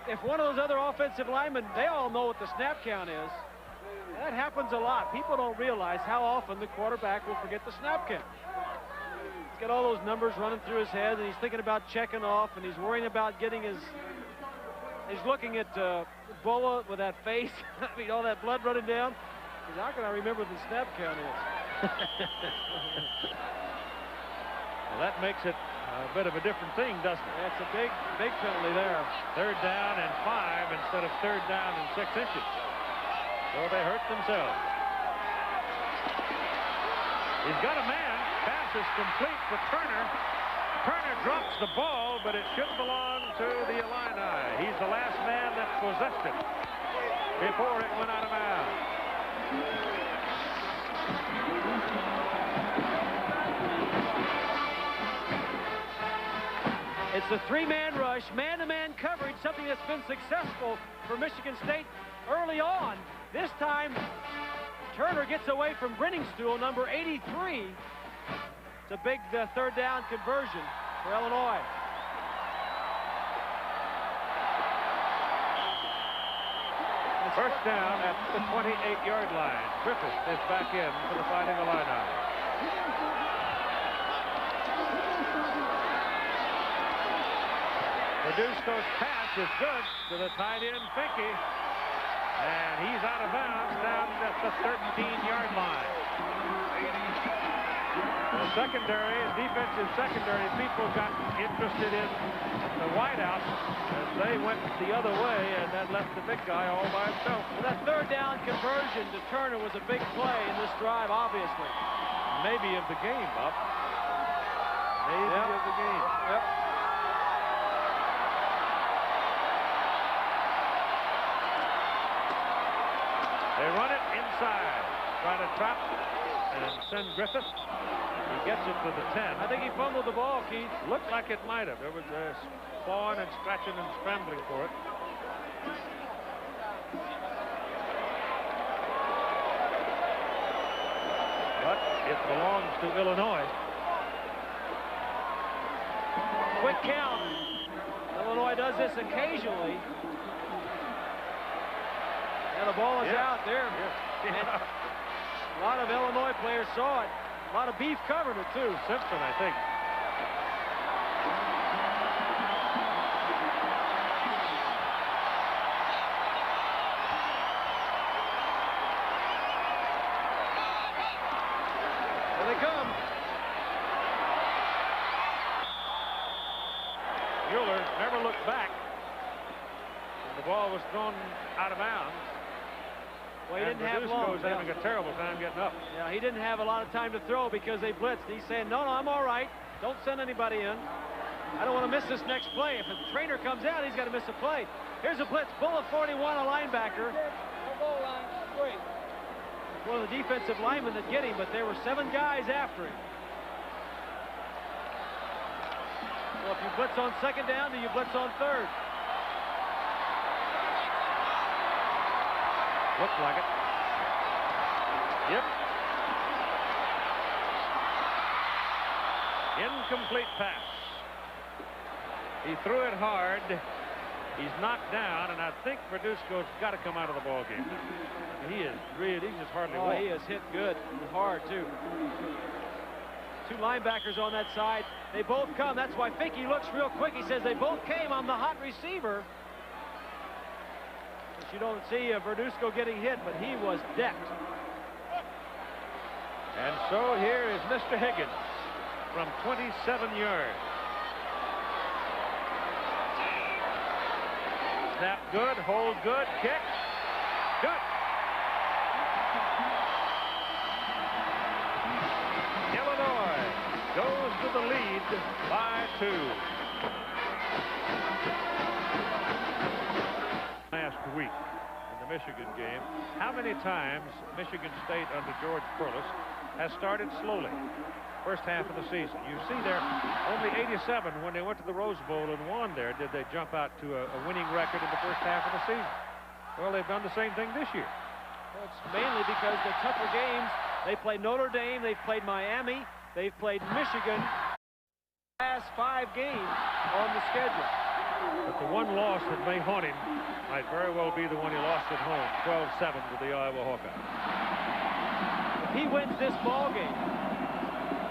If one of those other offensive linemen, they all know what the snap count is. That happens a lot. People don't realize how often the quarterback will forget the snap count. He's got all those numbers running through his head, and he's thinking about checking off, and he's worrying about getting his... He's looking at Boa with that face. I mean, all that blood running down. He's, how can I remember what the snap count is? Well, that makes it a bit of a different thing, doesn't it? That's a big penalty there. 3rd down and 5 instead of 3rd down and 6 inches. So they hurt themselves. He's got a man. Pass is complete for Turner. Turner drops the ball, but it should belong to the Illini. He's the last man that possessed it before it went out of bounds. It's a 3-man rush, man-to-man coverage, something that's been successful for Michigan State early on. This time, Turner gets away from Brenningstool, number 83. It's a big 3rd down conversion for Illinois. First down at the 28-yard line. Griffith is back in for the Fighting Illini. Verduzco's pass is good to the tight end, Finke. And he's out of bounds down at the 13-yard line. The defensive secondary people got interested in the wideout as they went the other way, and that left the big guy all by himself. Well, that 3rd down conversion to Turner was a big play in this drive, obviously. Maybe of the game, Bob. Maybe of the game. Yep. inside. Trying to trap and send Griffith. He gets it to the 10. I think he fumbled the ball, Keith. Looked like it might have. There was clawing and scratching and scrambling for it. But it belongs to Illinois. Quick count. Illinois does this occasionally. And the ball is out there. And a lot of Illinois players saw it. A lot of beef covered it, too. Simpson, I think. Here they come. Mueller never looked back. And the ball was thrown out of bounds. Well, he didn't have long. Verduzco's having a terrible time getting up. Yeah, he didn't have a lot of time to throw because they blitzed. He's saying, no, I'm all right. Don't send anybody in. I don't want to miss this next play. If a trainer comes out, he's got to miss a play. Here's a blitz. Bull of 41, a linebacker. One of the defensive linemen that get him, but there were 7 guys after him. So if you blitz on second down, do you blitz on third? Looked like it. Yep. Incomplete pass. He threw it hard. He's knocked down, and I think Verduzco's got to come out of the ball game. He is really, he's just hardly walking. He is hit good and hard, too. 2 linebackers on that side. They both come. That's why Finke looks real quick. He says they both came. I'm the hot receiver. But you don't see Verduzco getting hit, but he was decked. And so here is Mr. Higgins from 27 yards. Snap good, hold good, kick. Good. Illinois goes to the lead by 2. Last week in the Michigan game, how many times Michigan State under George Perles has started slowly? First half of the season. You see there, only 87 when they went to the Rose Bowl and won there did they jump out to a winning record in the first half of the season. Well, they've done the same thing this year. Well, it's mainly because the tougher games, they played Notre Dame, they've played Miami, they've played Michigan. Last 5 games on the schedule. But the one loss that may haunt him might very well be the one he lost at home, 12-7 to the Iowa Hawkeyes. If he wins this ball game,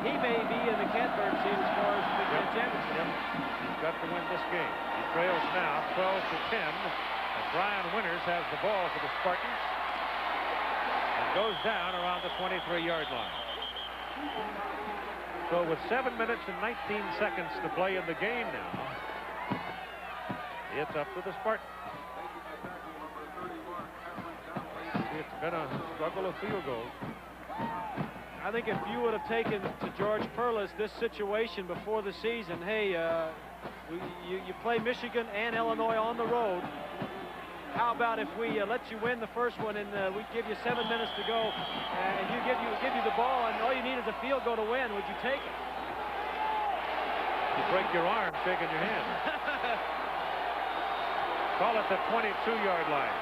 he may be in the Canterbury seat as far as the Big Ten Championship. He's got to win this game. He trails now 12-10, and Brian Winters has the ball for the Spartans and goes down around the 23-yard line. So with 7 minutes and 19 seconds to play in the game now, it's up to the Spartans. It's been a struggle of field goals. I think if you would have taken to George Perles this situation before the season, hey, you play Michigan and Illinois on the road. How about if we let you win the first one and we give you 7 minutes to go, and give you the ball, and all you need is a field goal to win? Would you take it? You break your arm shaking your hand. Call it the 22-yard line.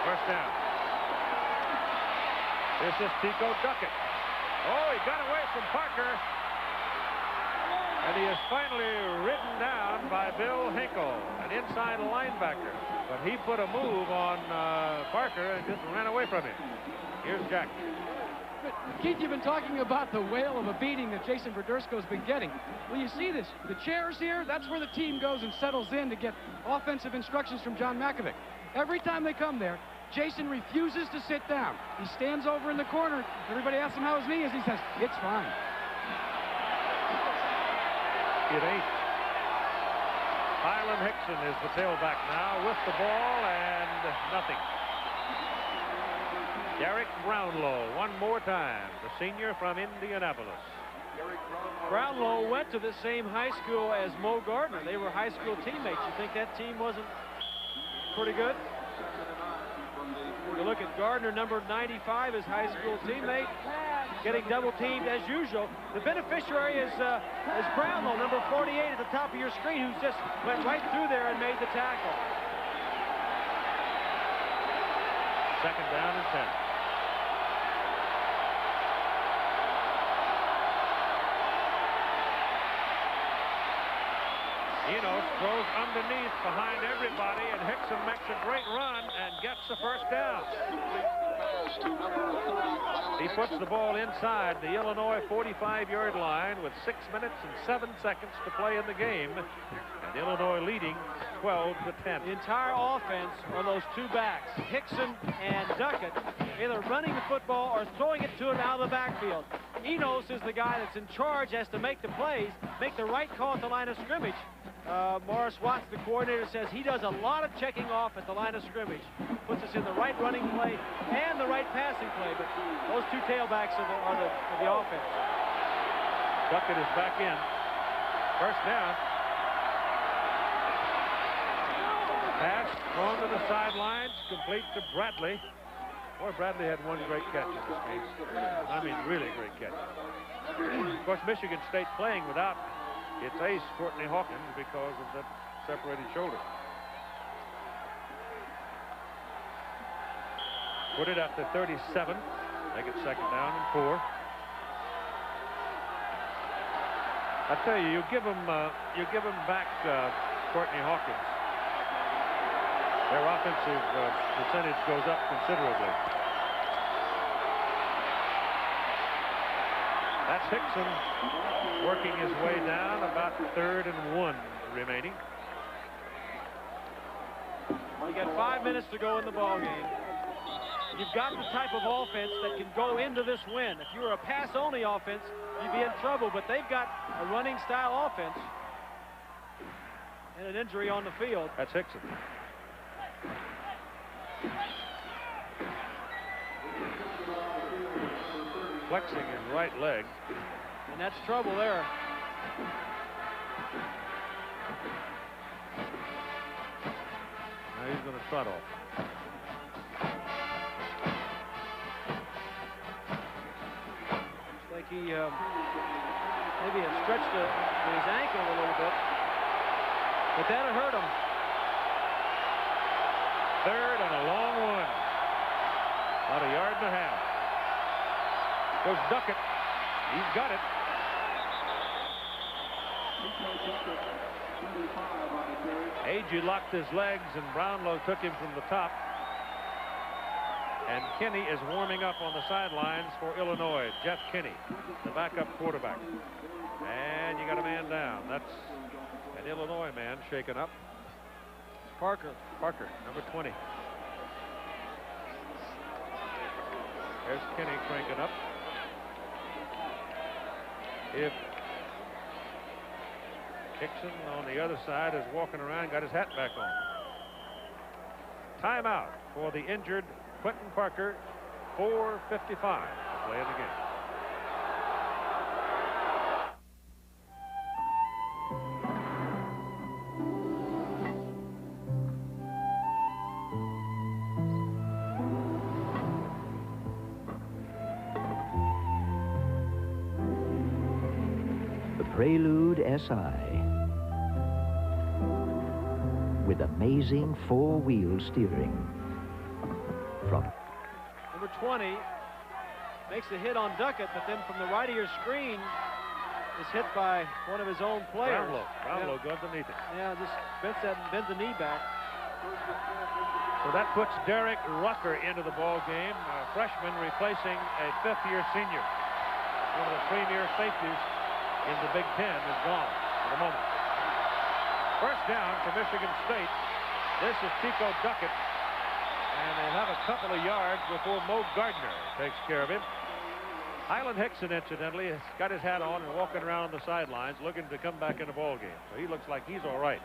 First down. This is Tico Duckett. Oh, he got away from Parker. And he is finally ridden down by Bill Hinkle, an inside linebacker. But he put a move on Parker and just ran away from him. Here's Jack. But Keith, you've been talking about the whale of a beating that Jason Verduzco's been getting. Well, you see this. The chairs here, that's where the team goes and settles in to get offensive instructions from John Makovic. Every time they come there, Jason refuses to sit down. He stands over in the corner. Everybody asks him how his knee is. He says, it's fine. It ain't. Hyland Hickson is the tailback now with the ball and nothing. Derek Brownlow one more time, the senior from Indianapolis. Brownlow went to the same high school as Mo Gardner. They were high school teammates. You think that team wasn't pretty good? You look at Gardner, number 95, his high school teammate, getting double teamed as usual. The beneficiary is Brownlow, number 48 at the top of your screen, who just went right through there and made the tackle. Second down and 10. Enos throws underneath behind everybody, and Hickson makes a great run and gets the first down. He puts the ball inside the Illinois 45-yard line with 6 minutes and 7 seconds to play in the game, and Illinois leading 12-10. The entire offense are those two backs, Hickson and Duckett, either running the football or throwing it to him out of the backfield. Enos is the guy that's in charge, has to make the plays, make the right call at the line of scrimmage. Morris Watts, the coordinator, says he does a lot of checking off at the line of scrimmage. Puts us in the right running play and the right passing play, but those two tailbacks are the offense. Duckett is back in. First down. Pass thrown to the sidelines, complete to Bradley. Boy, Bradley had one great catch in this game. I mean, really great catch. Of course, Michigan State playing without its ace, Courtney Hawkins, because of that separated shoulder. Put it at the 37. Make it second down and 4. I tell you, you give them back Courtney Hawkins, their offensive percentage goes up considerably. That's Hickson working his way down, about 3rd and 1 remaining. You got 5 minutes to go in the ball game. You've got the type of offense that can go into this win. If you were a pass-only offense, you'd be in trouble, but they've got a running style offense and an injury on the field. That's Hickson. Flexing his right leg. And that's trouble there. Now he's going to trot off. Looks like he maybe had stretched his ankle a little bit. But that'll hurt him. 3rd and a long one. About 1.5 yards. Goes Duckett. He's got it. Agee locked his legs, and Brownlow took him from the top. And Kinney is warming up on the sidelines for Illinois. Jeff Kinney, the backup quarterback. And you got a man down. That's an Illinois man shaken up. Parker, number 20. There's Kinney cranking up. If Hickson on the other side is walking around, got his hat back on. Timeout for the injured Quentin Parker. 4:55 to play in the game. Prelude SI with amazing 4-wheel steering. From number 20 makes a hit on Duckett, but then from the right of your screen is hit by one of his own players. Brownlow goes underneath it. Yeah, just bends the knee back. So that puts Derek Rucker into the ball game, a freshman replacing a 5th-year senior. One of the premier safeties in the Big Ten is gone for the moment. First down for Michigan State. This is Chico Duckett. And they have a couple of yards before Mo Gardner takes care of him. Highland Hickson, incidentally, has got his hat on and walking around the sidelines looking to come back in the ball game. So he looks like he's all right.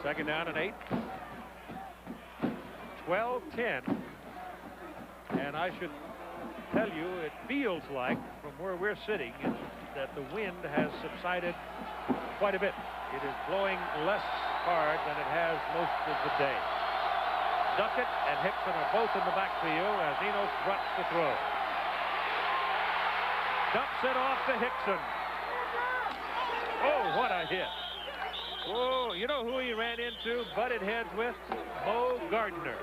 Second down and 8. 12-10. And I should tell you, it feels like from where we're sitting that the wind has subsided quite a bit. It is blowing less hard than it has most of the day. Duckett and Hickson are both in the backfield as Enos drops the throw. Dumps it off to Hickson. Oh, what a hit. Oh, you know who he ran into, butted heads with? Mo Gardner.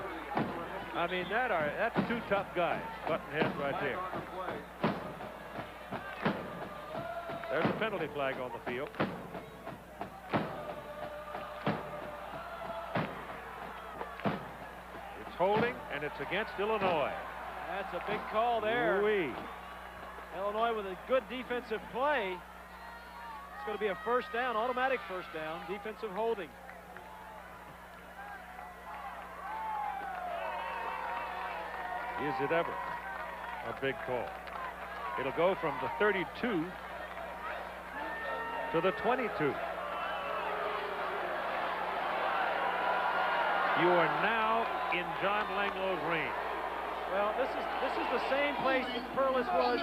I mean, that's two tough guys, butting heads right there. There's a penalty flag on the field. It's holding, and it's against Illinois. That's a big call there. Ooh-wee. Illinois with a good defensive play. It's going to be a first down, automatic first down, defensive holding. Is it ever a big call? It'll go from the 32 to the 22. You are now in John Langlow's range. Well, this is the same place that Perlis was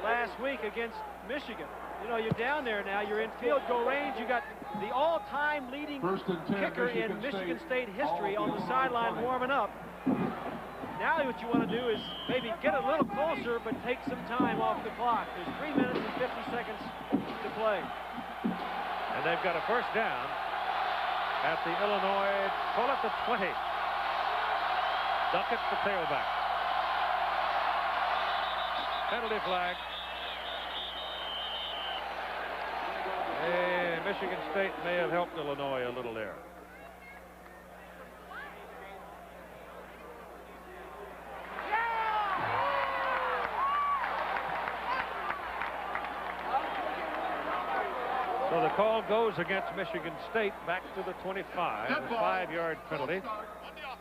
last week against Michigan. You know, you're down there now. You're in field goal range. You got the all-time leading kicker in Michigan State history on the sideline warming up. Now what you want to do is maybe get a little closer, but take some time off the clock. There's 3 minutes and 50 seconds to play. And they've got a first down at the Illinois, call it the 20. Duckett, the tailback. Penalty flag. Hey, Michigan State may have helped Illinois a little there. So the call goes against Michigan State back to the 25, a 5-yard penalty.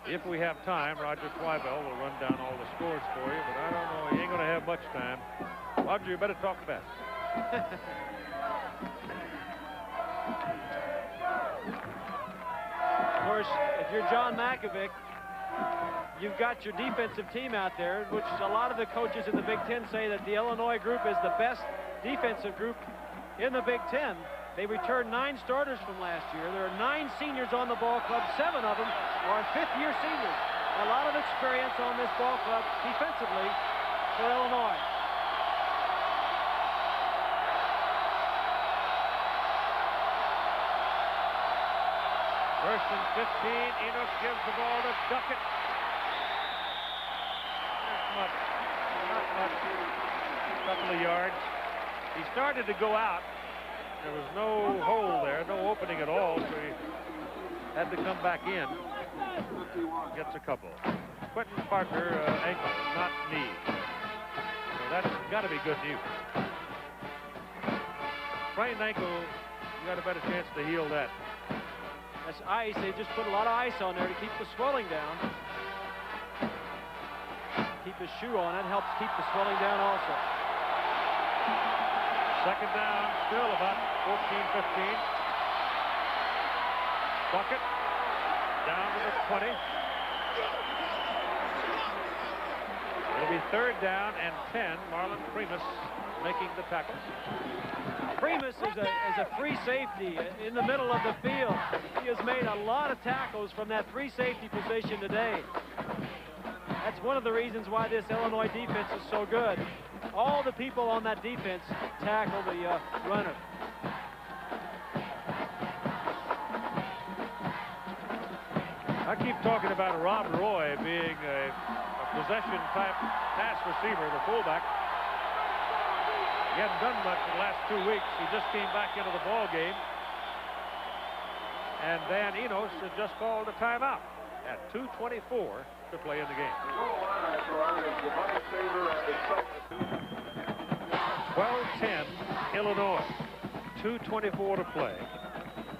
If we have time, Roger Schweibel will run down all the scores for you, but I don't know, he ain't going to have much time. Roger, you better talk fast. Of course, if you're John Mackovic, you've got your defensive team out there, which a lot of the coaches in the Big Ten say that the Illinois group is the best defensive group in the Big Ten. They returned 9 starters from last year. There are 9 seniors on the ball club. 7 of them are fifth-year seniors. A lot of experience on this ball club defensively for Illinois. First and 15. Enos gives the ball to Duckett. Not much. A couple of yards. He started to go out. There was no hole there, no opening at all, so he had to come back in. Gets a couple. Quentin Parker, ankle, not knee. So that's got to be good news. Sprained ankle, you got a better chance to heal that. That's ice. They just put a lot of ice on there to keep the swelling down. Keep his shoe on. That helps keep the swelling down also. Second down, still about 14-15. Duckett down to the 20. It'll be third down and 10. Marlon Primus making the tackle. Primus is a free safety in the middle of the field. He has made a lot of tackles from that free safety position today. That's one of the reasons why this Illinois defense is so good. All the people on that defense tackle the runner. I keep talking about Rob Roy being a possession-type pass receiver, the fullback. He hadn't done much in the last 2 weeks. He just came back into the ball game. And Dan Enos has just called a timeout at 2:24 to play in the game. 12-10, Illinois. 2:24 to play.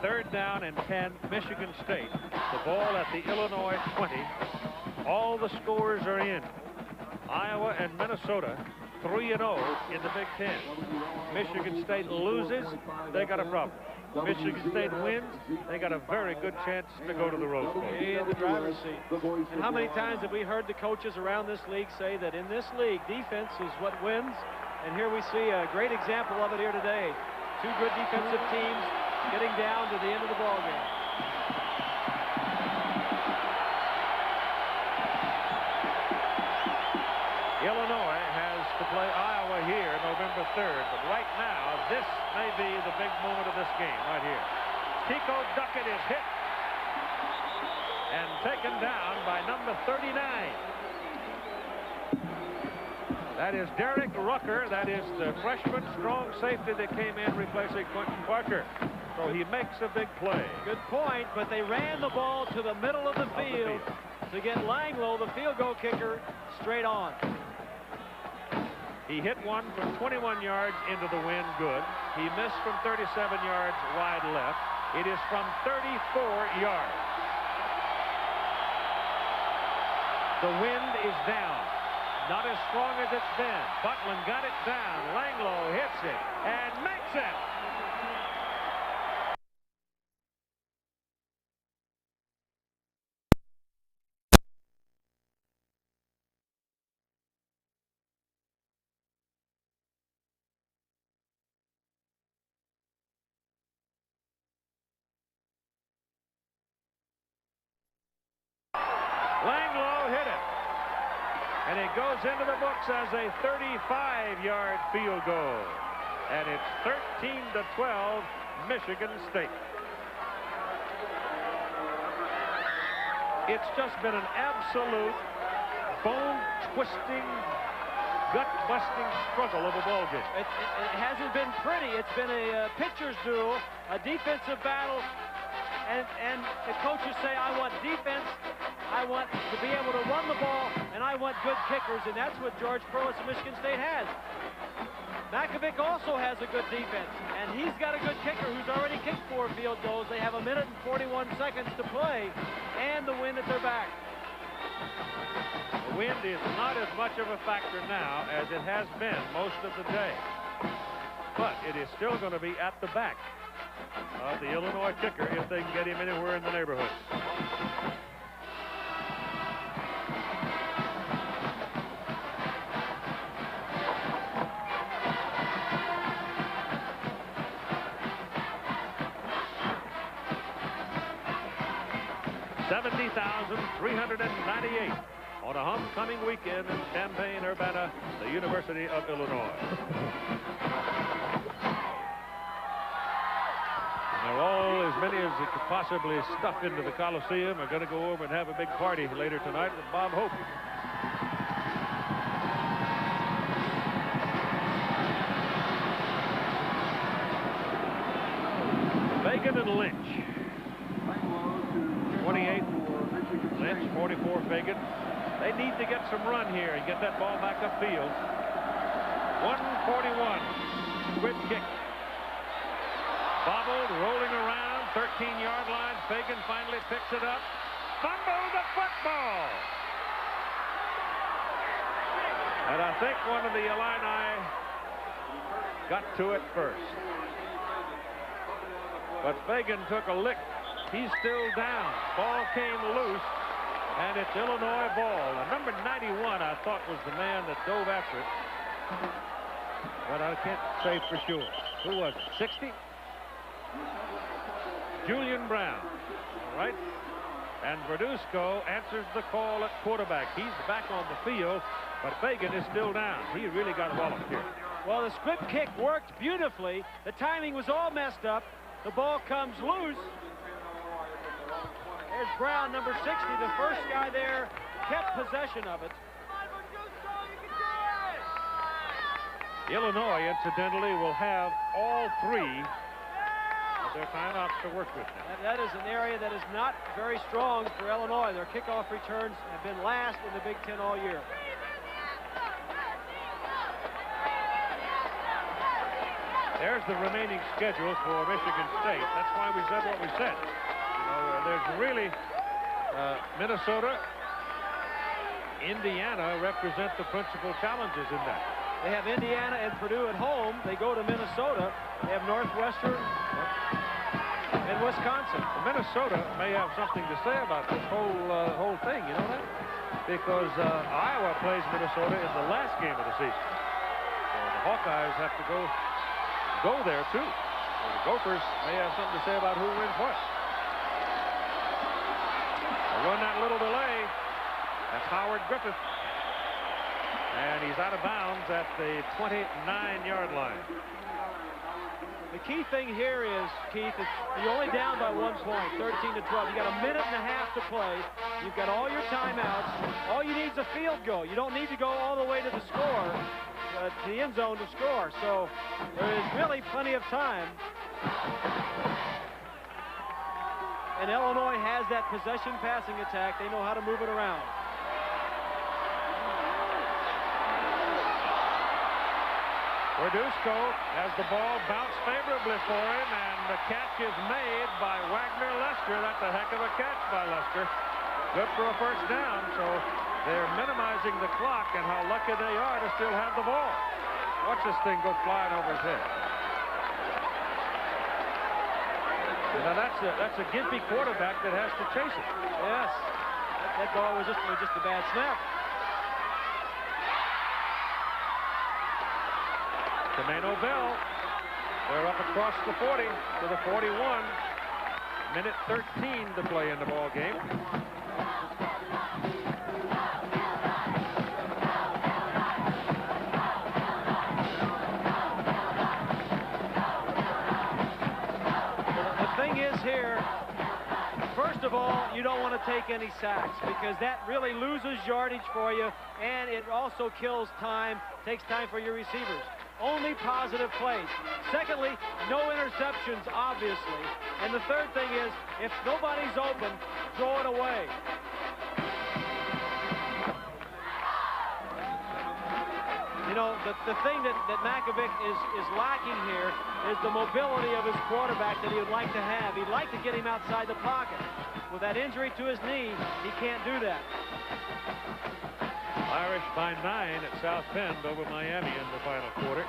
Third down and 10, Michigan State. The ball at the Illinois 20. All the scores are in. Iowa and Minnesota 3-0 in the Big Ten. Michigan State loses, they got a problem. Michigan State wins, they got a very good chance to go to the Rose Bowl. In the driver's seat. And how many times have we heard the coaches around this league say that in this league, defense is what wins? And here we see a great example of it here today. Two good defensive teams getting down to the end of the ball game. Illinois has to play Iowa here November 3rd, but right now, this may be the big moment of this game right here. Tico Duckett is hit and taken down by number 39. That is Derek Rucker. That is the freshman strong safety that came in replacing Quentin Parker. So he makes a big play. Good point, but they ran the ball to the middle of the field to get Langlo, the field goal kicker, straight on. He hit one from 21 yards into the wind, good. He missed from 37 yards wide left. It is from 34 yards. The wind is down. Not as strong as it's been. Butland got it down. Langlo hits it and makes it. Langlo hit it. And it goes into the books as a 35-yard field goal. And it's 13-12, Michigan State. It's just been an absolute bone-twisting, gut-busting struggle of a ball game. It hasn't been pretty. It's been a pitcher's duel, a defensive battle, and the coaches say, I want defense, I want to be able to run the ball, and I want good kickers, and that's what George Perles of Michigan State has. Makovic also has a good defense, and he's got a good kicker who's already kicked 4 field goals. They have 1 minute and 41 seconds to play, and the wind at their back. The wind is not as much of a factor now as it has been most of the day. But it is still going to be at the back of the Illinois kicker if they can get him anywhere in the neighborhood. $70,398 on a homecoming weekend in Champaign-Urbana, the University of Illinois. Now, all as many as they could possibly stuff into the Coliseum are going to go over and have a big party later tonight with Bob Hope. Fagan and Lynch. 28, Lynch, 44, Fagan. They need to get some run here and get that ball back upfield. 141, squib kick. Bobbled, rolling around, 13-yard line. Fagan finally picks it up. Fumble the football. And I think one of the Illini got to it first. But Fagan took a lick. He's still down. Ball came loose, and it's Illinois ball. And number 91, I thought, was the man that dove after it. But I can't say for sure. Who was it? 60? Julian Brown. All right. And Verduzco answers the call at quarterback. He's back on the field, but Fagan is still down. He really got walloped here. Well, the squib kick worked beautifully. The timing was all messed up. The ball comes loose. There's Brown, number 60, the first guy there, kept possession of it. Illinois, incidentally, will have all 3 of their timeouts to work with now. That is an area that is not very strong for Illinois. Their kickoff returns have been last in the Big Ten all year. There's the remaining schedule for Michigan State. That's why we said what we said. There's really Minnesota, Indiana represent the principal challenges in that. They have Indiana and Purdue at home. They go to Minnesota. They have Northwestern and Wisconsin. Minnesota may have something to say about this whole thing, you know that? Because Iowa plays Minnesota in the last game of the season. So the Hawkeyes have to go there too. The Gophers may have something to say about who wins what. They run that little delay. That's Howard Griffith. And he's out of bounds at the 29-yard line. The key thing here is, Keith, you're only down by 1 point, 13 to 12. You got a minute and a half to play. You've got all your timeouts. All you need is a field goal. You don't need to go all the way to the score, to the end zone to score. So there is really plenty of time. And Illinois has that possession passing attack. They know how to move it around. Verduzco has the ball bounce favorably for him, and the catch is made by Wagner Lester. That's a heck of a catch by Lester. Good for a first down, so they're minimizing the clock, and how lucky they are to still have the ball. Watch this thing go flying over his head. Now that's a gimpy quarterback that has to chase it. Yes, that ball was just a bad snap. Camano Bell, they're up across the 40 to the 41. Minute 13 to play in the ball game. The thing is here, first of all, you don't want to take any sacks because that really loses yardage for you, and it also kills time, takes time for your receivers. Only positive plays. Secondly, no interceptions, obviously. And the third thing is, if nobody's open, throw it away. You know, the thing that Mackovic is lacking here is the mobility of his quarterback that he would like to have. He'd like to get him outside the pocket. With that injury to his knee, he can't do that. Irish by 9 at South Bend over Miami in the final quarter.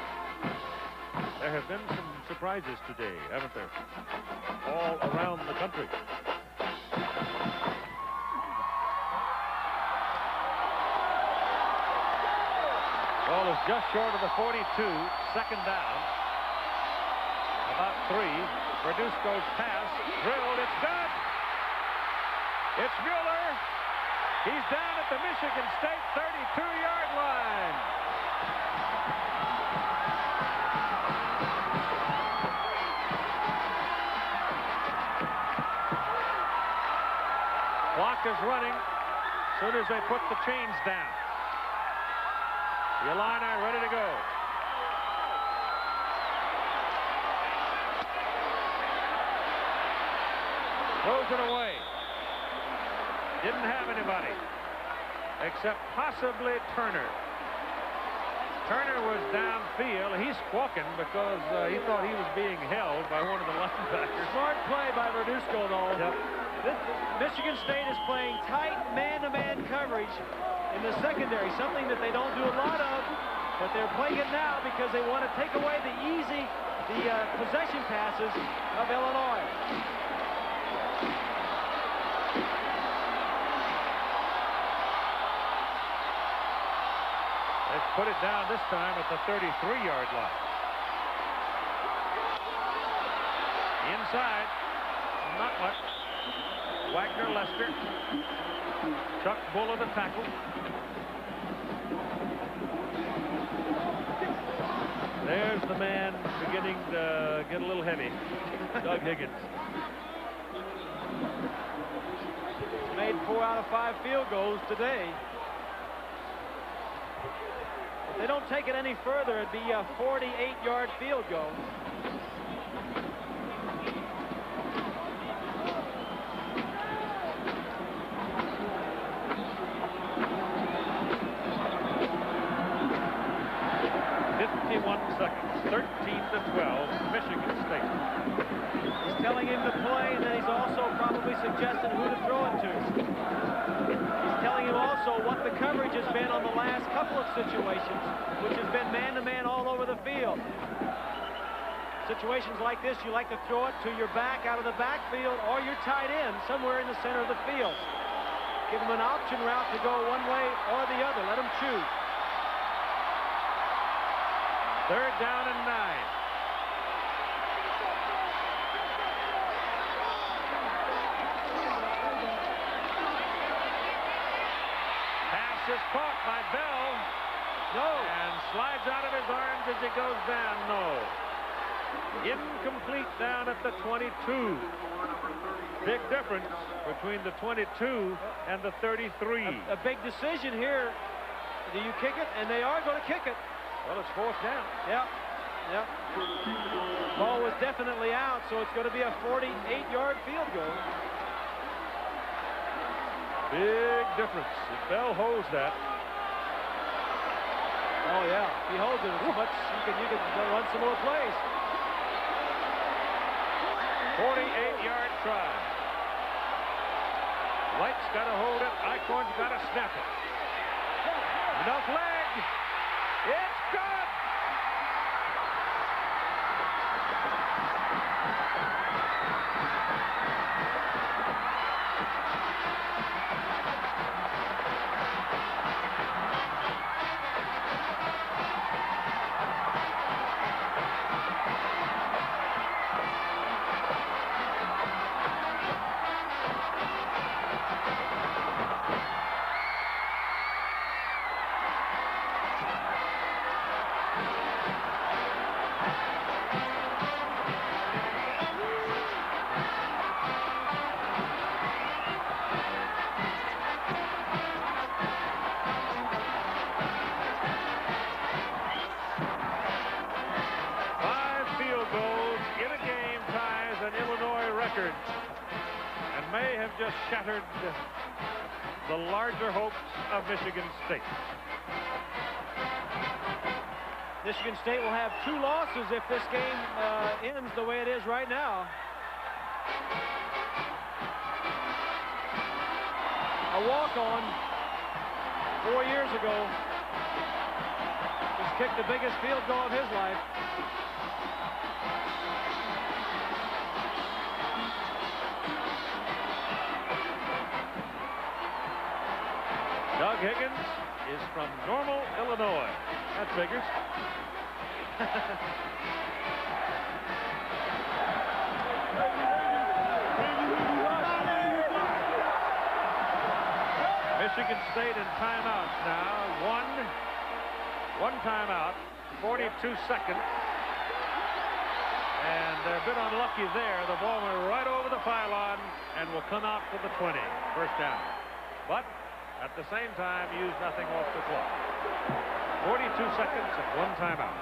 There have been some surprises today, haven't there? All around the country. Ball is just short of the 42. Second down. About 3. Verduzco's pass. Drilled. It's done. It's Mueller. He's down at the Michigan State 32-yard line. Clock is running as soon as they put the chains down. The Illini ready to go. Throws it away. Didn't have anybody except possibly Turner. Turner was downfield. He's squawking because he thought he was being held by one of the linebackers. Smart play by Verduzco, though. Yep. Michigan State is playing tight man-to-man coverage in the secondary, something that they don't do a lot of, but they're playing it now because they want to take away the possession passes of Illinois. They've put it down this time at the 33-yard line. Inside, not much. Wagner Lester. Chuck Buller the tackle. There's the man beginning to get a little heavy. Doug Higgins. Made 4 out of 5 field goals today. If they don't take it any further, it'd be a 48-yard field goal. Seconds, 13 to 12, Michigan State. He's telling him to play, and then he's also probably suggesting who to throw it to. He's telling him also what the coverage has been on the last couple of situations, which has been man-to-man all over the field. Situations like this, you like to throw it to your back out of the backfield or your tight end somewhere in the center of the field. Give him an option route to go one way or the other. Let him choose. Third down and 9. is caught by Bell. No. And slides out of his arms as he goes down. No. Incomplete down at the 22. Big difference between the 22 and the 33. A big decision here. Do you kick it? And they are going to kick it. Well, it's fourth down. Yep. Yep. Ball was definitely out, so it's going to be a 48-yard field goal. Big difference. If Bell holds that. Oh, yeah. If he holds it, it's much, you can run some more plays. 48-yard try. Light's got to hold it. Eichhorn's got to snap it. Enough leg. It's good. And may have just shattered the larger hopes of Michigan State. Michigan State will have 2 losses if this game ends the way it is right now. A walk-on 4 years ago just kicked the biggest field goal of his life. Doug Higgins is from Normal, Illinois. That figures. Michigan State in timeouts now. One timeout, 42 seconds. And they're a bit unlucky there. The ball went right over the pylon and will come out for the 20. First down. But at the same time, use nothing off the clock. 42 seconds and 1 timeout.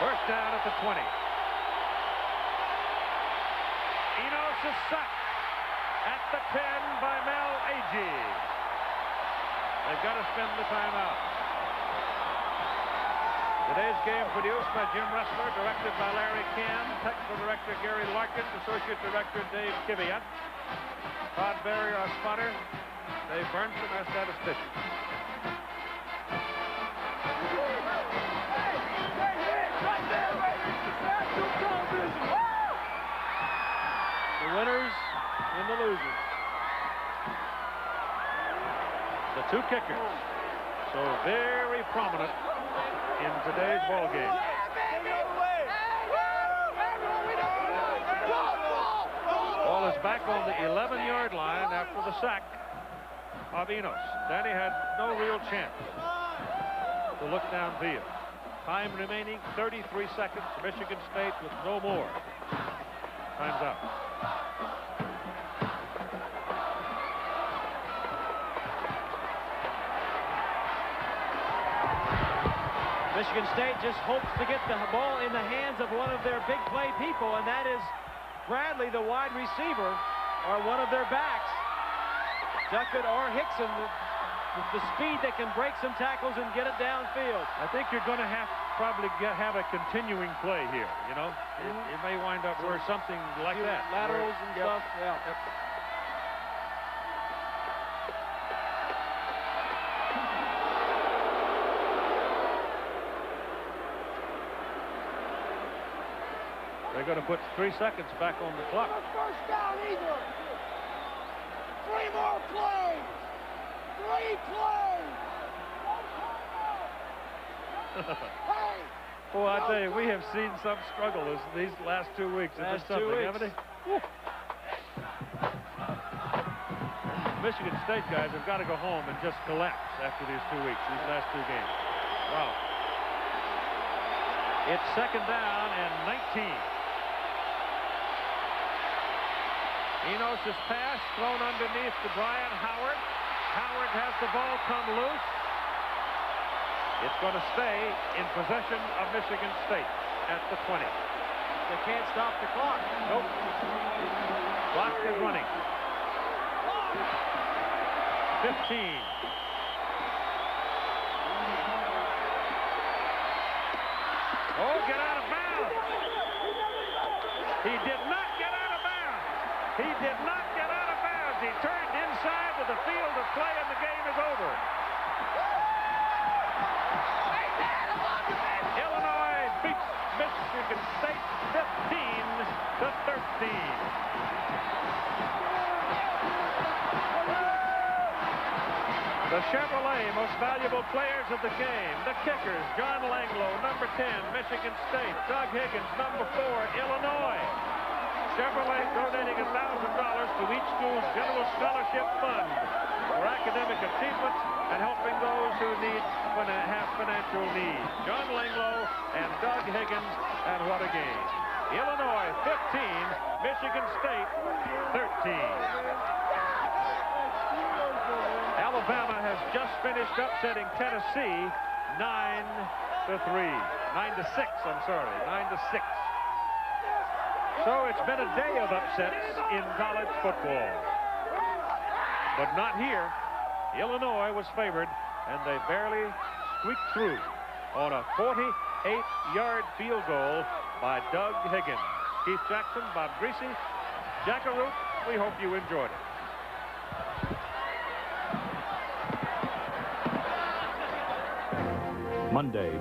First down at the 20. Enos is sacked at the 10 by Mel Agee. They've got to spend the timeout. Today's game produced by Jim Ressler, directed by Larry Cann, technical director Gary Larkin, associate director Dave Kiviat, Todd Berry, our spotter, Dave Burnson, our statistician. The winners and the losers. The 2 kickers. So very prominent in today's ball game. Ball is back on the 11-yard line after the sack of Enos. Danny had no real chance to look downfield. Time remaining 33 seconds. Michigan State with no more. Time's up. Michigan State just hopes to get the ball in the hands of one of their big play people, and that is Bradley, the wide receiver, or one of their backs. Duckett or Hickson with the speed that can break some tackles and get it downfield. I think you're going to have probably have a continuing play here, you know. It may wind up where something like that. Laterals and stuff. Yeah. Yep. They're going to put 3 seconds back on the clock. First down either. 3 more plays. 3 plays. Well, I tell you, we have seen some struggle these last 2 weeks. It's something, haven't they? Michigan State guys have got to go home and just collapse after these 2 weeks, these last 2 games. Wow. It's second down and 19. Enos' pass thrown underneath to Brian Howard. Howard has the ball come loose. It's going to stay in possession of Michigan State at the 20. They can't stop the clock. Nope. Clock is running. 15. Oh, get out of bounds. He did not get out of bounds. He did not get out of bounds. He turned inside to the field of play, and the game is over. Illinois beats Michigan State 15-13. The Chevrolet most valuable players of the game. The kickers, John Langlo, number 10, Michigan State. Doug Higgins, number 4, Illinois. Chevrolet donating $1,000 to each school's general scholarship fund for academic achievements and helping those who have financial needs. John Langlo and Doug Higgins, and what a game. Illinois 15, Michigan State 13. Alabama has just finished upsetting Tennessee 9-3. 9-6, I'm sorry. 9-6. So it's been a day of upsets in college football. But not here. Illinois was favored, and they barely squeaked through on a 48-yard field goal by Doug Higgins. Keith Jackson, Bob Greasy, Jack Arute, we hope you enjoyed it. Monday.